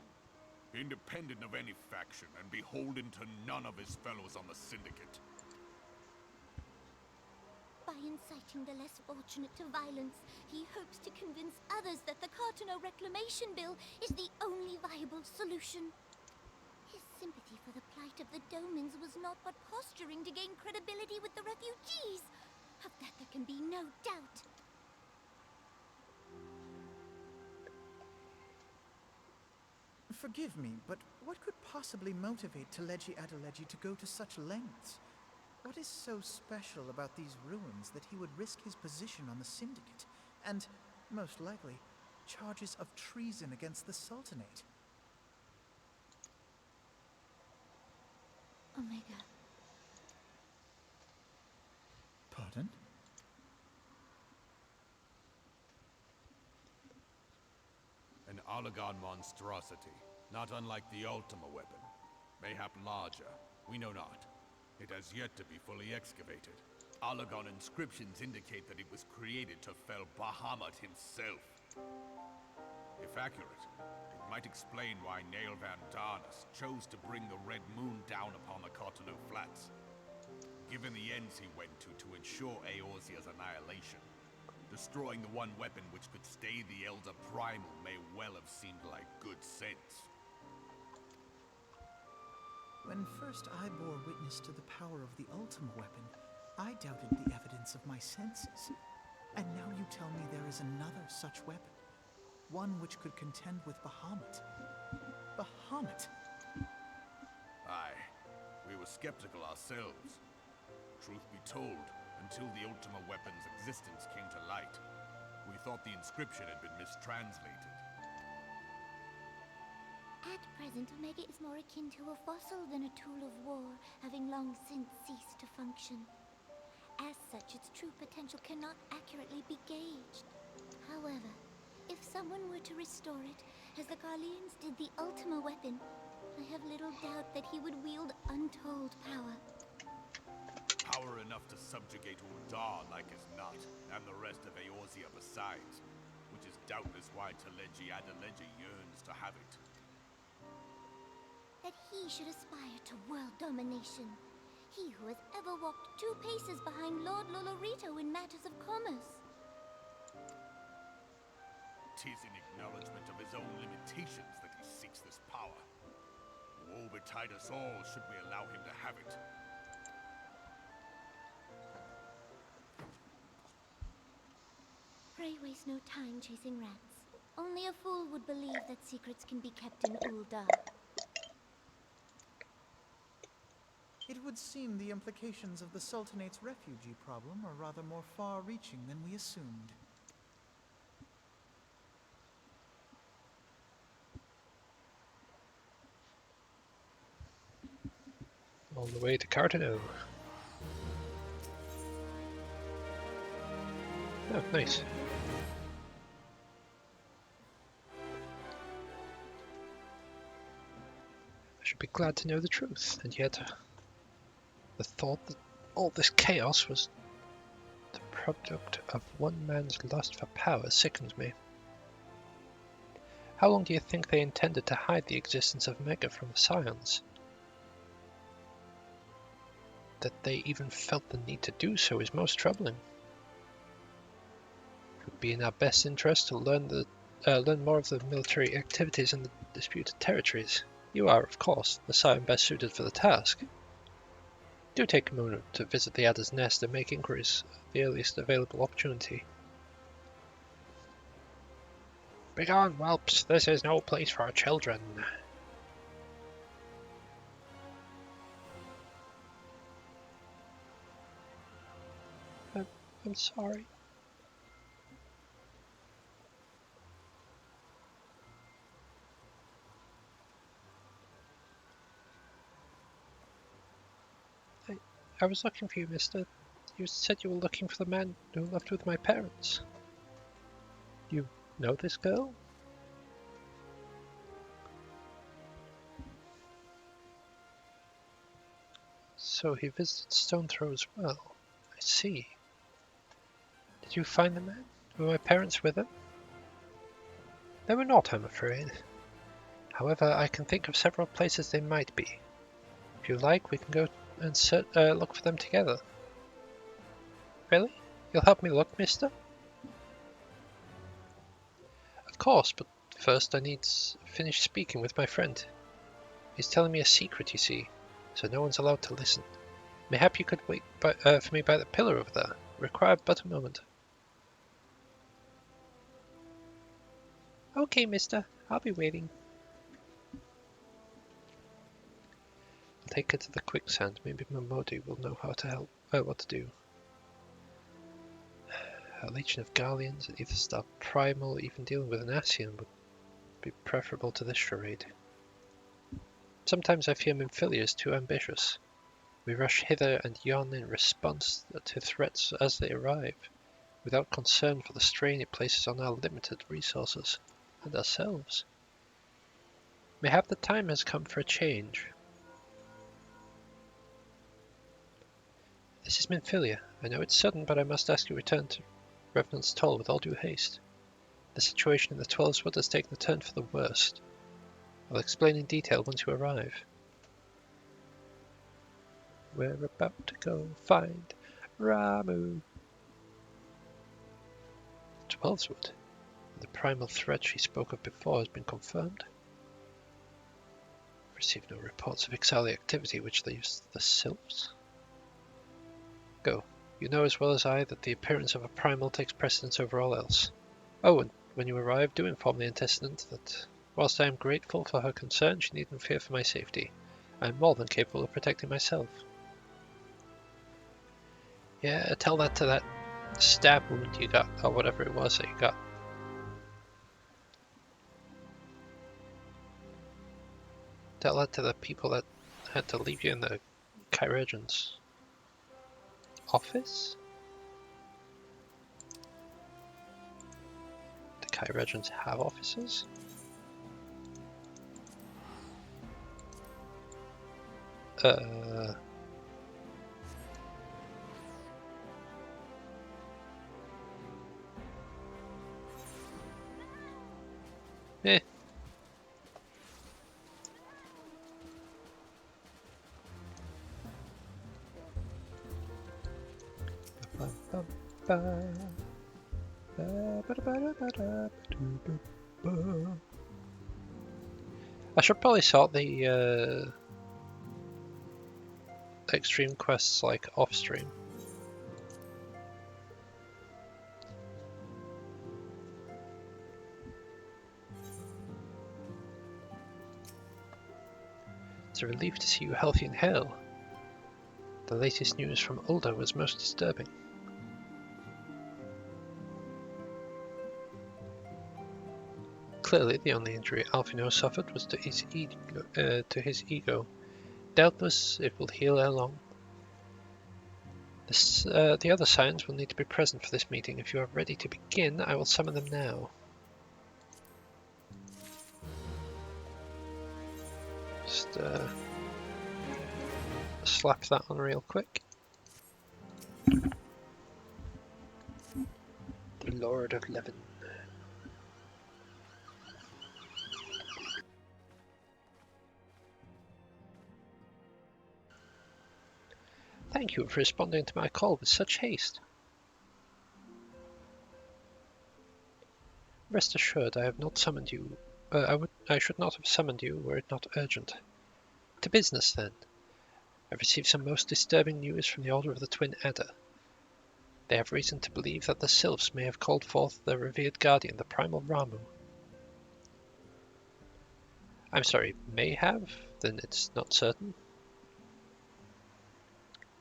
independent of any faction and beholden to none of his fellows on the Syndicate. By inciting the less fortunate to violence, he hopes to convince others that the Cartano Reclamation Bill is the only viable solution. His sympathy for the plight of the Domans was not but posturing to gain credibility with the refugees. Of that there can be no doubt. Forgive me, but what could possibly motivate Teleji Adeleji to go to such lengths? What is so special about these ruins that he would risk his position on the Syndicate, and, most likely, charges of treason against the Sultanate? Omega. Pardon? An Alagon monstrosity, not unlike the Ultima weapon. Mayhap larger, we know not. It has yet to be fully excavated. Alagon inscriptions indicate that it was created to fell Bahamut himself. If accurate, it might explain why Nail Van Darnus chose to bring the Red Moon down upon the Cartano Flats. given the ends he went to ensure Eorzea's annihilation. Destroying the one weapon which could stay the Elder Primal may well have seemed like good sense. When first I bore witness to the power of the Ultima weapon, I doubted the evidence of my senses. And now you tell me there is another such weapon. One which could contend with Bahamut. Bahamut? Aye, we were skeptical ourselves. Truth be told, until the Ultima weapon's existence came to light, we thought the inscription had been mistranslated. At present, Omega is more akin to a fossil than a tool of war, having long since ceased to function. As such, its true potential cannot accurately be gauged. However, if someone were to restore it, as the Garleans did the Ultima weapon, I have little doubt that he would wield untold power. Power enough to subjugate Uldar like as not, and the rest of Eorzea besides, which is doubtless why Teleji Adeleji yearns to have it. That he should aspire to world domination. He who has ever walked 2 paces behind Lord Lolorito in matters of commerce. 'Tis in acknowledgement of his own limitations that he seeks this power. Woe betide us all should we allow him to have it. Pray waste no time chasing rats. Only a fool would believe that secrets can be kept in Uldar. It would seem the implications of the Sultanate's refugee problem are rather more far-reaching than we assumed. On the way to Cardano. Oh, nice. I should be glad to know the truth, and yet the thought that all this chaos was the product of one man's lust for power sickens me. How long do you think they intended to hide the existence of Mega from the Scions? That they even felt the need to do so is most troubling. It would be in our best interest to learn more of the military activities in the disputed territories. You are, of course, the Scion best suited for the task. Do take a moment to visit the Adder's Nest and make inquiries at the earliest available opportunity. Begone, whelps! This is no place for our children. I'm sorry. I was looking for you, mister. You said you were looking for the man who left with my parents. You know this girl? So he visited Stonethrow as well. I see. Did you find the man? Were my parents with him? They were not, I'm afraid. However, I can think of several places they might be. If you like, we can go and look for them together. Really? You'll help me look, mister? Of course, but first I need to finish speaking with my friend. He's telling me a secret, you see, so no one's allowed to listen. Mayhap you could wait for me by the pillar over there. Require but a moment. Okay, mister. I'll be waiting. I'll take her to the quicksand. Maybe Momodi will know how to help. What to do. A legion of Garleans, an Ether Star Primal, even dealing with an Ascian would be preferable to this charade. Sometimes I fear Minfilia is too ambitious. We rush hither and yon in response to threats as they arrive, without concern for the strain it places on our limited resources, and ourselves. Mayhap the time has come for a change. This is Minfilia. I know it's sudden, but I must ask you to return to Revenant's Toll with all due haste. The situation in the 12's Wood has taken a turn for the worst. I'll explain in detail once you arrive. We're about to go find Ramuh. 12'swood. The primal threat she spoke of before has been confirmed. Received no reports of Ixali activity which leaves the sylphs. Go. You know as well as I that the appearance of a primal takes precedence over all else. Oh, and when you arrive, do inform the antecedent that, whilst I am grateful for her concern, she needn't fear for my safety. I am more than capable of protecting myself. Yeah, tell that to that stab wound you got, or whatever it was that you got. Tell that to the people that had to leave you in the Kyregion's office? The Kyregion's have offices? Eh. I should probably sort the extreme quests like off stream. It's a relief to see you healthy and hale. The latest news from Ulda was most disturbing. Clearly, the only injury Alphino suffered was to his ego. Doubtless, it will heal ere long. The other Scions will need to be present for this meeting. If you are ready to begin, I will summon them now. Just slap that on real quick. The Lord of Levin. Thank you for responding to my call with such haste. Rest assured, I have not summoned you. I should not have summoned you were it not urgent. To business, then. I have received some most disturbing news from the Order of the Twin Adder. They have reason to believe that the Sylphs may have called forth their revered guardian, the primal Ramuh. I'm sorry, may have? Then it's not certain.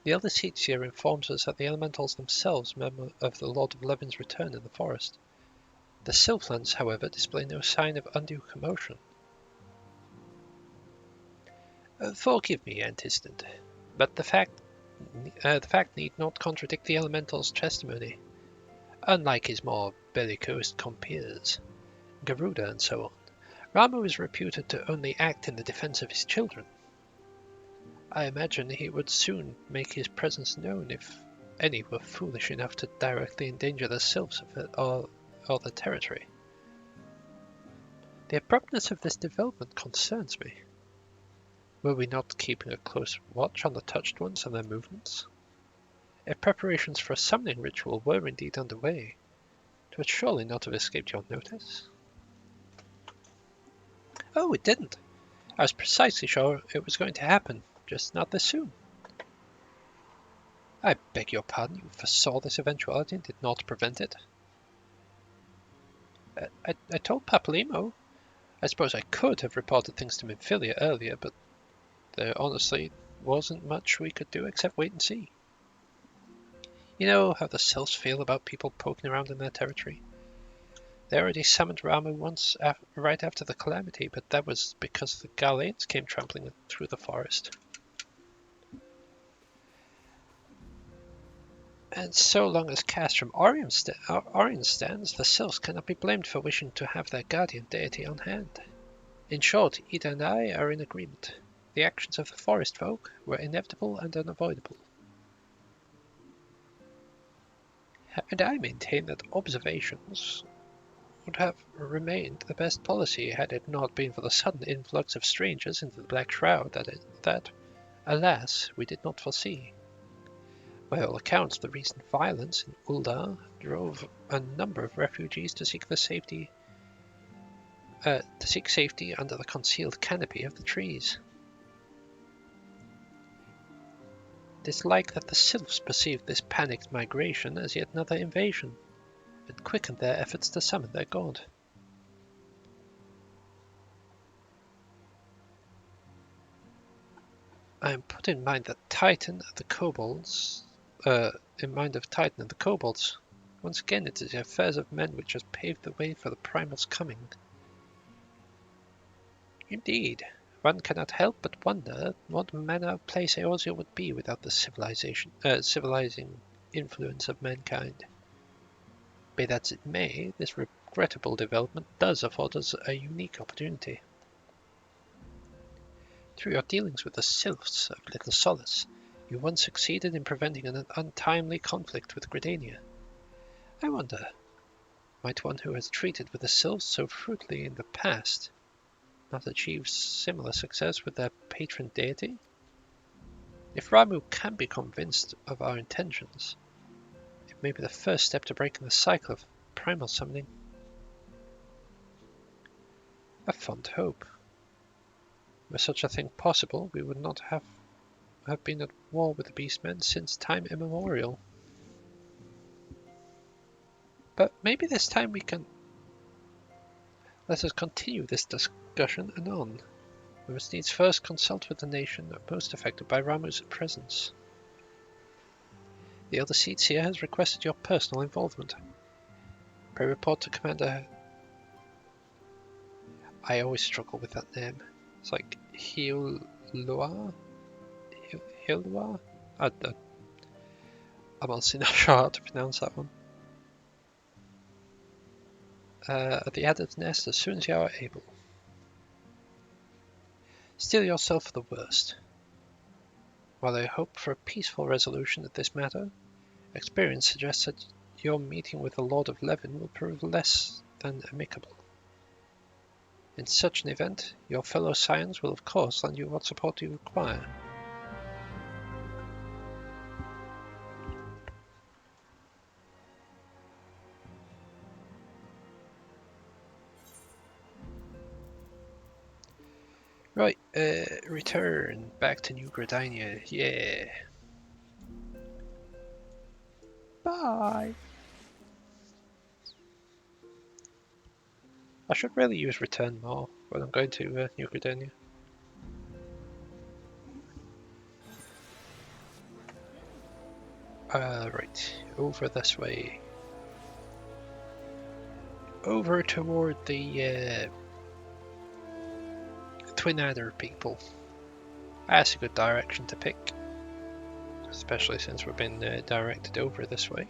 The Elder Seetsier informs us that the elementals themselves murmur of the Lord of Levin's return in the forest. The Sylphlands, however, display no sign of undue commotion. Forgive me, Antecedent, but the fact need not contradict the elemental's testimony. Unlike his more bellicose compeers, Garuda and so on, Ramuh is reputed to only act in the defense of his children. I imagine he would soon make his presence known if any were foolish enough to directly endanger the sylphs or the territory. The abruptness of this development concerns me. Were we not keeping a close watch on the touched ones and their movements? If preparations for a summoning ritual were indeed underway, it would surely not have escaped your notice. Oh, it didn't. I was precisely sure it was going to happen, just not this soon. I beg your pardon, you foresaw this eventuality and did not prevent it? I told Papalymo. I suppose I could have reported things to Minfilia earlier, but there honestly wasn't much we could do except wait and see. You know how the Sylphs feel about people poking around in their territory? They already summoned Ramuh once right after the calamity, but that was because the Galanes came trampling through the forest. And so long as Castrum Orion stands, the Sylphs cannot be blamed for wishing to have their guardian deity on hand. In short, Ida and I are in agreement. The actions of the forest folk were inevitable and unavoidable. And I maintain that observations would have remained the best policy had it not been for the sudden influx of strangers into the Black Shroud that, alas, we did not foresee. By all accounts, the recent violence in Uldar drove a number of refugees to seek safety under the concealed canopy of the trees. It is like that the sylphs perceived this panicked migration as yet another invasion, and quickened their efforts to summon their god. I am put in mind that Titan of the Kobolds. Once again, it is the affairs of men which has paved the way for the Primal's coming. Indeed, one cannot help but wonder what manner of place Eorzea would be without the civilizing influence of mankind. Be that as it may, this regrettable development does afford us a unique opportunity. Through your dealings with the sylphs of Little Solace, you once succeeded in preventing an untimely conflict with Gridania. I wonder, might one who has treated with the sylphs so fruitfully in the past not achieve similar success with their patron deity? If Ramuh can be convinced of our intentions, it may be the first step to breaking the cycle of primal summoning. A fond hope. Were such a thing possible, we would not have been at war with the Beastmen since time immemorial. But maybe this time we can... Let us continue this discussion anon. We must needs first consult with the nation most affected by Ramuh's presence. The Elder Seer has requested your personal involvement. Pray report to Commander... I always struggle with that name. It's like Hilua? Hilua? I'm honestly not sure how to pronounce that one. At the Adder's Nest as soon as you are able. Steel yourself for the worst. While I hope for a peaceful resolution of this matter, experience suggests that your meeting with the Lord of Levin will prove less than amicable. In such an event, your fellow Scions will of course lend you what support you require. Right, return back to New Gridania, yeah. Bye! I should really use return more when I'm going to New Gridania. Right, over this way. Over toward the Twin Adder people. That's a good direction to pick. Especially since we've been directed over this way.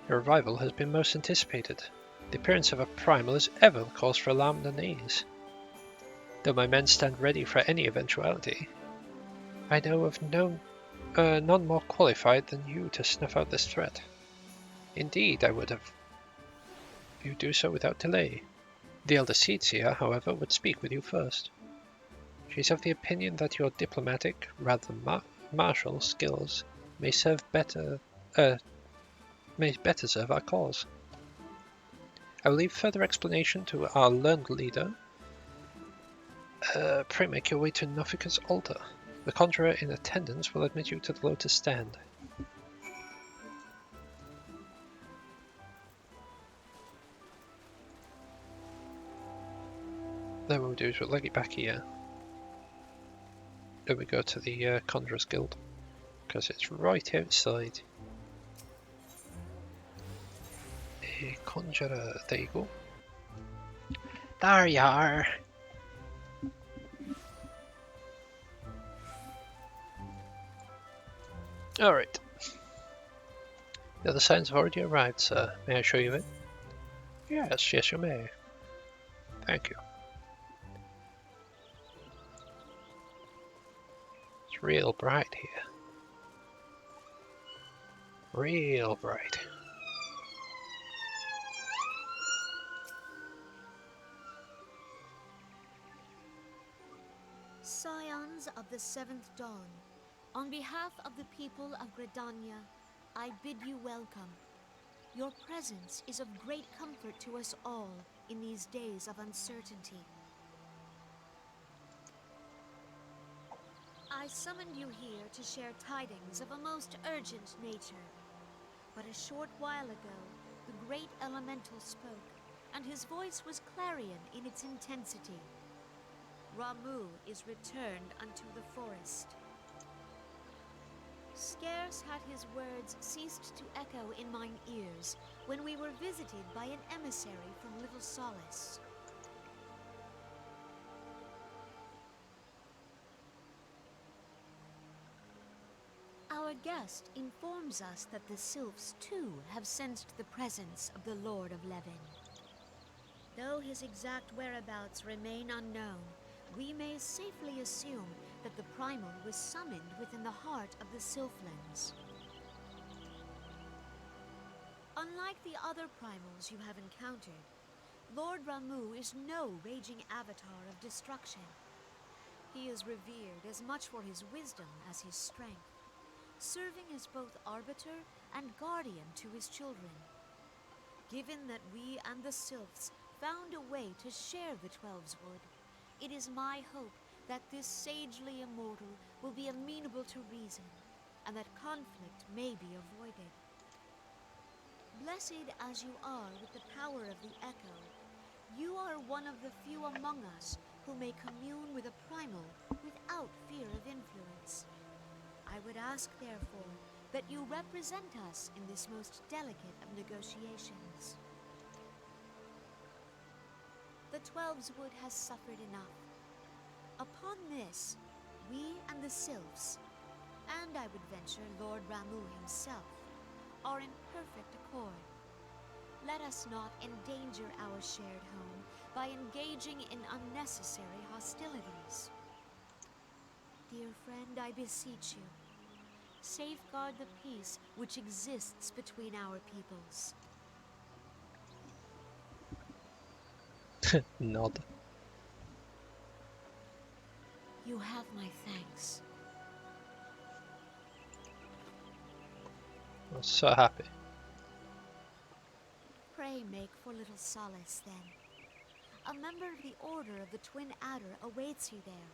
Your arrival has been most anticipated. The appearance of a primal is ever the cause for alarm and unease. Though my men stand ready for any eventuality, I know of none more qualified than you to snuff out this threat. Indeed, I would have you do so without delay. The Elder Seer, however, would speak with you first. She is of the opinion that your diplomatic, rather than martial, skills may better serve our cause. I will leave further explanation to our learned leader. Pray make your way to Nofika's altar. The conjurer in attendance will admit you to the Lotus Stand. Then what we'll do is we'll leg it back here. Then we go to the Conjurer's Guild, because it's right outside. A Conjurer, there you go. There you are! Alright. The other signs have already arrived, sir. May I show you in? Yes, yes you may. Thank you. It's real bright here. Real bright. Sons of the Seventh Dawn, on behalf of the people of Gridania, I bid you welcome. Your presence is of great comfort to us all in these days of uncertainty. I summoned you here to share tidings of a most urgent nature. But a short while ago, the great elemental spoke, and his voice was clarion in its intensity. Ramuh is returned unto the forest. Scarce had his words ceased to echo in mine ears when we were visited by an emissary from Little Solace. Our guest informs us that the Sylphs, too, have sensed the presence of the Lord of Levin. Though his exact whereabouts remain unknown, we may safely assume that the Primal was summoned within the heart of the Sylphlands. Unlike the other Primals you have encountered, Lord Ramuh is no raging avatar of destruction. He is revered as much for his wisdom as his strength, serving as both arbiter and guardian to his children. Given that we and the Sylphs found a way to share the Twelves Wood, it is my hope that this sagely immortal will be amenable to reason, and that conflict may be avoided. Blessed as you are with the power of the Echo, you are one of the few among us who may commune with a primal without fear of influence. I would ask, therefore, that you represent us in this most delicate of negotiations. The Twelves Wood has suffered enough. Upon this, we and the Sylphs, and I would venture Lord Ramuh himself, are in perfect accord. Let us not endanger our shared home by engaging in unnecessary hostilities. Dear friend, I beseech you, safeguard the peace which exists between our peoples. Nod. You have my thanks. I'm so happy. Pray make for Little Solace, then. A member of the Order of the Twin Adder awaits you there.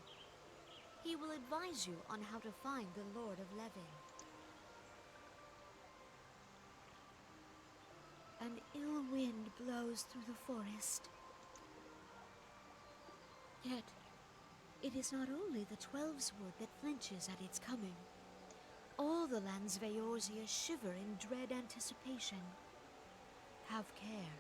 He will advise you on how to find the Lord of Levin. An ill wind blows through the forest. Yet, it is not only the Twelves Wood that flinches at its coming. All the lands of Eorzea shiver in dread anticipation. Have care.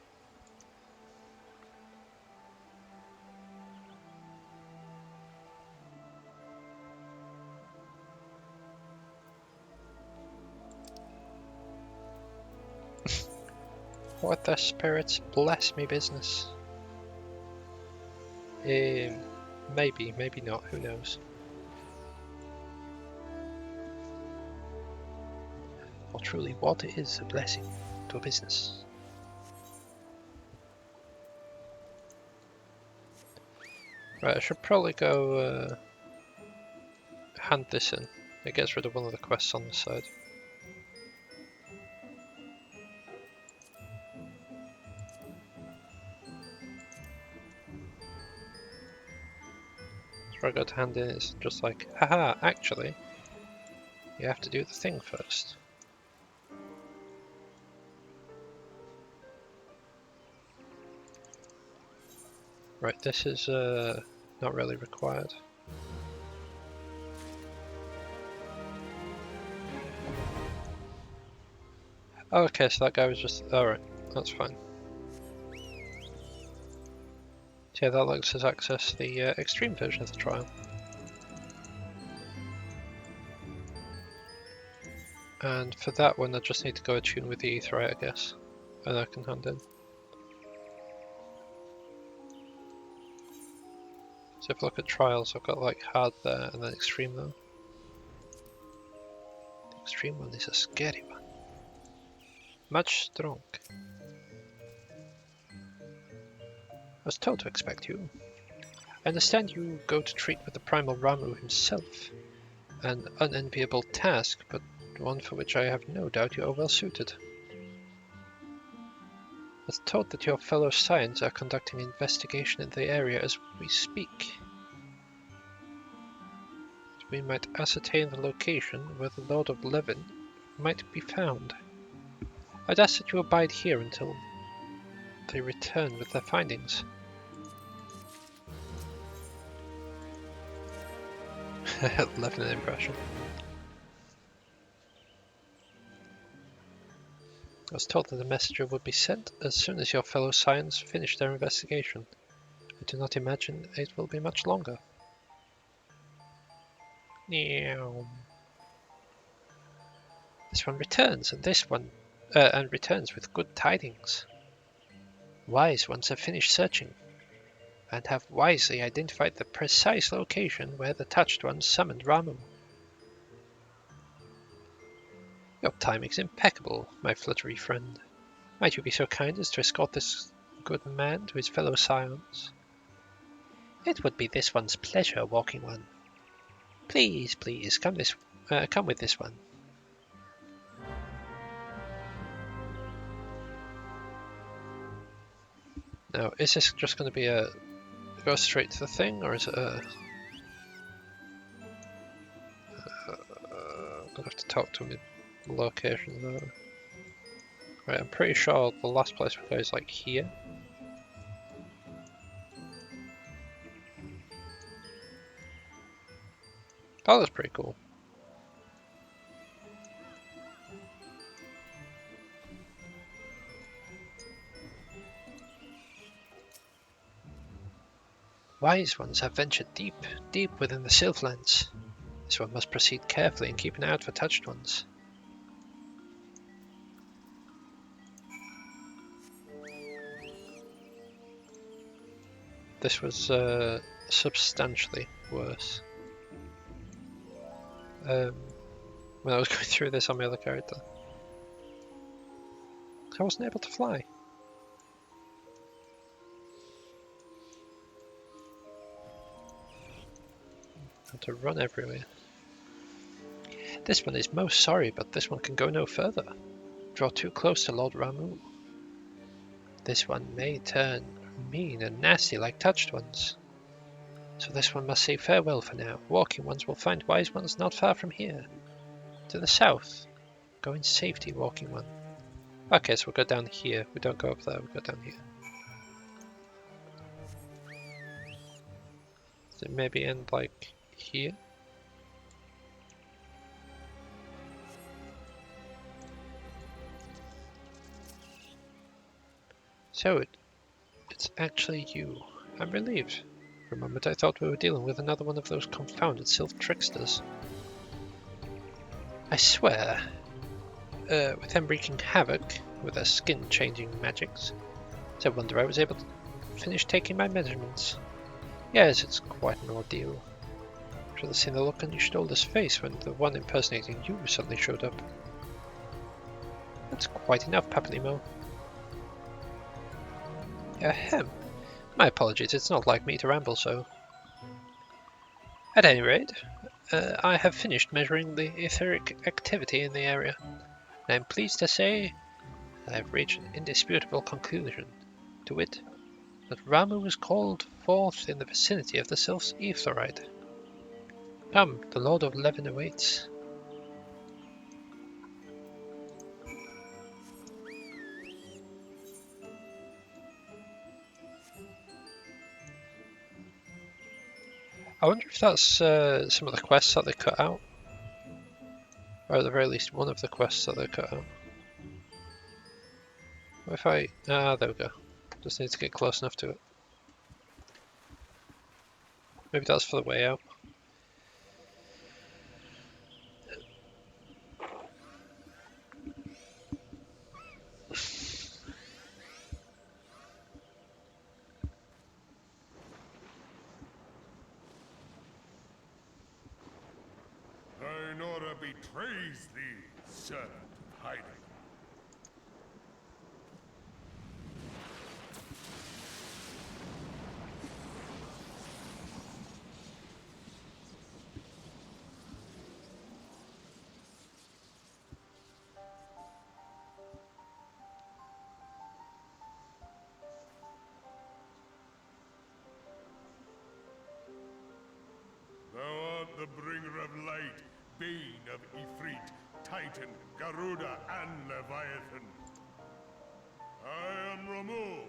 What the spirits bless me business. Maybe, maybe not, who knows. Well, truly, what is a blessing to a business? Right, I should probably go hand this in. It gets rid of one of the quests on the side. So I go to hand in, it's just like, haha, actually, you have to do the thing first. Right, this is not really required. Oh, okay, so that guy was just... Alright, that's fine. So yeah, that lets us access the extreme version of the trial. And for that one, I just need to go attune with the Aetheryte, I guess. And I can hand in. So if I look at trials, I've got like hard there and then extreme there. The extreme one is a scary one. Much strong. I was told to expect you. I understand you go to treat with the primal Ramuh himself. An unenviable task, but one for which I have no doubt you are well suited. I was told that your fellow Scions are conducting an investigation in the area as we speak. We might ascertain the location where the Lord of Levin might be found. I'd ask that you abide here until they return with their findings. Levin impression. I was told that a messenger would be sent as soon as your fellow Scions finish their investigation. I do not imagine it will be much longer. Meow. This one returns, and this one returns with good tidings. Wise ones have finished searching, and have wisely identified the precise location where the Touched Ones summoned Ramuh. Your timing's impeccable, my fluttery friend. Might you be so kind as to escort this good man to his fellow Scions? It would be this one's pleasure, Walking One. Please, please, come with this one. Now, is this just going to be a go straight to the thing, or is it a... I'm going to have to talk to him in location though. Right, I'm pretty sure the last place we go is like here. That looks pretty cool. Wise ones have ventured deep, deep within the Sylphlands. This one must proceed carefully and keep an eye out for Touched Ones. This was substantially worse. When I was going through this on my other character. I wasn't able to fly. I had to run everywhere. This one is most sorry, but this one can go no further. Draw too close to Lord Ramuh. This one may turn mean and nasty like Touched Ones. So this one must say farewell for now. Walking Ones will find Wise Ones not far from here. To the south. Go in safety, Walking One. Okay, so we'll go down here. We don't go up there, we go down here. Does it maybe end like here? So it's actually you. I'm relieved. For a moment I thought we were dealing with another one of those confounded sylph tricksters. I swear, with them wreaking havoc with their skin-changing magics, it's a wonder I was able to finish taking my measurements. Yes, it's quite an ordeal. You should have seen the look on your shoulder's face when the one impersonating you suddenly showed up. That's quite enough, Papalimo. Ahem. My apologies, it's not like me to ramble so. At any rate, I have finished measuring the etheric activity in the area, and I am pleased to say I have reached an indisputable conclusion, to wit, that Ramuh was called forth in the vicinity of the Sylph's Aetheryte. Come, the Lord of Levin awaits. I wonder if that's some of the quests that they cut out. Or at the very least one of the quests that they cut out. What if I... there we go. Just need to get close enough to it. Maybe that's for the way out. Thine order betrays thee, servant of hiding. of light, bane of Ifrit, Titan, Garuda, and Leviathan. I am Ramuh,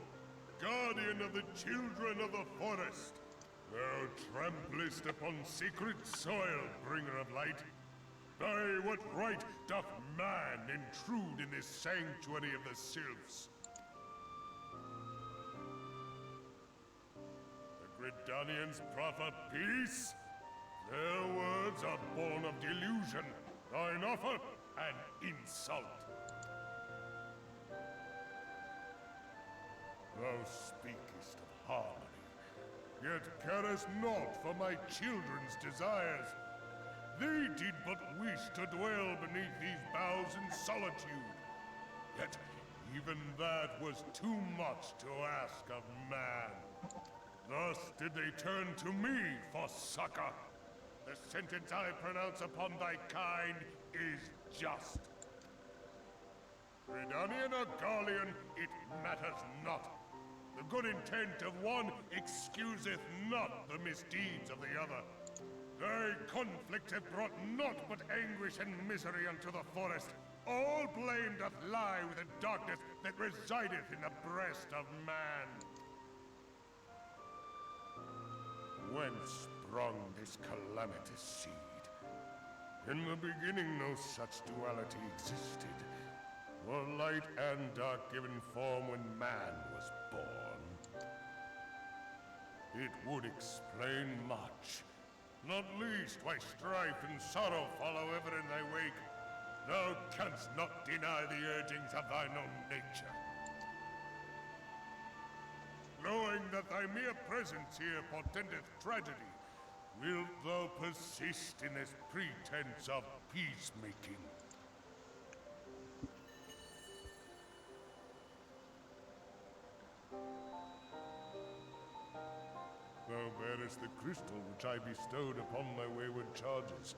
guardian of the children of the forest. Thou tramplest upon sacred soil, bringer of light. By what right doth man intrude in this sanctuary of the sylphs? The Gridanians proffer peace? Their words are born of delusion, thine offer an insult. Thou speakest of harmony, yet carest naught for my children's desires. They did but wish to dwell beneath these boughs in solitude. Yet even that was too much to ask of man. Thus did they turn to me for succor. The sentence I pronounce upon thy kind is just. Gridanian or Garlean, it matters not. The good intent of one excuseth not the misdeeds of the other. Thy conflict hath brought naught but anguish and misery unto the forest. All blame doth lie with the darkness that resideth in the breast of man. Whence sprung this calamitous seed? In the beginning no such duality existed, for light and dark given form when man was born. It would explain much. Not least why strife and sorrow follow ever in thy wake. Thou canst not deny the urgings of thine own nature. Knowing that thy mere presence here portendeth tragedy, wilt thou persist in this pretense of peacemaking? Thou bearest the crystal which I bestowed upon my wayward charges.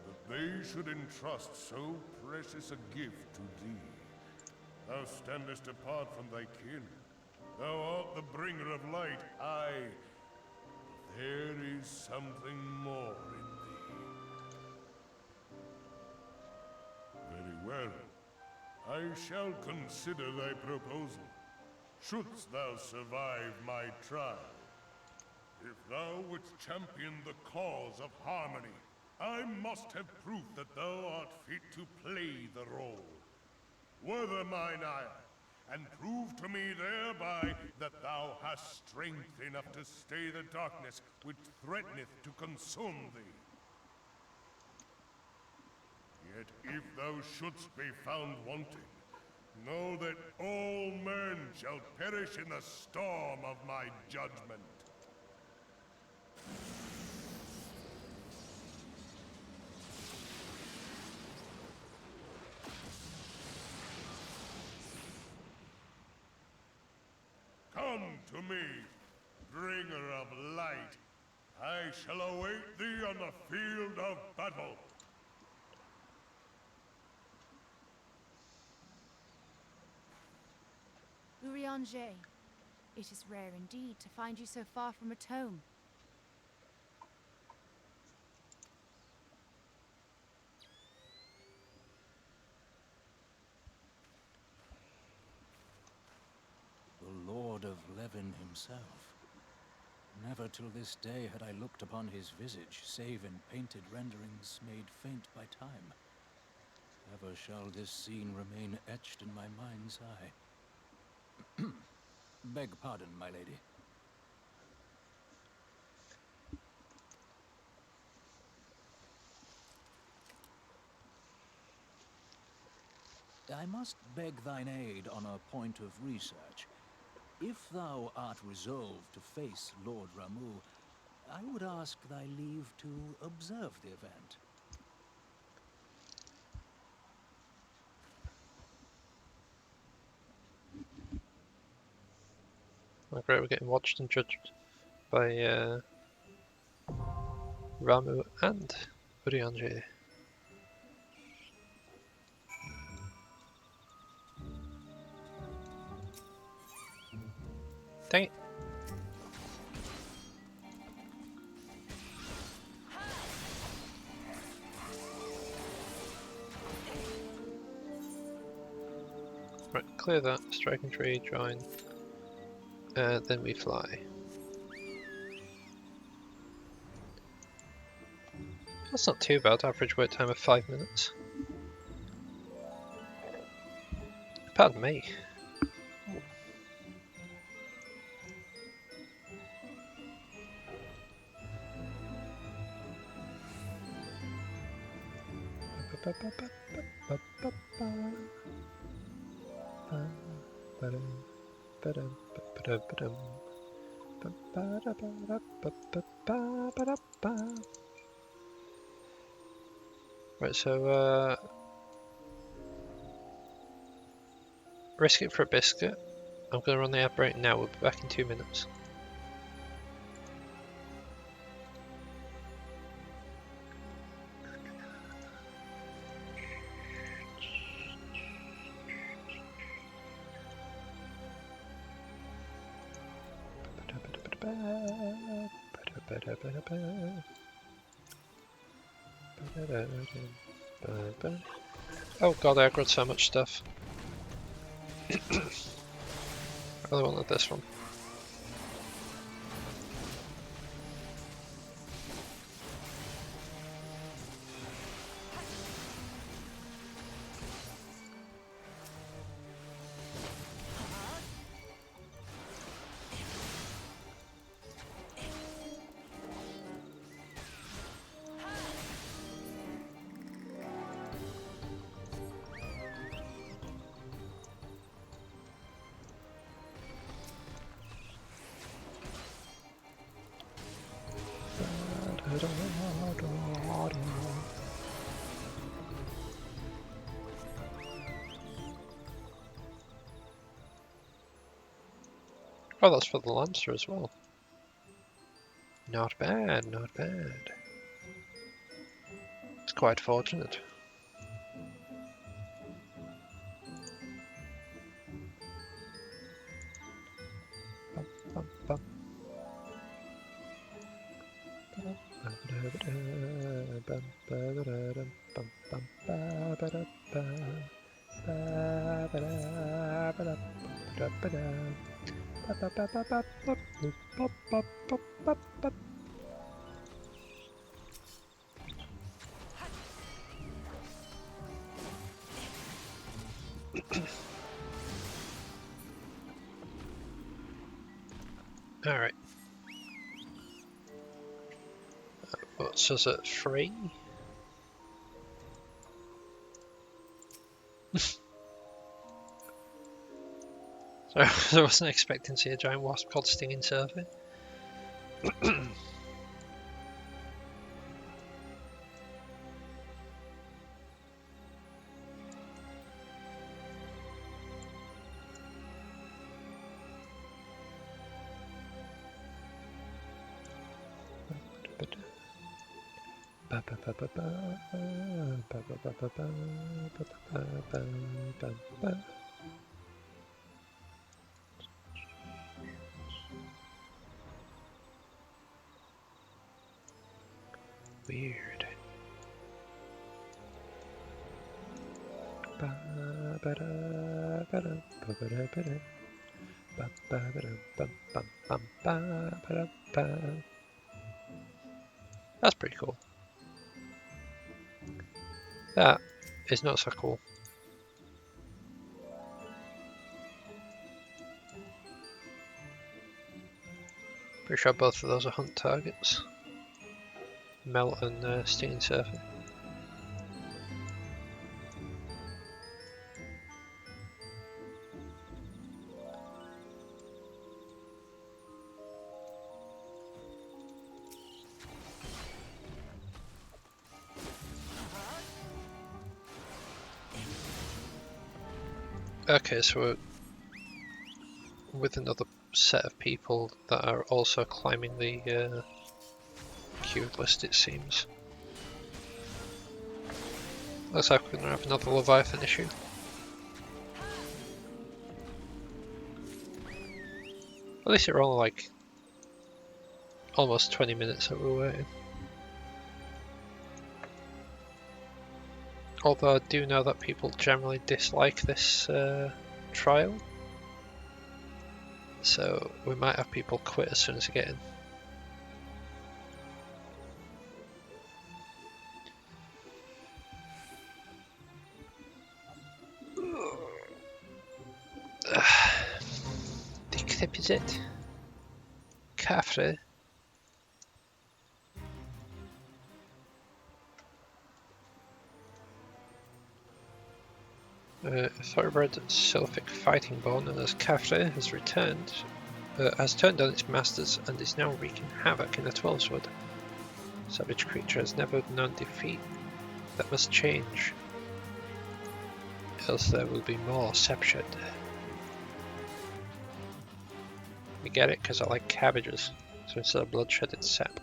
That they should entrust so precious a gift to thee. Thou standest apart from thy kin. Thou art the bringer of light, aye. But there is something more in thee. Very well. I shall consider thy proposal. Shouldst thou survive my trial. If thou wouldst champion the cause of harmony, I must have proof that thou art fit to play the role. Whether mine ire, and prove to me thereby that thou hast strength enough to stay the darkness which threateneth to consume thee. Yet if thou shouldst be found wanting, know that all men shall perish in the storm of my judgment. Come to me, bringer of light. I shall await thee on the field of battle. Urianger, it is rare indeed to find you so far from a tome. The Lord of Levin himself. Never till this day had I looked upon his visage, save in painted renderings made faint by time. Ever shall this scene remain etched in my mind's eye. Beg pardon, my lady. I must beg thine aid on a point of research. If thou art resolved to face Lord Ramuh, I would ask thy leave to observe the event. Oh, great, we're getting watched and judged by Ramuh and Urianger. Dang it. Right, clear that, striking tree, join, and then we fly. That's not too bad, average wait time of 5 minutes. Pardon me. Right, so risk it for a biscuit. I'm going to run the app right now. We'll be back in 2 minutes. Oh god, I aggroed so much stuff. I really wanted this one. Oh, that's for the Lancer as well. Not bad, not bad. It's quite fortunate. Alright. What says it? 3? So I wasn't expecting to see a giant wasp called Stinging Surfing. Weird. That's pretty cool. That is not so cool. Pretty sure both of those are hunt targets. Melt and Stinging Surfing. Okay, so we're with another set of people that are also climbing the queued list, it seems. Looks like we're going to have another Leviathan issue. At least we're only like almost 20 minutes that we're waiting. Although I do know that people generally dislike this trial. So we might have people quit as soon as they get in. Decrypted. Kafre. Thoroughbred Sylphic fighting bone known as Kafre has turned on its masters and is now wreaking havoc in the 12's-wood. Savage creature has never known defeat. That must change, else there will be more sepshed. We get it because I like cabbages, so instead of bloodshed it's sap.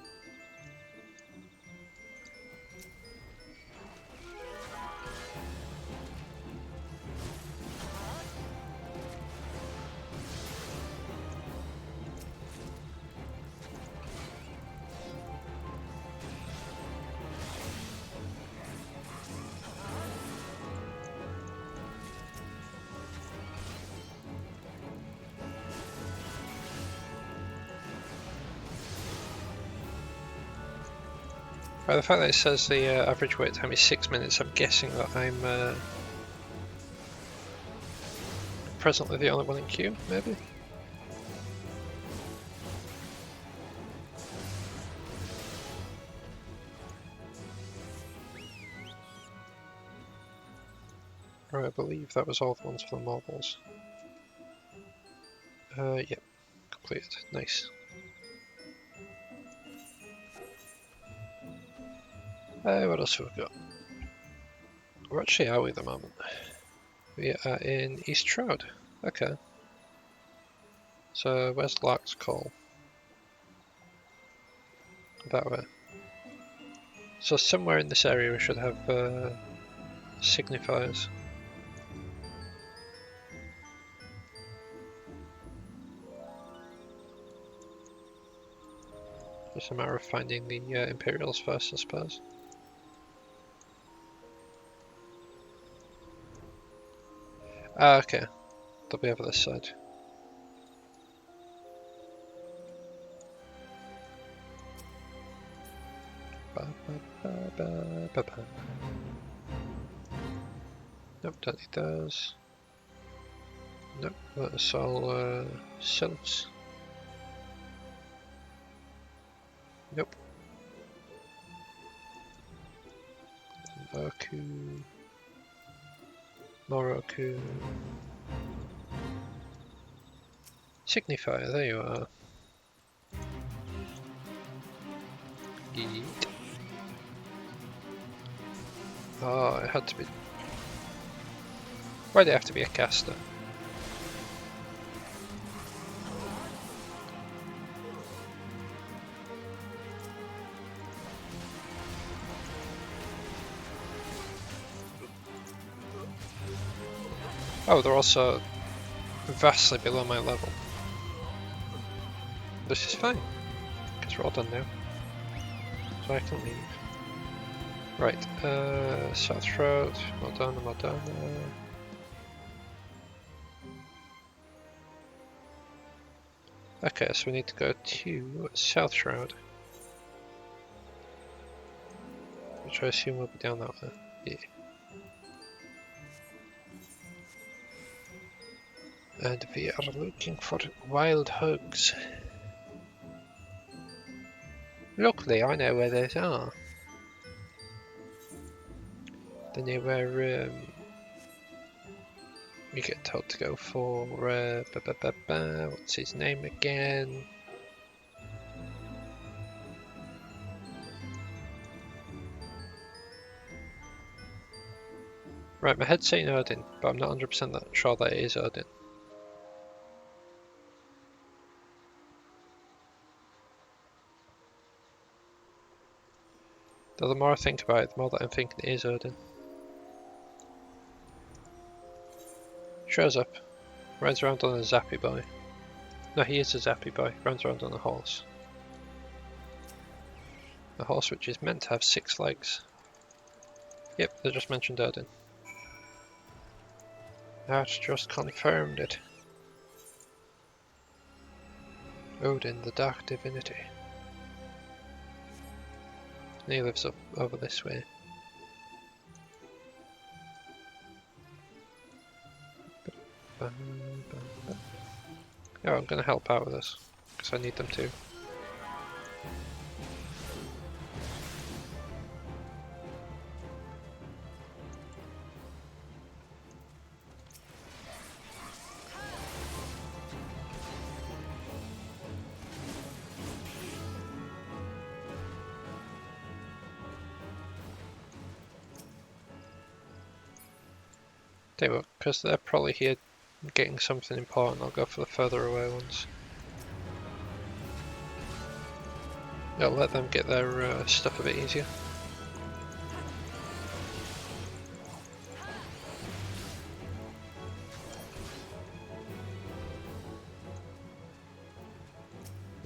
By the fact that it says the average wait time is 6 minutes, I'm guessing that I'm presently the only one in queue, maybe? Right, I believe that was all the ones for the marbles. Yep, completed. Nice. What else have we got? Where actually are we at the moment? We are in East Shroud. Okay. So where's Lark's Call? That way. So somewhere in this area we should have signifiers. Just a matter of finding the Imperials first, I suppose. Ah, okay. They'll be over this side. Nope, don't need those. Nope, that's all sylphs. Nope. Oku. Moroku. Signifier, there you are. Eat. Oh, it had to be. Why do they have to be a caster? Oh, they're also vastly below my level. This is fine, because we're all done now. So I can leave. Right, South Road, Madonna. Okay, so we need to go to South Shroud. Which I assume will be down that way. Yeah. And we are looking for wild hogs. Luckily, I know where those are. They know where you get told to go for. What's his name again? Right, my head's saying Odin, but I'm not 100% sure that it is Odin. Though the more I think about it, the more that I'm thinking it is Odin. Shows up, rides around on a zappy boy. No, he is a zappy boy, runs around on a horse. A horse which is meant to have 6 legs. Yep, they just mentioned Odin. That just confirmed it. Odin, the dark divinity. And he lives up over this way. Yeah, I'm gonna help out with this, because I need them to. Tell you what, because they're probably here getting something important, I'll go for the further away ones. I'll let them get their stuff a bit easier.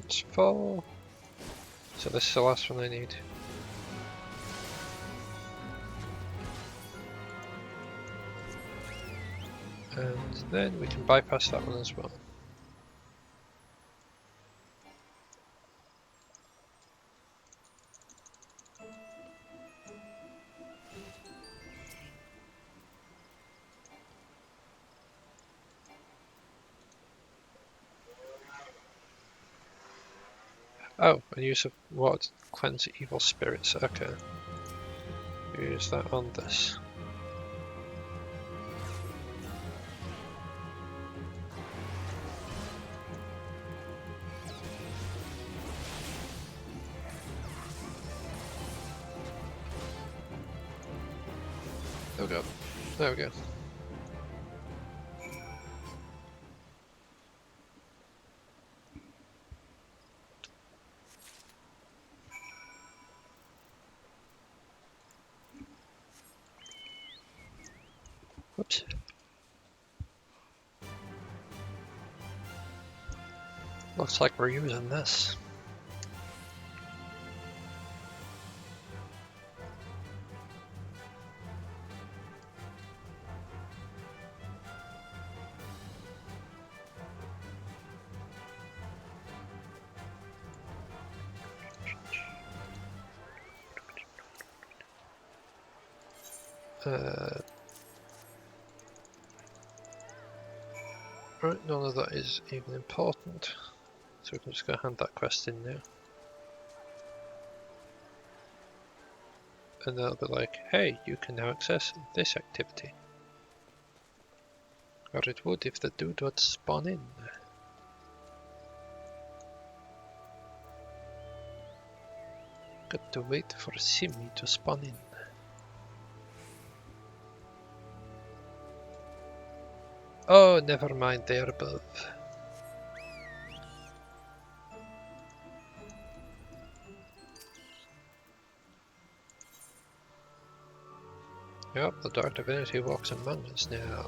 It's 4. So this is the last one I need. And then we can bypass that one as well. Oh, and use of what? Cleanse evil spirits. Okay. Use that on this. There we go. There we go. Whoops. Looks like we're using this. Right, none of that is even important, so we can just go hand that quest in now. And they'll be like, hey, you can now access this activity. Or it would if the dude would spawn in. Got to wait for Simi to spawn in. Oh, never mind, they are above. Yep, the Dark Divinity walks among us now.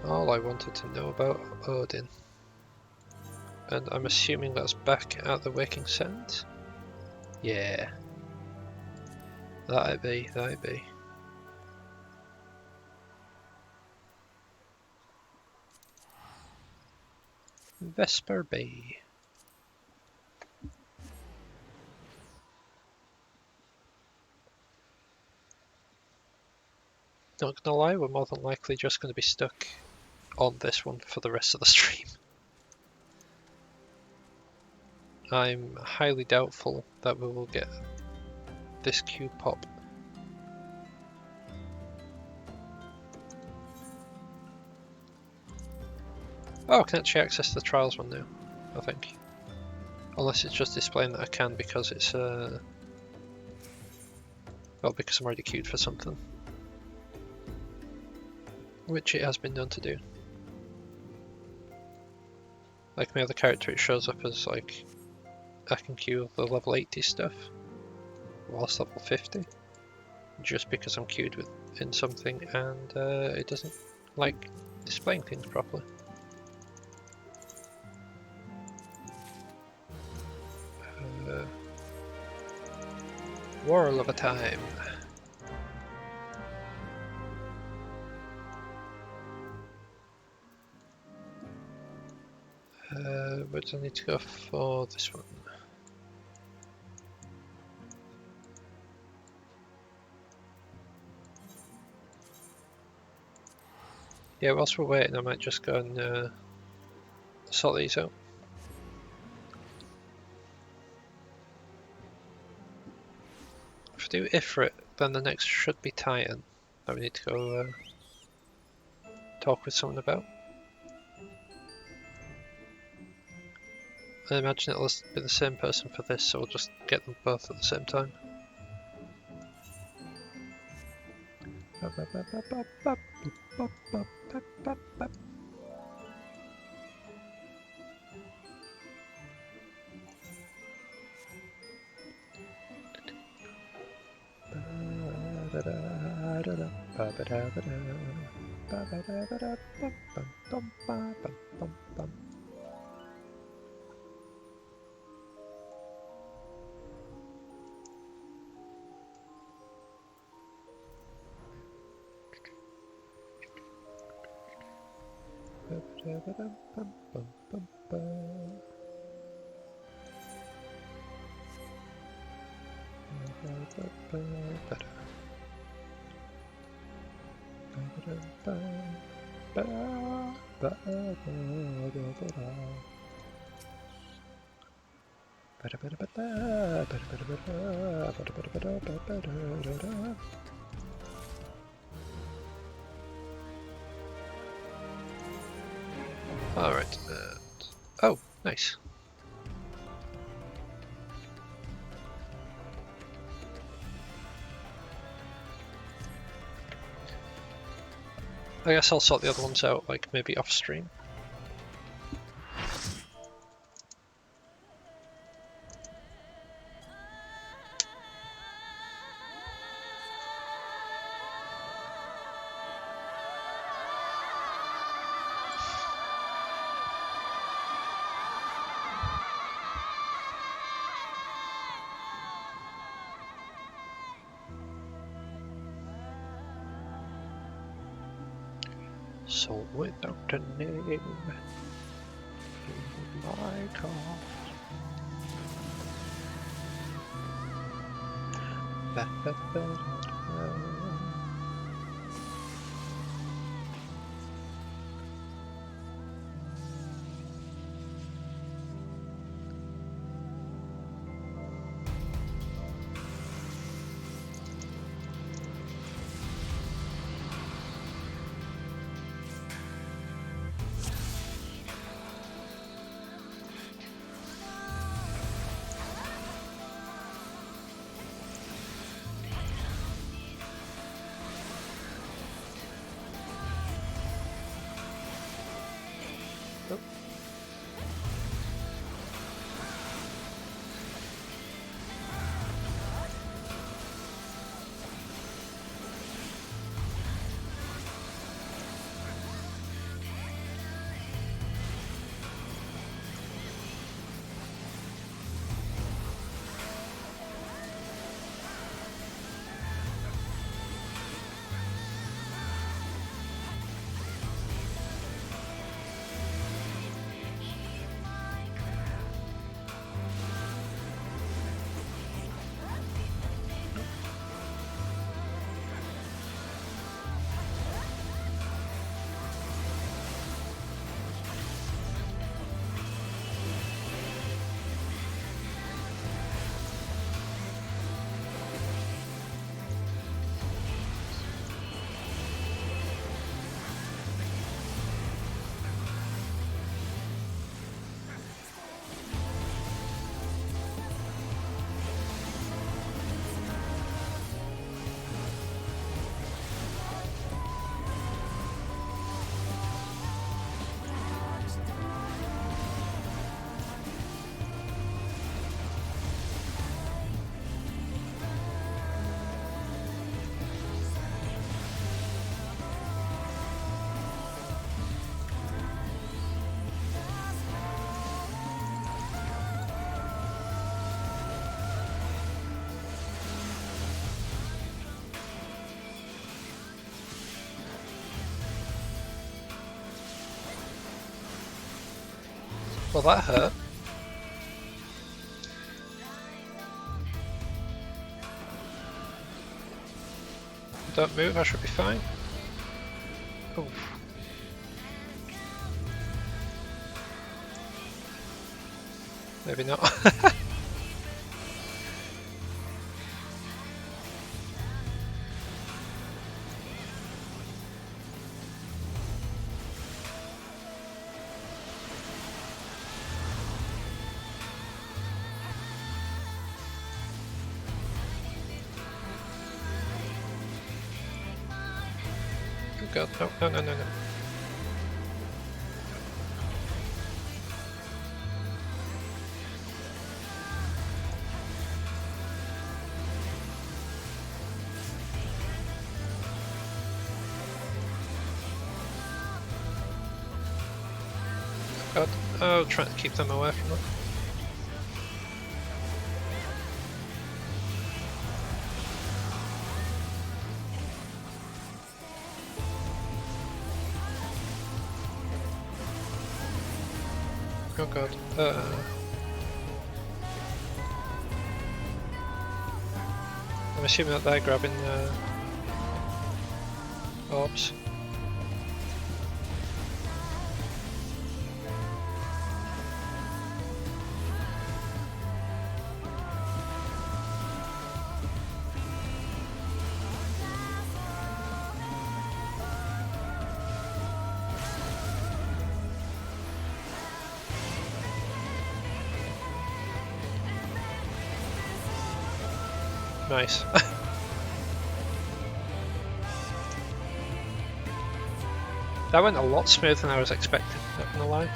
All I wanted to know about Odin. And I'm assuming that's back at the Waking Sands? Yeah. That'd be, that'd be. Vesper Bay. Not gonna lie, we're more than likely just gonna be stuck on this one for the rest of the stream. I'm highly doubtful that we will get this Q pop. Oh, I can actually access the trials one now, I think. Unless it's just displaying that I can because it's well, because I'm already queued for something. Which it has been known to do. Like my other character, it shows up as like I can queue the level 80 stuff whilst level 50, just because I'm queued in something and it doesn't like displaying things properly. Whirl of a time. Where do I need to go for this one? Yeah, whilst we're waiting, I might just go and sort these out. If I do Ifrit, then the next should be Titan that we need to go talk with someone about. I imagine it'll be the same person for this, so we'll just get them both at the same time. Alright, oh, nice. I guess I'll sort the other ones out, like maybe off stream. Soul without a name in my cause. Well, that hurt. Don't move, I should be fine. Oof. Maybe not. Oh god, no. God, oh, trying to keep them away from it. Oh god, I'm assuming that they're grabbing orbs. Nice. That went a lot smoother than I was expecting, not gonna lie.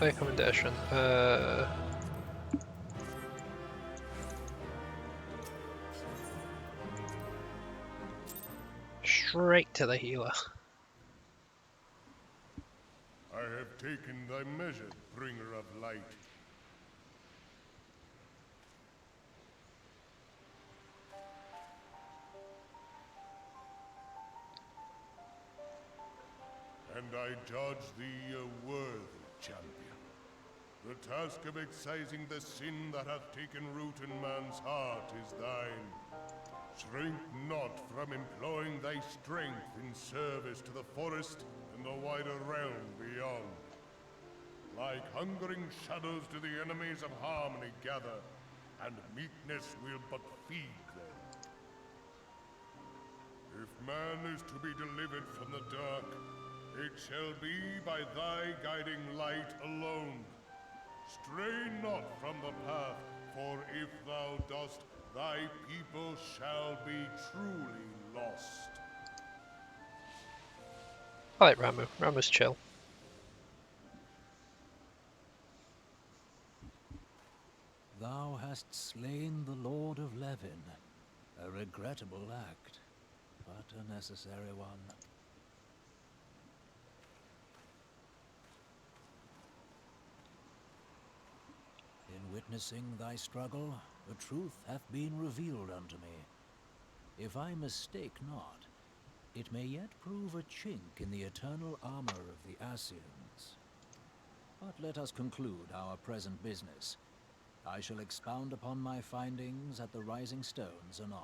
Recommendation. Straight to the healer. I have taken thy measure, bringer of light. And I judge thee a worthy champion. The task of excising the sin that hath taken root in man's heart is thine. Shrink not from employing thy strength in service to the forest and the wider realm beyond. Like hungering shadows do the enemies of harmony gather, and meekness will but feed them. If man is to be delivered from the dark, it shall be by thy guiding light alone. Stray not from the path, for if thou dost, thy people shall be truly lost. I like Ramuh. Ramuh's chill. Thou hast slain the Lord of Levin. A regrettable act, but a necessary one. In witnessing thy struggle, the truth hath been revealed unto me. If I mistake not, it may yet prove a chink in the eternal armor of the Assyrians. But let us conclude our present business. I shall expound upon my findings at the Rising Stones anon.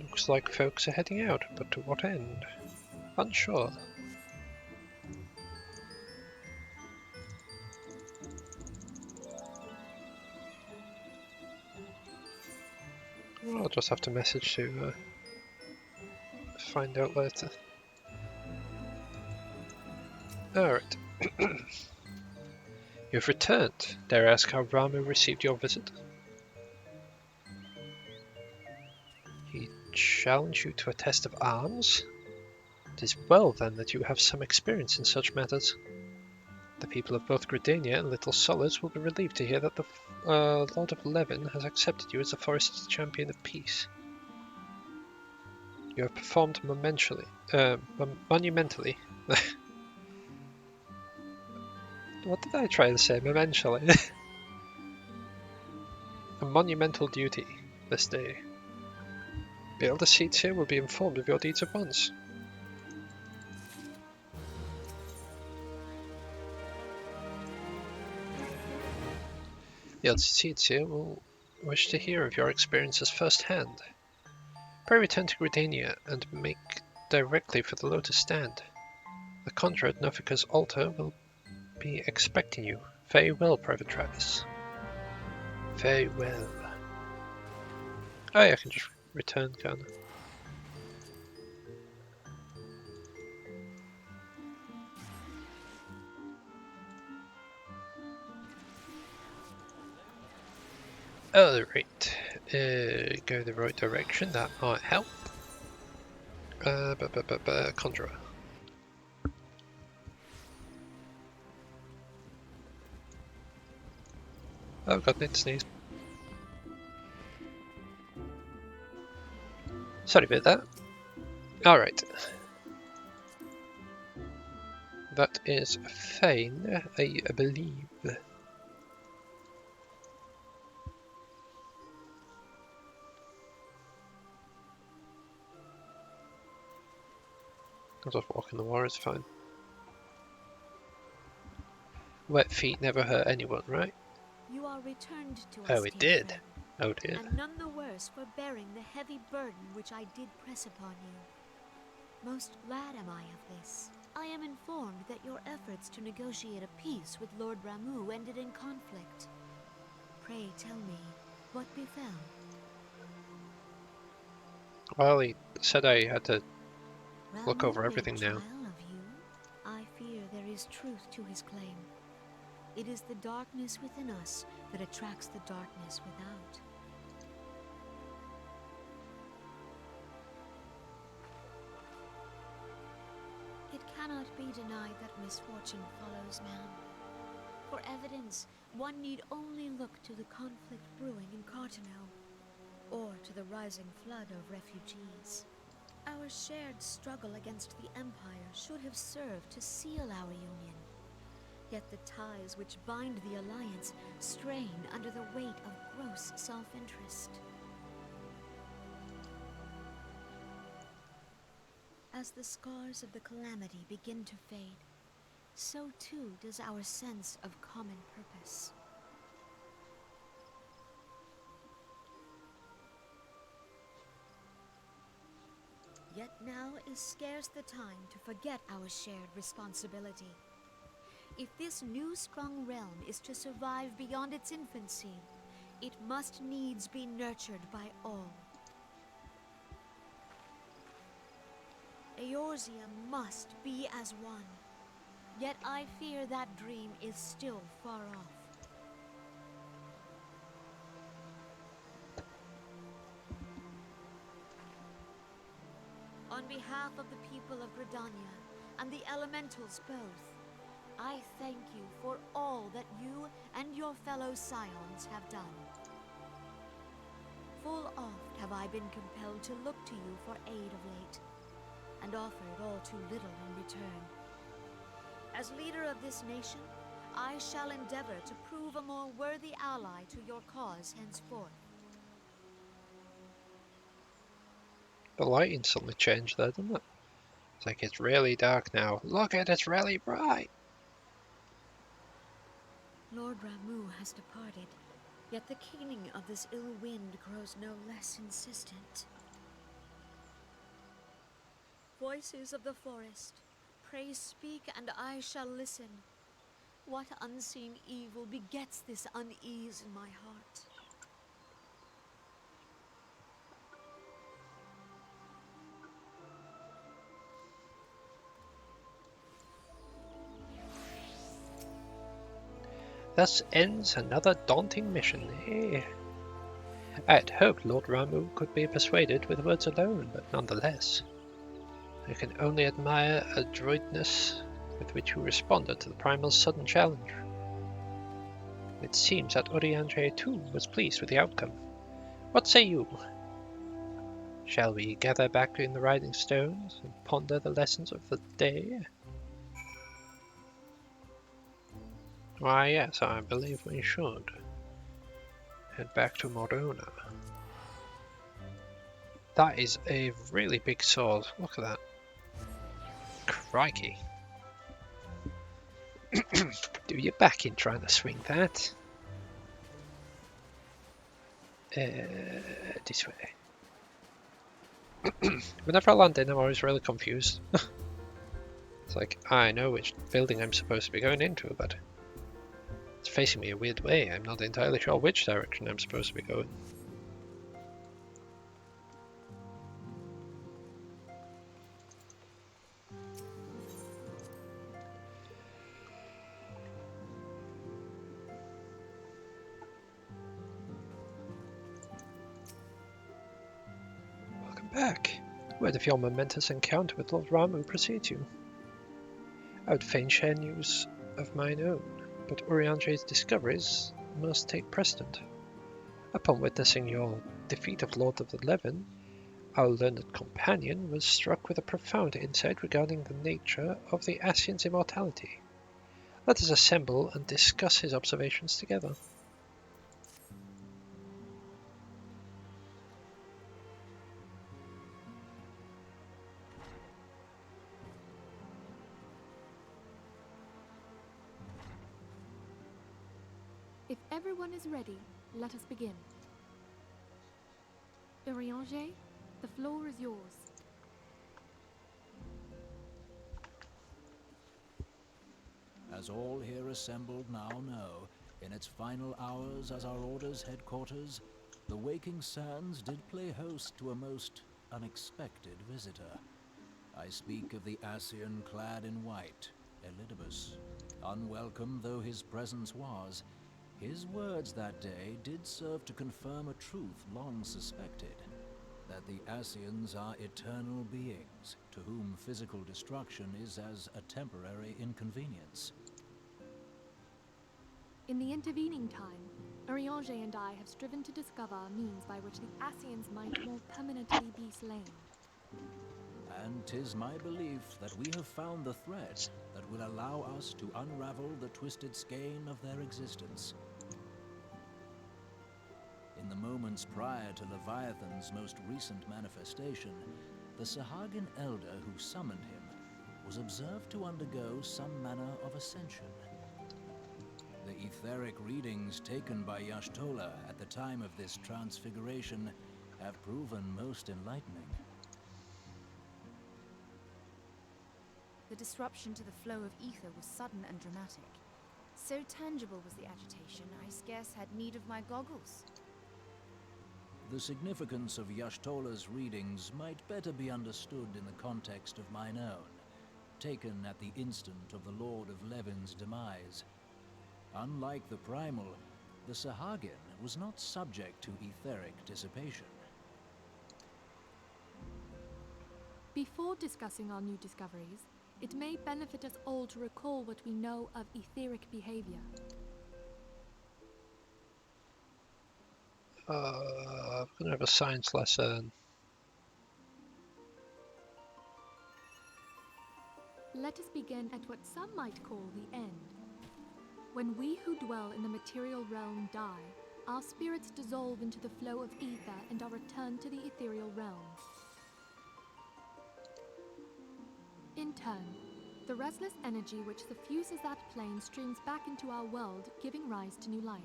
Looks like folks are heading out, but to what end? Unsure. Well, I'll just have to message to find out later. Alright. You've returned. Dare I ask how Ramuh received your visit? He challenged you to a test of arms? It is well then that you have some experience in such matters. The people of both Gridania and Little Solace will be relieved to hear that the Lord of Levin has accepted you as the forest's champion of peace. You have performed monumentally. What did I try to say? Momentally. A monumental duty this day. The elder seats here will be informed of your deeds at once. The elder seats here will wish to hear of your experiences firsthand. Pray return to Gridania and make directly for the Lotus Stand. The conjurer at Nofika's altar will be expecting you. Farewell, Private Travis. Farewell. Oh yeah, I can just return, can't I? Alright, go the right direction, that might help. Conjurer. Oh god, need to sneeze. Sorry about that. Alright. That is fine, I believe. I'll just walk in the water, it's fine. Wet feet never hurt anyone, right? You are returned to us, Oh, it dear did. friend, Oh dear. and none the worse for bearing the heavy burden which I did press upon you. Most glad am I of this. I am informed that your efforts to negotiate a peace with Lord Ramuh ended in conflict. Pray tell me, what befell? Well, he said I had to look Ramuh over made everything now. trial of you. I fear there is truth to his claim. It is the darkness within us that attracts the darkness without. It cannot be denied that misfortune follows man. For evidence, one need only look to the conflict brewing in Cartano, or to the rising flood of refugees. Our shared struggle against the Empire should have served to seal our union. Yet the ties which bind the Alliance strain under the weight of gross self-interest. As the scars of the calamity begin to fade, so too does our sense of common purpose. Yet now is scarce the time to forget our shared responsibility. If this new-sprung realm is to survive beyond its infancy, it must needs be nurtured by all. Eorzea must be as one. Yet I fear that dream is still far off. On behalf of the people of Gridania and the elementals both, I thank you for all that you and your fellow scions have done. Full oft have I been compelled to look to you for aid of late, and offered all too little in return. As leader of this nation, I shall endeavor to prove a more worthy ally to your cause henceforth. The lighting suddenly changed there, didn't it? It's like it's really dark now. Look at it, it's really bright! Lord Ramuh has departed, yet the keening of this ill wind grows no less insistent. Voices of the forest, pray speak and I shall listen. What unseen evil begets this unease in my heart? Thus ends another daunting mission. I had hoped Lord Ramuh could be persuaded with words alone, but nonetheless, I can only admire the adroitness with which you responded to the Primal's sudden challenge. It seems that Urianger too was pleased with the outcome. What say you? Shall we gather back in the Riding Stones and ponder the lessons of the day? Why, yes, I believe we should. Head back to Morona. That is a really big sword. Look at that. Crikey. Do your back in trying to swing that. This way. Whenever I land in, I'm always really confused. It's like, I know which building I'm supposed to be going into, but it's facing me a weird way. I'm not entirely sure which direction I'm supposed to be going. Welcome back. Word of your momentous encounter with Lord Ramuh precedes you. I would fain share news of mine own, but Urianger's discoveries must take precedent. Upon witnessing your defeat of Lord of the Levin, our learned companion was struck with a profound insight regarding the nature of the Ascian's immortality. Let us assemble and discuss his observations together. If everyone is ready, let us begin. Urianger, the floor is yours. As all here assembled now know, in its final hours as our Order's headquarters, the waking sands did play host to a most unexpected visitor. I speak of the Ascian clad in white, Elidibus. Unwelcome though his presence was, his words that day did serve to confirm a truth long suspected, that the Ascians are eternal beings, to whom physical destruction is as a temporary inconvenience. In the intervening time, Urianger and I have striven to discover means by which the Ascians might more permanently be slain. And 'tis my belief that we have found the thread that will allow us to unravel the twisted skein of their existence. In the moments prior to Leviathan's most recent manifestation, the Sahagin elder who summoned him was observed to undergo some manner of ascension. The etheric readings taken by Y'shtola at the time of this transfiguration have proven most enlightening. The disruption to the flow of ether was sudden and dramatic. So tangible was the agitation, I scarce had need of my goggles. The significance of Y'shtola's readings might better be understood in the context of mine own, taken at the instant of the Lord of Levin's demise. Unlike the Primal, the Sahagin was not subject to etheric dissipation. Before discussing our new discoveries, it may benefit us all to recall what we know of etheric behavior. I'm gonna have a science lesson. Let us begin at what some might call the end. When we who dwell in the material realm die, our spirits dissolve into the flow of ether and are returned to the ethereal realm. In turn, the restless energy which suffuses that plane streams back into our world, giving rise to new life.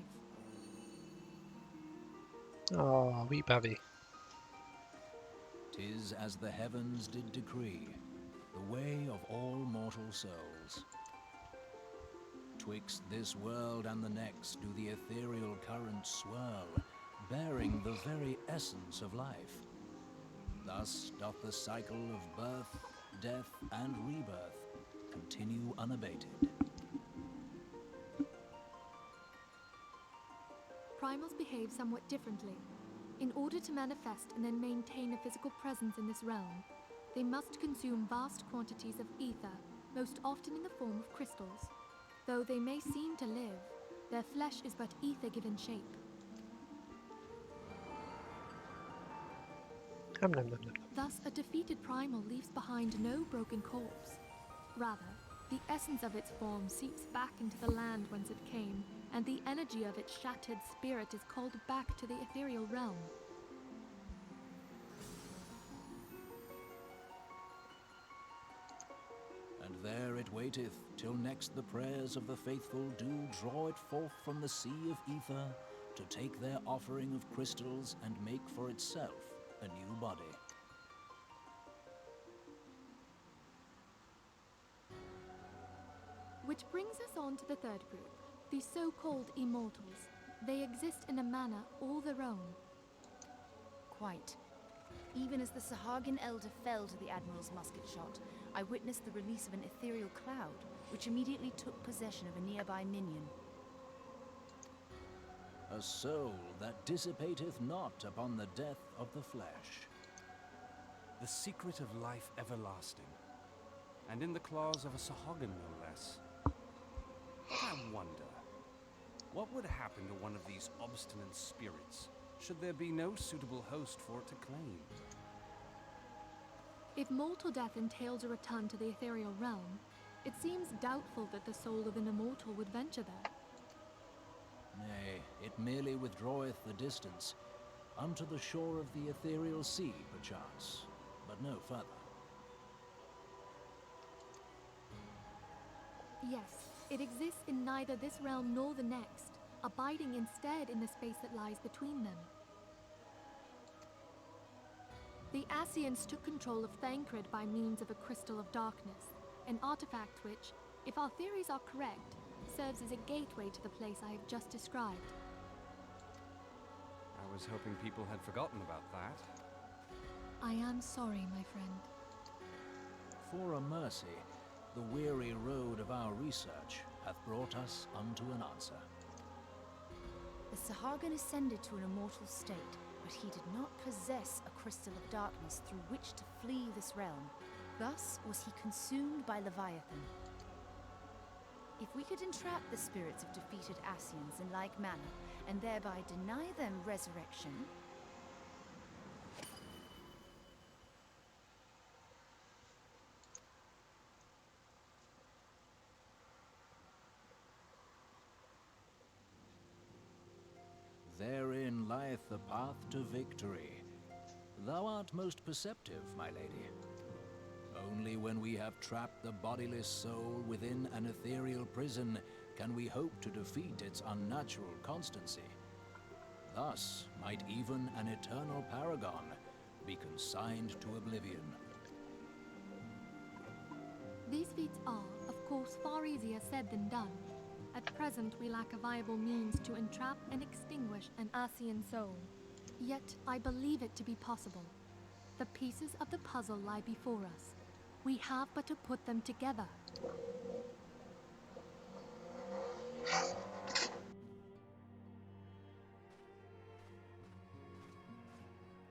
Oh, wee babby. 'Tis as the heavens did decree, the way of all mortal souls. Twixt this world and the next do the ethereal currents swirl, bearing the very essence of life. Thus doth the cycle of birth, death, and rebirth continue unabated. primals behave somewhat differently. In order to manifest and then maintain a physical presence in this realm, they must consume vast quantities of ether, most often in the form of crystals. Though they may seem to live, their flesh is but ether-given shape. Thus, a defeated primal leaves behind no broken corpse. Rather, the essence of its form seeps back into the land whence it came, and the energy of its shattered spirit is called back to the ethereal realm. And there it waiteth, till next the prayers of the faithful do draw it forth from the sea of ether, to take their offering of crystals and make for itself a new body. Which brings us on to the third group, the so-called immortals. They exist in a manner all their own. Quite. Even as the Sahagin Elder fell to the Admiral's musket shot, I witnessed the release of an ethereal cloud, which immediately took possession of a nearby minion. A soul that dissipateth not upon the death of the flesh. The secret of life everlasting, and in the claws of a Sahagin no less. I wonder, what would happen to one of these obstinate spirits, should there be no suitable host for it to claim? If mortal death entails a return to the ethereal realm, it seems doubtful that the soul of an immortal would venture there. Nay, it merely withdraweth the distance, unto the shore of the ethereal sea, perchance, but no further. Yes, it exists in neither this realm nor the next, abiding instead in the space that lies between them. The Ascians took control of Thancred by means of a crystal of darkness, an artifact which, if our theories are correct, serves as a gateway to the place I have just described. I was hoping people had forgotten about that. I am sorry, my friend. For a mercy, the weary road of our research hath brought us unto an answer. The Sahagin ascended to an immortal state, but he did not possess a crystal of darkness through which to flee this realm. Thus was he consumed by Leviathan. If we could entrap the spirits of defeated Ascians in like manner, and thereby deny them resurrection, Therein lieth the path to victory. Thou art most perceptive, my lady. Only when we have trapped the bodiless soul within an ethereal prison can we hope to defeat its unnatural constancy. Thus might even an eternal paragon be consigned to oblivion. These feats are, of course, far easier said than done. At present, we lack a viable means to entrap and extinguish an Ascian soul. Yet, I believe it to be possible. The pieces of the puzzle lie before us. We have but to put them together.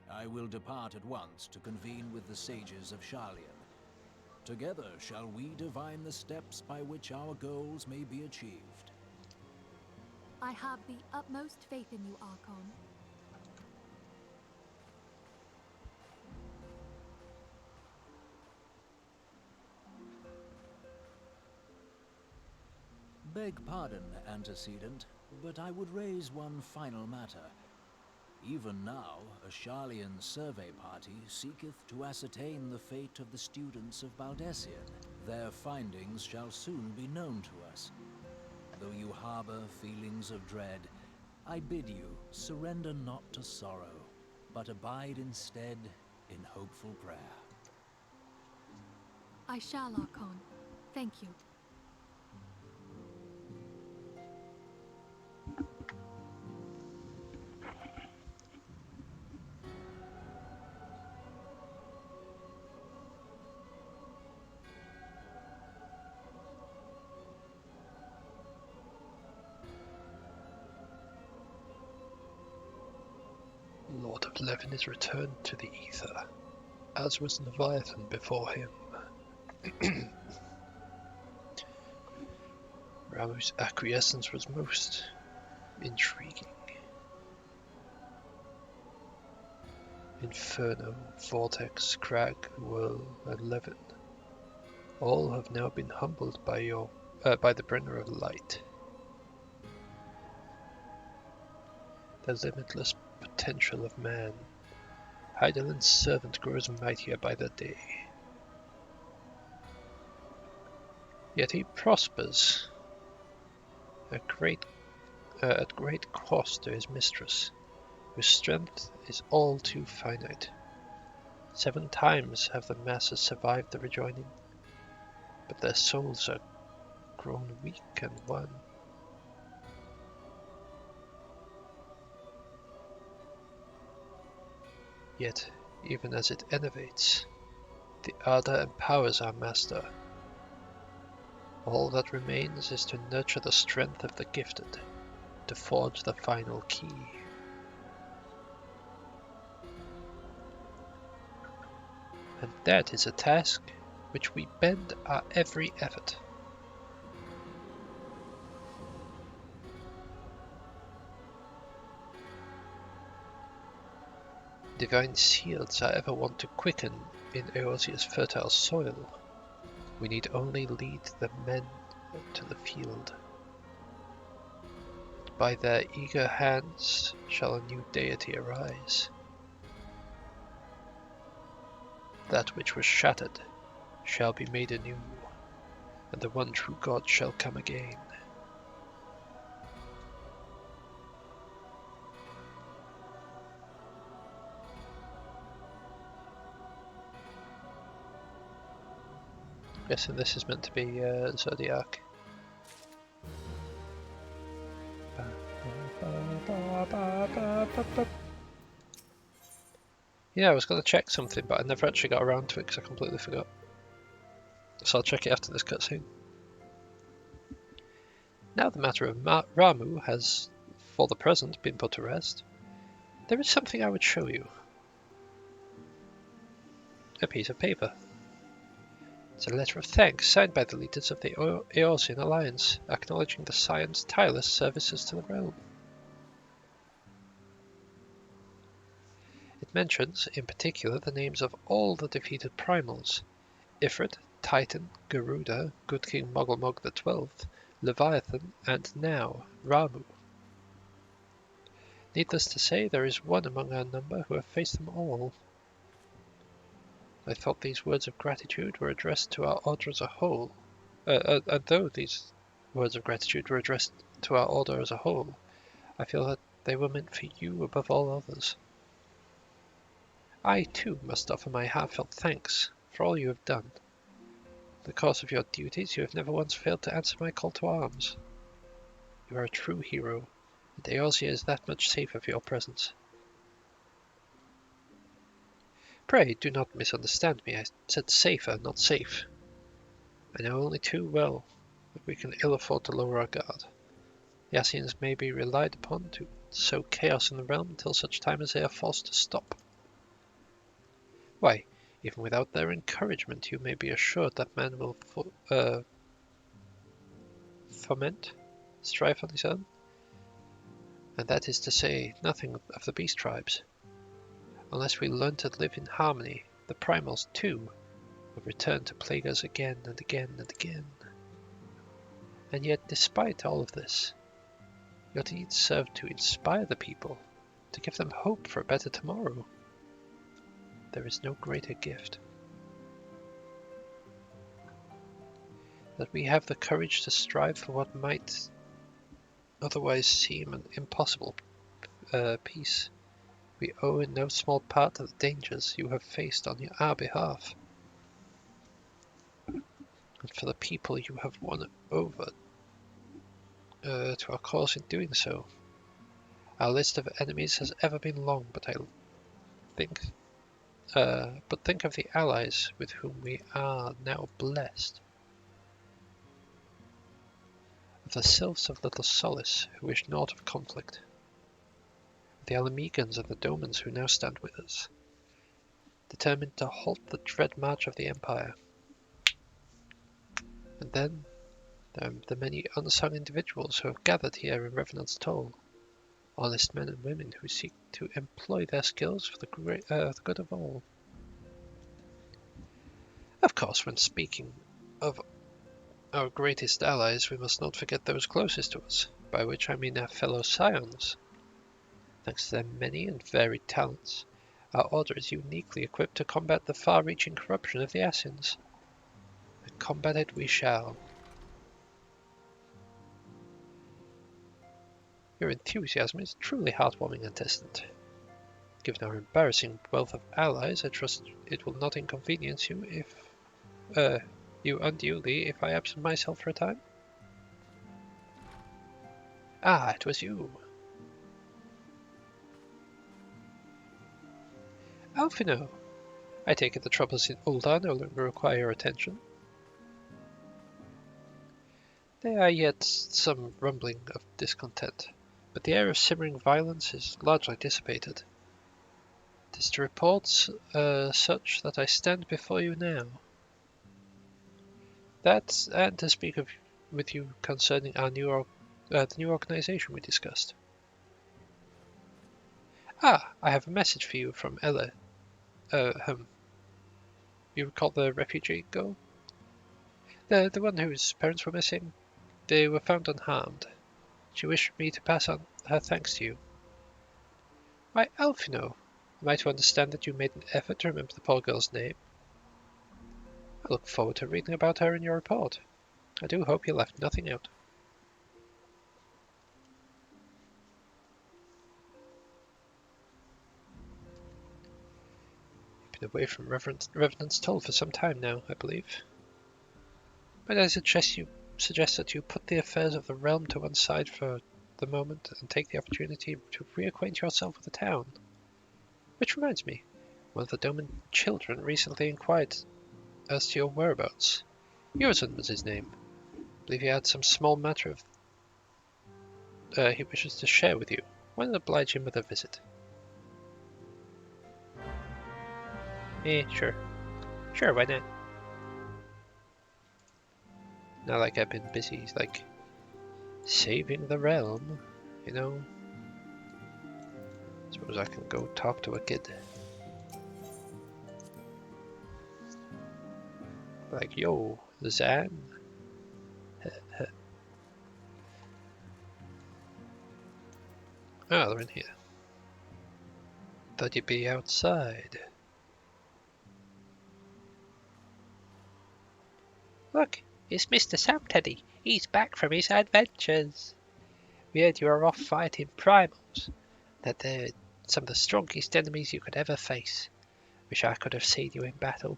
I will depart at once to convene with the sages of Sharlayan. Together shall we divine the steps by which our goals may be achieved. I have the utmost faith in you, Archon. Beg pardon, antecedent, but I would raise one final matter. Even now, a Sharlayan survey party seeketh to ascertain the fate of the students of Baldessian. Their findings shall soon be known to us. Though you harbor feelings of dread, I bid you surrender not to sorrow, but abide instead in hopeful prayer. I shall, Archon. Thank you. Levin is returned to the ether, as was Leviathan before him. Ramuh's acquiescence was most intriguing. Inferno, Vortex, Crag, Whirl, and Levin all have now been humbled by the bringer of light. The limitless potential of man, Heidelin's servant, grows mightier by the day. Yet he prospers at great cost to his mistress, whose strength is all too finite. 7 times have the masses survived the rejoining, but their souls are grown weak and wan. Yet, even as it enervates, the ardor empowers our master. All that remains is to nurture the strength of the gifted, to forge the final key. And that is a task which we bend our every effort. Divine seeds are ever wont to quicken in Eorzea's fertile soil. We need only lead the men to the field. By their eager hands shall a new deity arise. That which was shattered shall be made anew, and the one true God shall come again. Guessing this is meant to be Zodiac. Yeah, I was going to check something, but I never actually got around to it because I completely forgot. So I'll check it after this cutscene. Now the matter of Ramuh has, for the present, been put to rest. There is something I would show you. A piece of paper. It's a letter of thanks signed by the leaders of the Eorzean Alliance, acknowledging the Scion's tireless services to the realm. It mentions, in particular, the names of all the defeated primals: Ifrit, Titan, Garuda, Good King Mogglmog XII, Leviathan, and now Ramuh. Needless to say, there is one among our number who have faced them all. I thought these words of gratitude were addressed to our order as a whole. And though these words of gratitude were addressed to our order as a whole, I feel that they were meant for you above all others. I, too, must offer my heartfelt thanks for all you have done. In the course of your duties, you have never once failed to answer my call to arms. You are a true hero, and Eorzea is that much safer for your presence. Pray do not misunderstand me. I said safer, not safe. I know only too well that we can ill afford to lower our guard. The Ascians may be relied upon to sow chaos in the realm until such time as they are forced to stop. Why, even without their encouragement, you may be assured that man will foment strife on his own. And that is to say nothing of the beast tribes. Unless we learn to live in harmony, the primals, too, will return to plague us again and again and again. And yet, despite all of this, your deeds serve to inspire the people, to give them hope for a better tomorrow. There is no greater gift. That we have the courage to strive for what might otherwise seem an impossible peace, we owe in no small part to the dangers you have faced on our behalf, and for the people you have won over to our cause in doing so. Our list of enemies has ever been long, but think of the allies with whom we are now blessed. Of the sylphs of Little Solace who wish naught of conflict. the Alamegans and the Domans who now stand with us, determined to halt the dread march of the Empire. And then there are the many unsung individuals who have gathered here in Revenant's Toll, honest men and women who seek to employ their skills for the good of all. Of course, when speaking of our greatest allies, we must not forget those closest to us, by which I mean our fellow Scions. Thanks to their many and varied talents, our order is uniquely equipped to combat the far-reaching corruption of the Assassins. And combat it we shall. Your enthusiasm is truly heartwarming and distant. Given our embarrassing wealth of allies, I trust it will not inconvenience you unduly if I absent myself for a time. Ah, it was you. Alphino, I take it the troubles in Ul'dah no longer require your attention. There are yet some rumbling of discontent, but the air of simmering violence is largely dissipated. 'Tis to reports such that I stand before you now. That, and to speak with you concerning our the new organization we discussed. Ah, I have a message for you from Ella. You recall the refugee girl? The one whose parents were missing? They were found unharmed. She wished me to pass on her thanks to you. Why, Alphino, am I to understand that you made an effort to remember the poor girl's name? I look forward to reading about her in your report. I do hope you left nothing out. You've been away from Revenant's Toll for some time now, I believe. Might I suggest that you put the affairs of the realm to one side for the moment and take the opportunity to reacquaint yourself with the town? Which reminds me, one of the Doman children recently inquired as to your whereabouts. Urizen was his name. I believe he had some small matter he wishes to share with you. Why not oblige him with a visit? Sure. Sure, why not? Not like I've been busy, like, saving the realm, you know? Suppose I can go talk to a kid. Like, yo, Zan? Ah, they're in here. Thought you'd be outside. Look, it's Mr. Sam Teddy. He's back from his adventures. We heard you were off fighting primals. That they're some of the strongest enemies you could ever face. Wish I could have seen you in battle.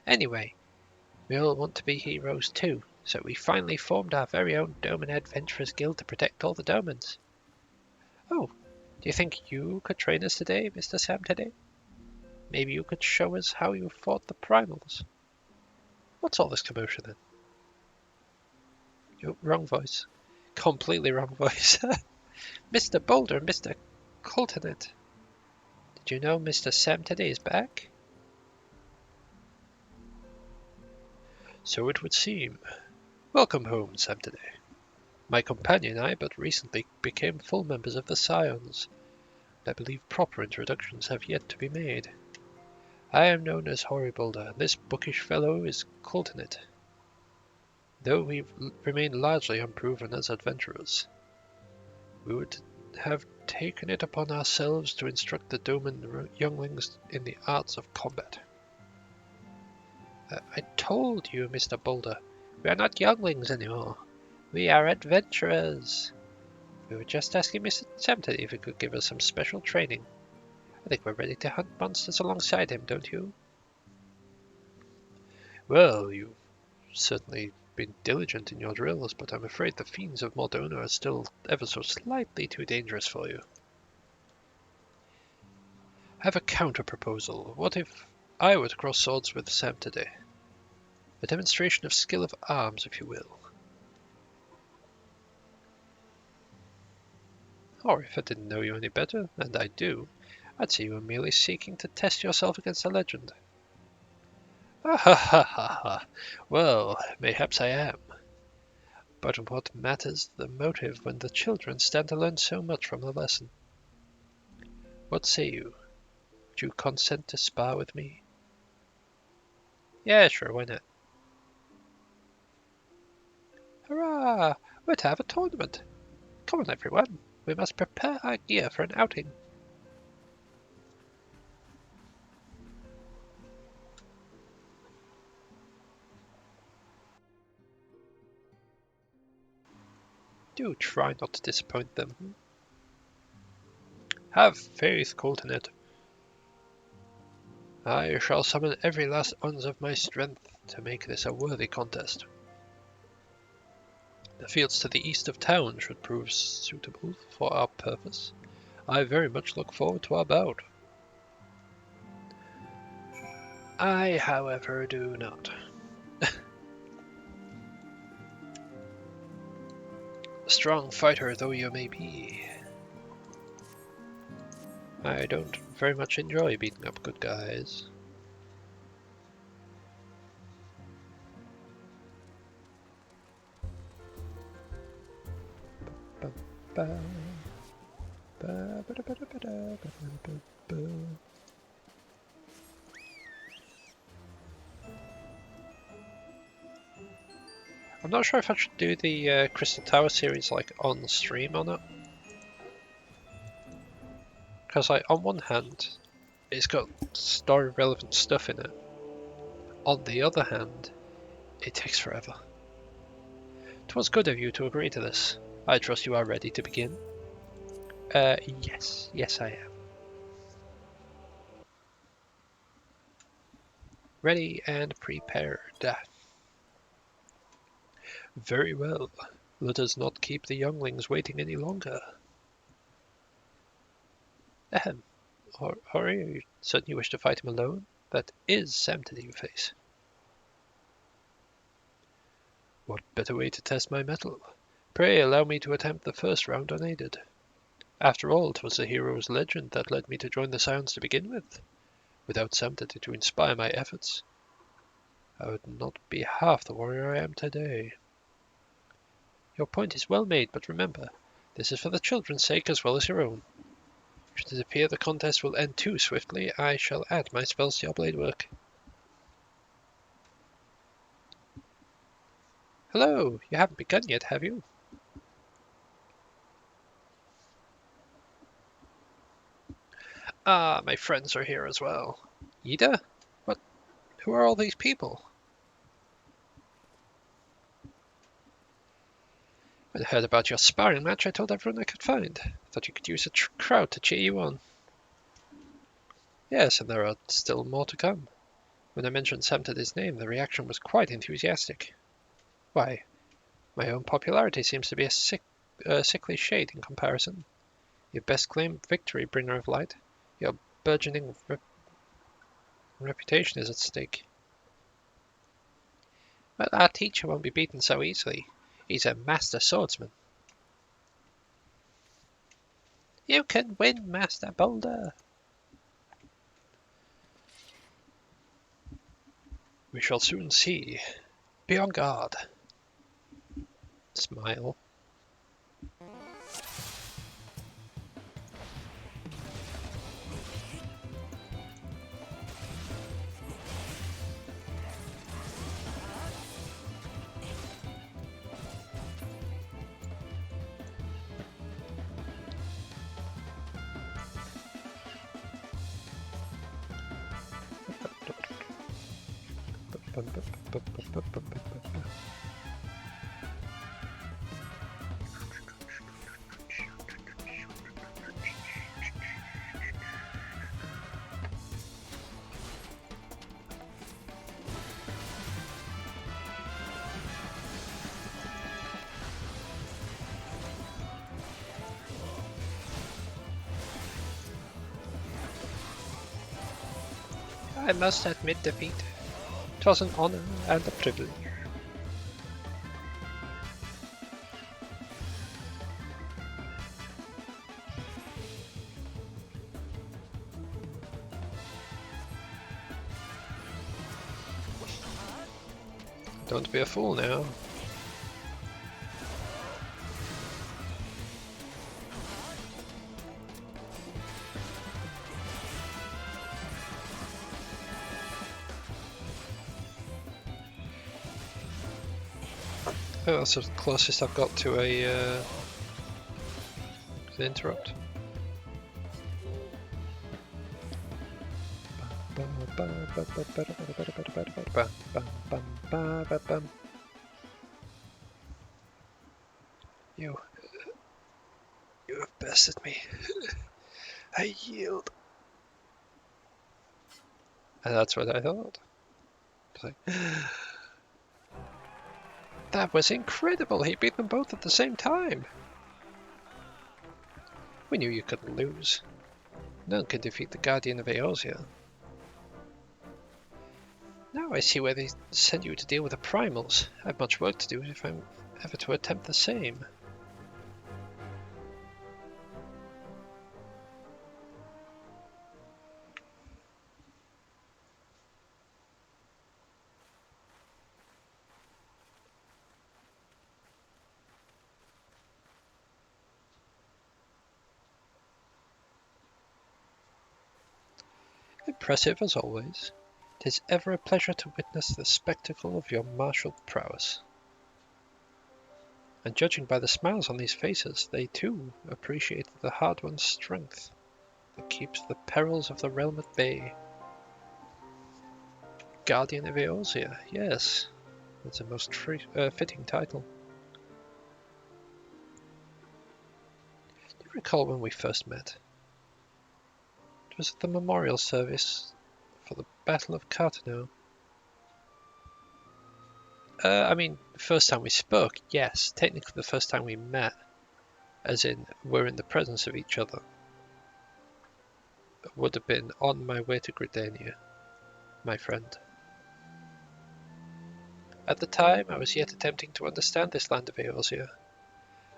Anyway, we all want to be heroes too, so we finally formed our very own Doman Adventurers Guild to protect all the Domans. Oh, do you think you could train us today, Mr. Sam Teddy? Maybe you could show us how you fought the primals. What's all this commotion then? Oh, wrong voice. Completely wrong voice. Mr. Boulder and Mr. Coltonet. Did you know Mr. Sam Teddy is back? So it would seem. Welcome home, Sam Teddy. My companion and I but recently became full members of the Scions. I believe proper introductions have yet to be made. I am known as Horriboulder, and this bookish fellow is Coltonet. Though we remain largely unproven as adventurers, we would have taken it upon ourselves to instruct the Doman younglings in the arts of combat. I told you, Mr. Boulder, we are not younglings anymore. We are adventurers. We were just asking Mr. Samton if he could give us some special training. I think we're ready to hunt monsters alongside him, don't you? Well, you've certainly been diligent in your drills, but I'm afraid the fiends of Mordona are still ever so slightly too dangerous for you. I have a counter-proposal. What if I were to cross swords with Sam today? A demonstration of skill of arms, if you will. Or if I didn't know you any better, and I do, I'd say you were merely seeking to test yourself against a legend. Ah ha ha ha ha. Well, mayhaps I am. But what matters the motive when the children stand to learn so much from the lesson? What say you? Would you consent to spar with me? Yeah, sure, why not? Hurrah! We're to have a tournament. Come on, everyone. We must prepare our gear for an outing. Do try not to disappoint them. Have faith, Coltonet. I shall summon every last ounce of my strength to make this a worthy contest. The fields to the east of town should prove suitable for our purpose. I very much look forward to our bout. I, however, do not. Strong fighter though you may be, I don't very much enjoy beating up good guys. I'm not sure if I should do the Crystal Tower series like on stream or not. Because like on one hand, it's got story relevant stuff in it. On the other hand, it takes forever. 'Twas good of you to agree to this. I trust you are ready to begin. Yes. Yes, I am. Ready and prepared. Very well. Let us not keep the younglings waiting any longer. Ahem. Or you certainly wish to fight him alone? That is Sam to you face. What better way to test my mettle? Pray allow me to attempt the first round unaided. After all, 'twas the hero's legend that led me to join the Scions to begin with. Without something to inspire my efforts, I would not be half the warrior I am today. Your point is well made, but remember, this is for the children's sake as well as your own. Should it appear the contest will end too swiftly, I shall add my spells to your blade work. Hello, you haven't begun yet, have you? Ah, my friends are here as well. Ida? What? Who are all these people? When I heard about your sparring match, I told everyone I could find. Thought you could use a crowd to cheer you on. Yes, and there are still more to come. When I mentioned Samtid's name, the reaction was quite enthusiastic. Why, my own popularity seems to be a sickly shade in comparison. Your best claim victory, bringer of light. Your burgeoning reputation is at stake. Well, our teacher won't be beaten so easily. He's a master swordsman. You can win, Master Boulder. We shall soon see. Be on guard. Smile. I must admit defeat. 'Twas an honor and a privilege. Don't be a fool now. Oh, that's the closest I've got to a interrupt. You have bested me. I yield. And that's what I thought. Like, that was incredible. He beat them both at the same time. We knew you couldn't lose. None can defeat the Guardian of Eorzea. Now I see why they sent you to deal with the primals. I have much work to do if I'm ever to attempt the same. Impressive as always. 'Tis ever a pleasure to witness the spectacle of your martial prowess. And judging by the smiles on these faces, they too appreciate the hard-won strength that keeps the perils of the realm at bay. Guardian of Eorzea, yes, that's a most fitting title. Do you recall when we first met? It was at the memorial service for the Battle of Cartano. I mean, the first time we spoke, yes. Technically the first time we met, as in we're in the presence of each other, would have been on my way to Gridania, my friend. At the time, I was yet attempting to understand this land of Eorzea.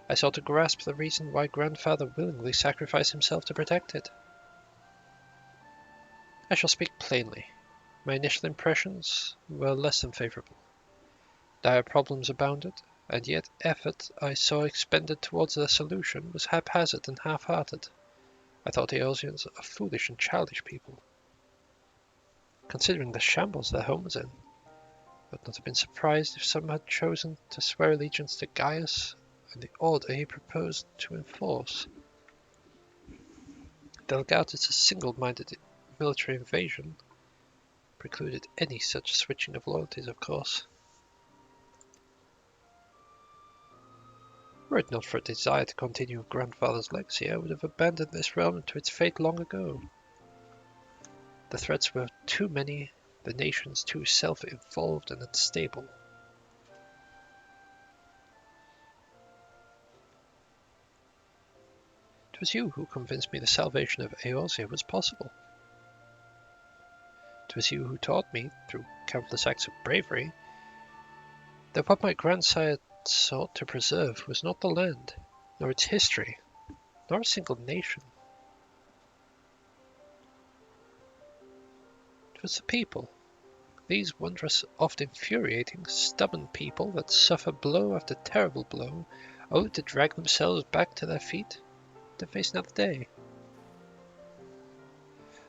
I sought to grasp the reason why Grandfather willingly sacrificed himself to protect it. I shall speak plainly. My initial impressions were less than favourable. Dire problems abounded, and yet effort I saw expended towards their solution was haphazard and half-hearted. I thought Eorzeans a foolish and childish people. Considering the shambles their home was in, I would not have been surprised if some had chosen to swear allegiance to Gaius and the order he proposed to enforce. Delgata's single-minded military invasion precluded any such switching of loyalties, of course. Were it not for a desire to continue Grandfather's legacy, I would have abandoned this realm to its fate long ago. The threats were too many, the nations too self-involved and unstable. It was you who convinced me the salvation of Eorzea was possible. It was you who taught me, through countless acts of bravery, that what my grandsire sought to preserve was not the land, nor its history, nor a single nation. It was the people, these wondrous, oft infuriating, stubborn people that suffer blow after terrible blow, only to drag themselves back to their feet to face another day.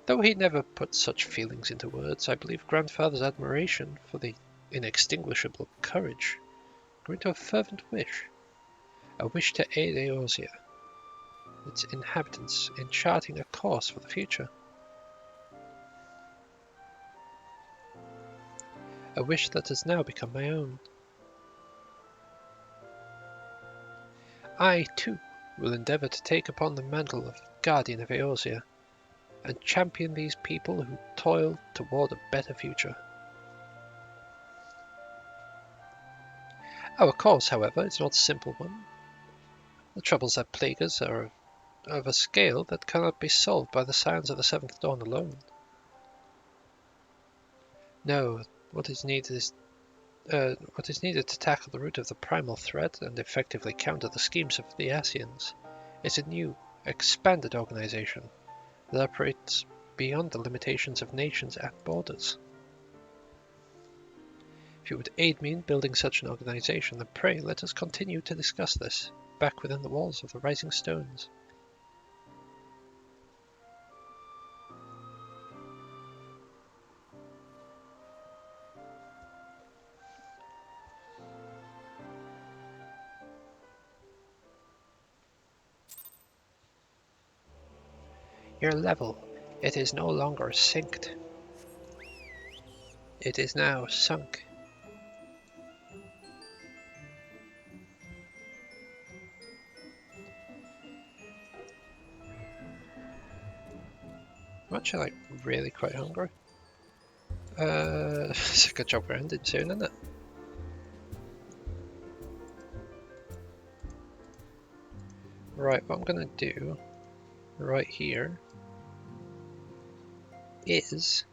Though he never put such feelings into words, I believe Grandfather's admiration for the inextinguishable courage grew into a fervent wish to aid Eorzea, its inhabitants, in charting a course for the future. A wish that has now become my own. I, too, will endeavour to take upon the mantle of Guardian of Eorzea, and champion these people who toil toward a better future. Our cause, however, is not a simple one. The troubles that plague us are of a scale that cannot be solved by the signs of the Seventh Dawn alone. No, what is needed to tackle the root of the primal threat and effectively counter the schemes of the Ascians is a new, expanded organization that operates beyond the limitations of nations and borders. If you would aid me in building such an organization, then pray let us continue to discuss this, back within the walls of the Rising Stones. Your level, it is no longer synced. It is now sunk. I'm actually like really quite hungry. It's a good job we're ending soon, isn't it? Right, what I'm gonna do right here is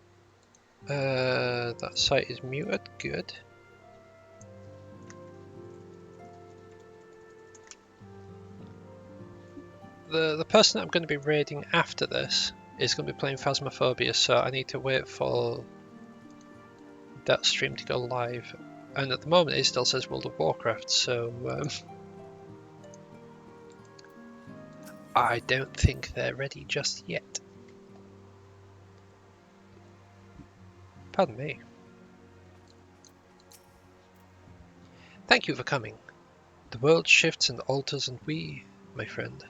that site is muted, good. The person that I'm going to be raiding after this is going to be playing Phasmophobia, so I need to wait for that stream to go live. And at the moment it still says World of Warcraft, so I don't think they're ready just yet. Pardon me. Thank you for coming. The world shifts and alters, and we, my friend,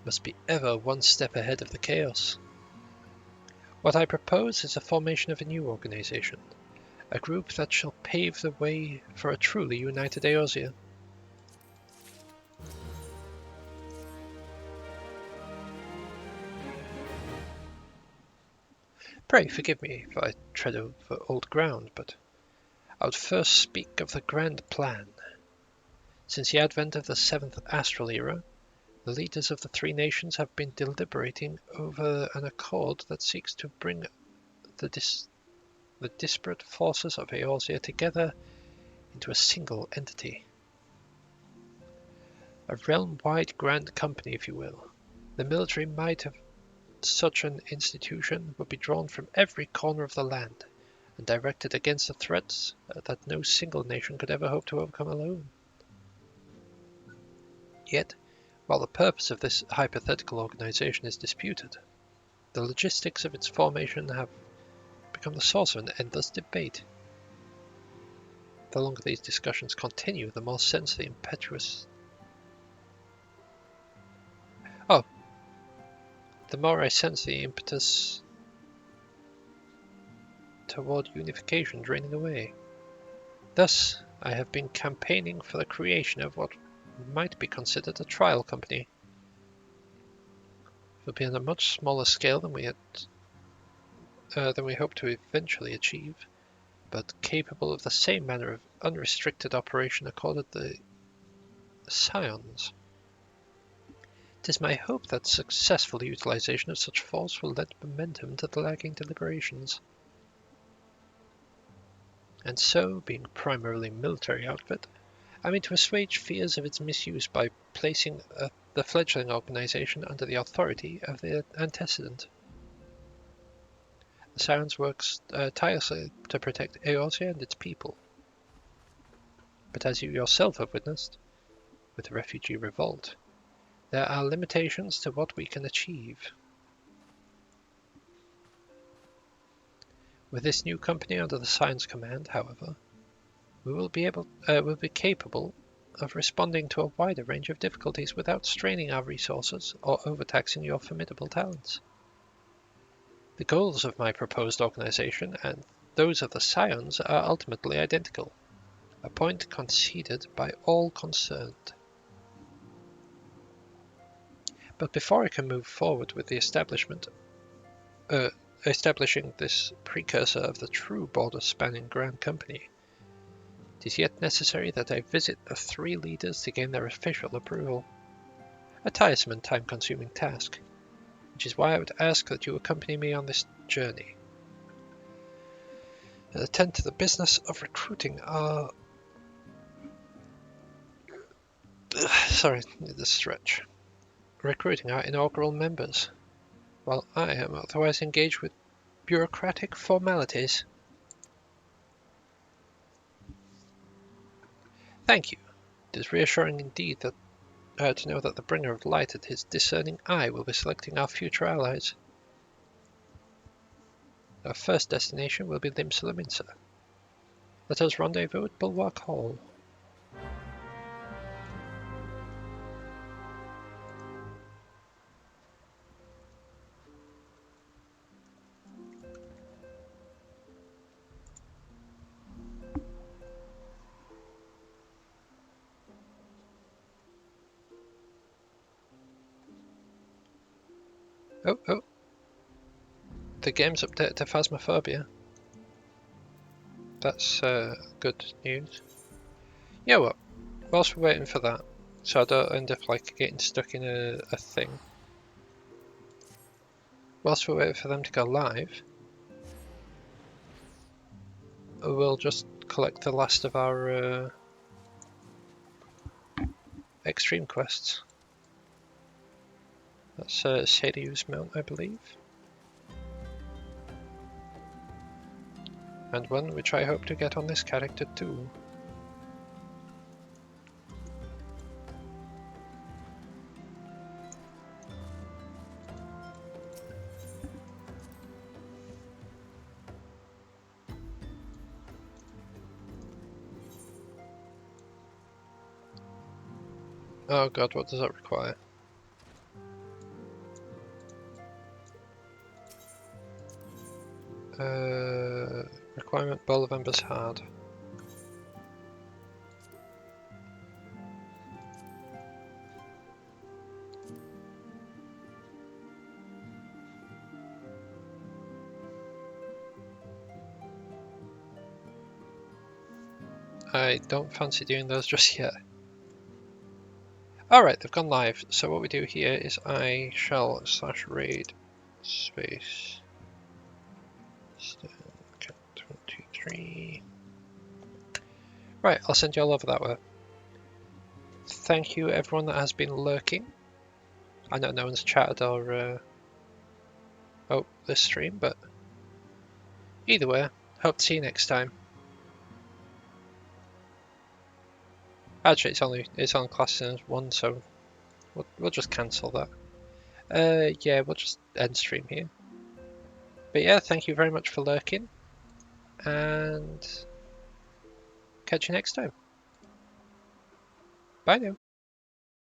must be ever one step ahead of the chaos. What I propose is the formation of a new organization, a group that shall pave the way for a truly united Eorzea. Pray forgive me if I tread over old ground, but I would first speak of the grand plan. Since the advent of the 7th Astral Era, the leaders of the three nations have been deliberating over an accord that seeks to bring the disparate forces of Eorzea together into a single entity. A realm-wide grand company, if you will. The military might of such an institution would be drawn from every corner of the land and directed against the threats that no single nation could ever hope to overcome alone. Yet, while the purpose of this hypothetical organization is disputed, the logistics of its formation have become the source of an endless debate. The longer these discussions continue, the more sense the impetuous... the more I sense the impetus toward unification draining away. Thus, I have been campaigning for the creation of what might be considered a trial company. It will be on a much smaller scale than we hope to eventually achieve, but capable of the same manner of unrestricted operation accorded the Scions. It is my hope that successful utilization of such force will lend momentum to the lagging deliberations. And so, being primarily military outfit, I mean to assuage fears of its misuse by placing the fledgling organization under the authority of the antecedent. The Scions works tirelessly to protect Eorzea and its people. But as you yourself have witnessed, with the refugee revolt, there are limitations to what we can achieve. With this new company under the Scions command, however, we will be capable of responding to a wider range of difficulties without straining our resources or overtaxing your formidable talents. The goals of my proposed organization and those of the Scions are ultimately identical, a point conceded by all concerned. But before I can move forward with the establishing this precursor of the true border-spanning Grand Company, it is yet necessary that I visit the three leaders to gain their official approval. A tiresome and time-consuming task, which is why I would ask that you accompany me on this journey and attend to the business of recruiting our... recruiting our inaugural members, while I am otherwise engaged with bureaucratic formalities. Thank you. It is reassuring indeed that to know that the bringer of light and his discerning eye will be selecting our future allies. Our first destination will be Limsa Lominsa. Let us rendezvous at Bulwark Hall. Oh. The game's updated to Phasmophobia. That's good news. Yeah, well, whilst we're waiting for that, so I don't end up like getting stuck in a thing. Whilst we're waiting for them to go live, we'll just collect the last of our extreme quests. That's Sadio's Mount, I believe. And one which I hope to get on this character too. Oh god, what does that require? Requirement Bowl of Embers hard. I don't fancy doing those just yet. Alright, they've gone live. So what we do here is I shall /raid space 23. Right, I'll send you all over that way. Thank you everyone that has been lurking. I know no one's chatted or this stream, but either way, hope to see you next time. Actually, it's on class as 1, so we'll just cancel that. Yeah, we'll just end stream here. But yeah, thank you very much for lurking, and catch you next time. Bye now.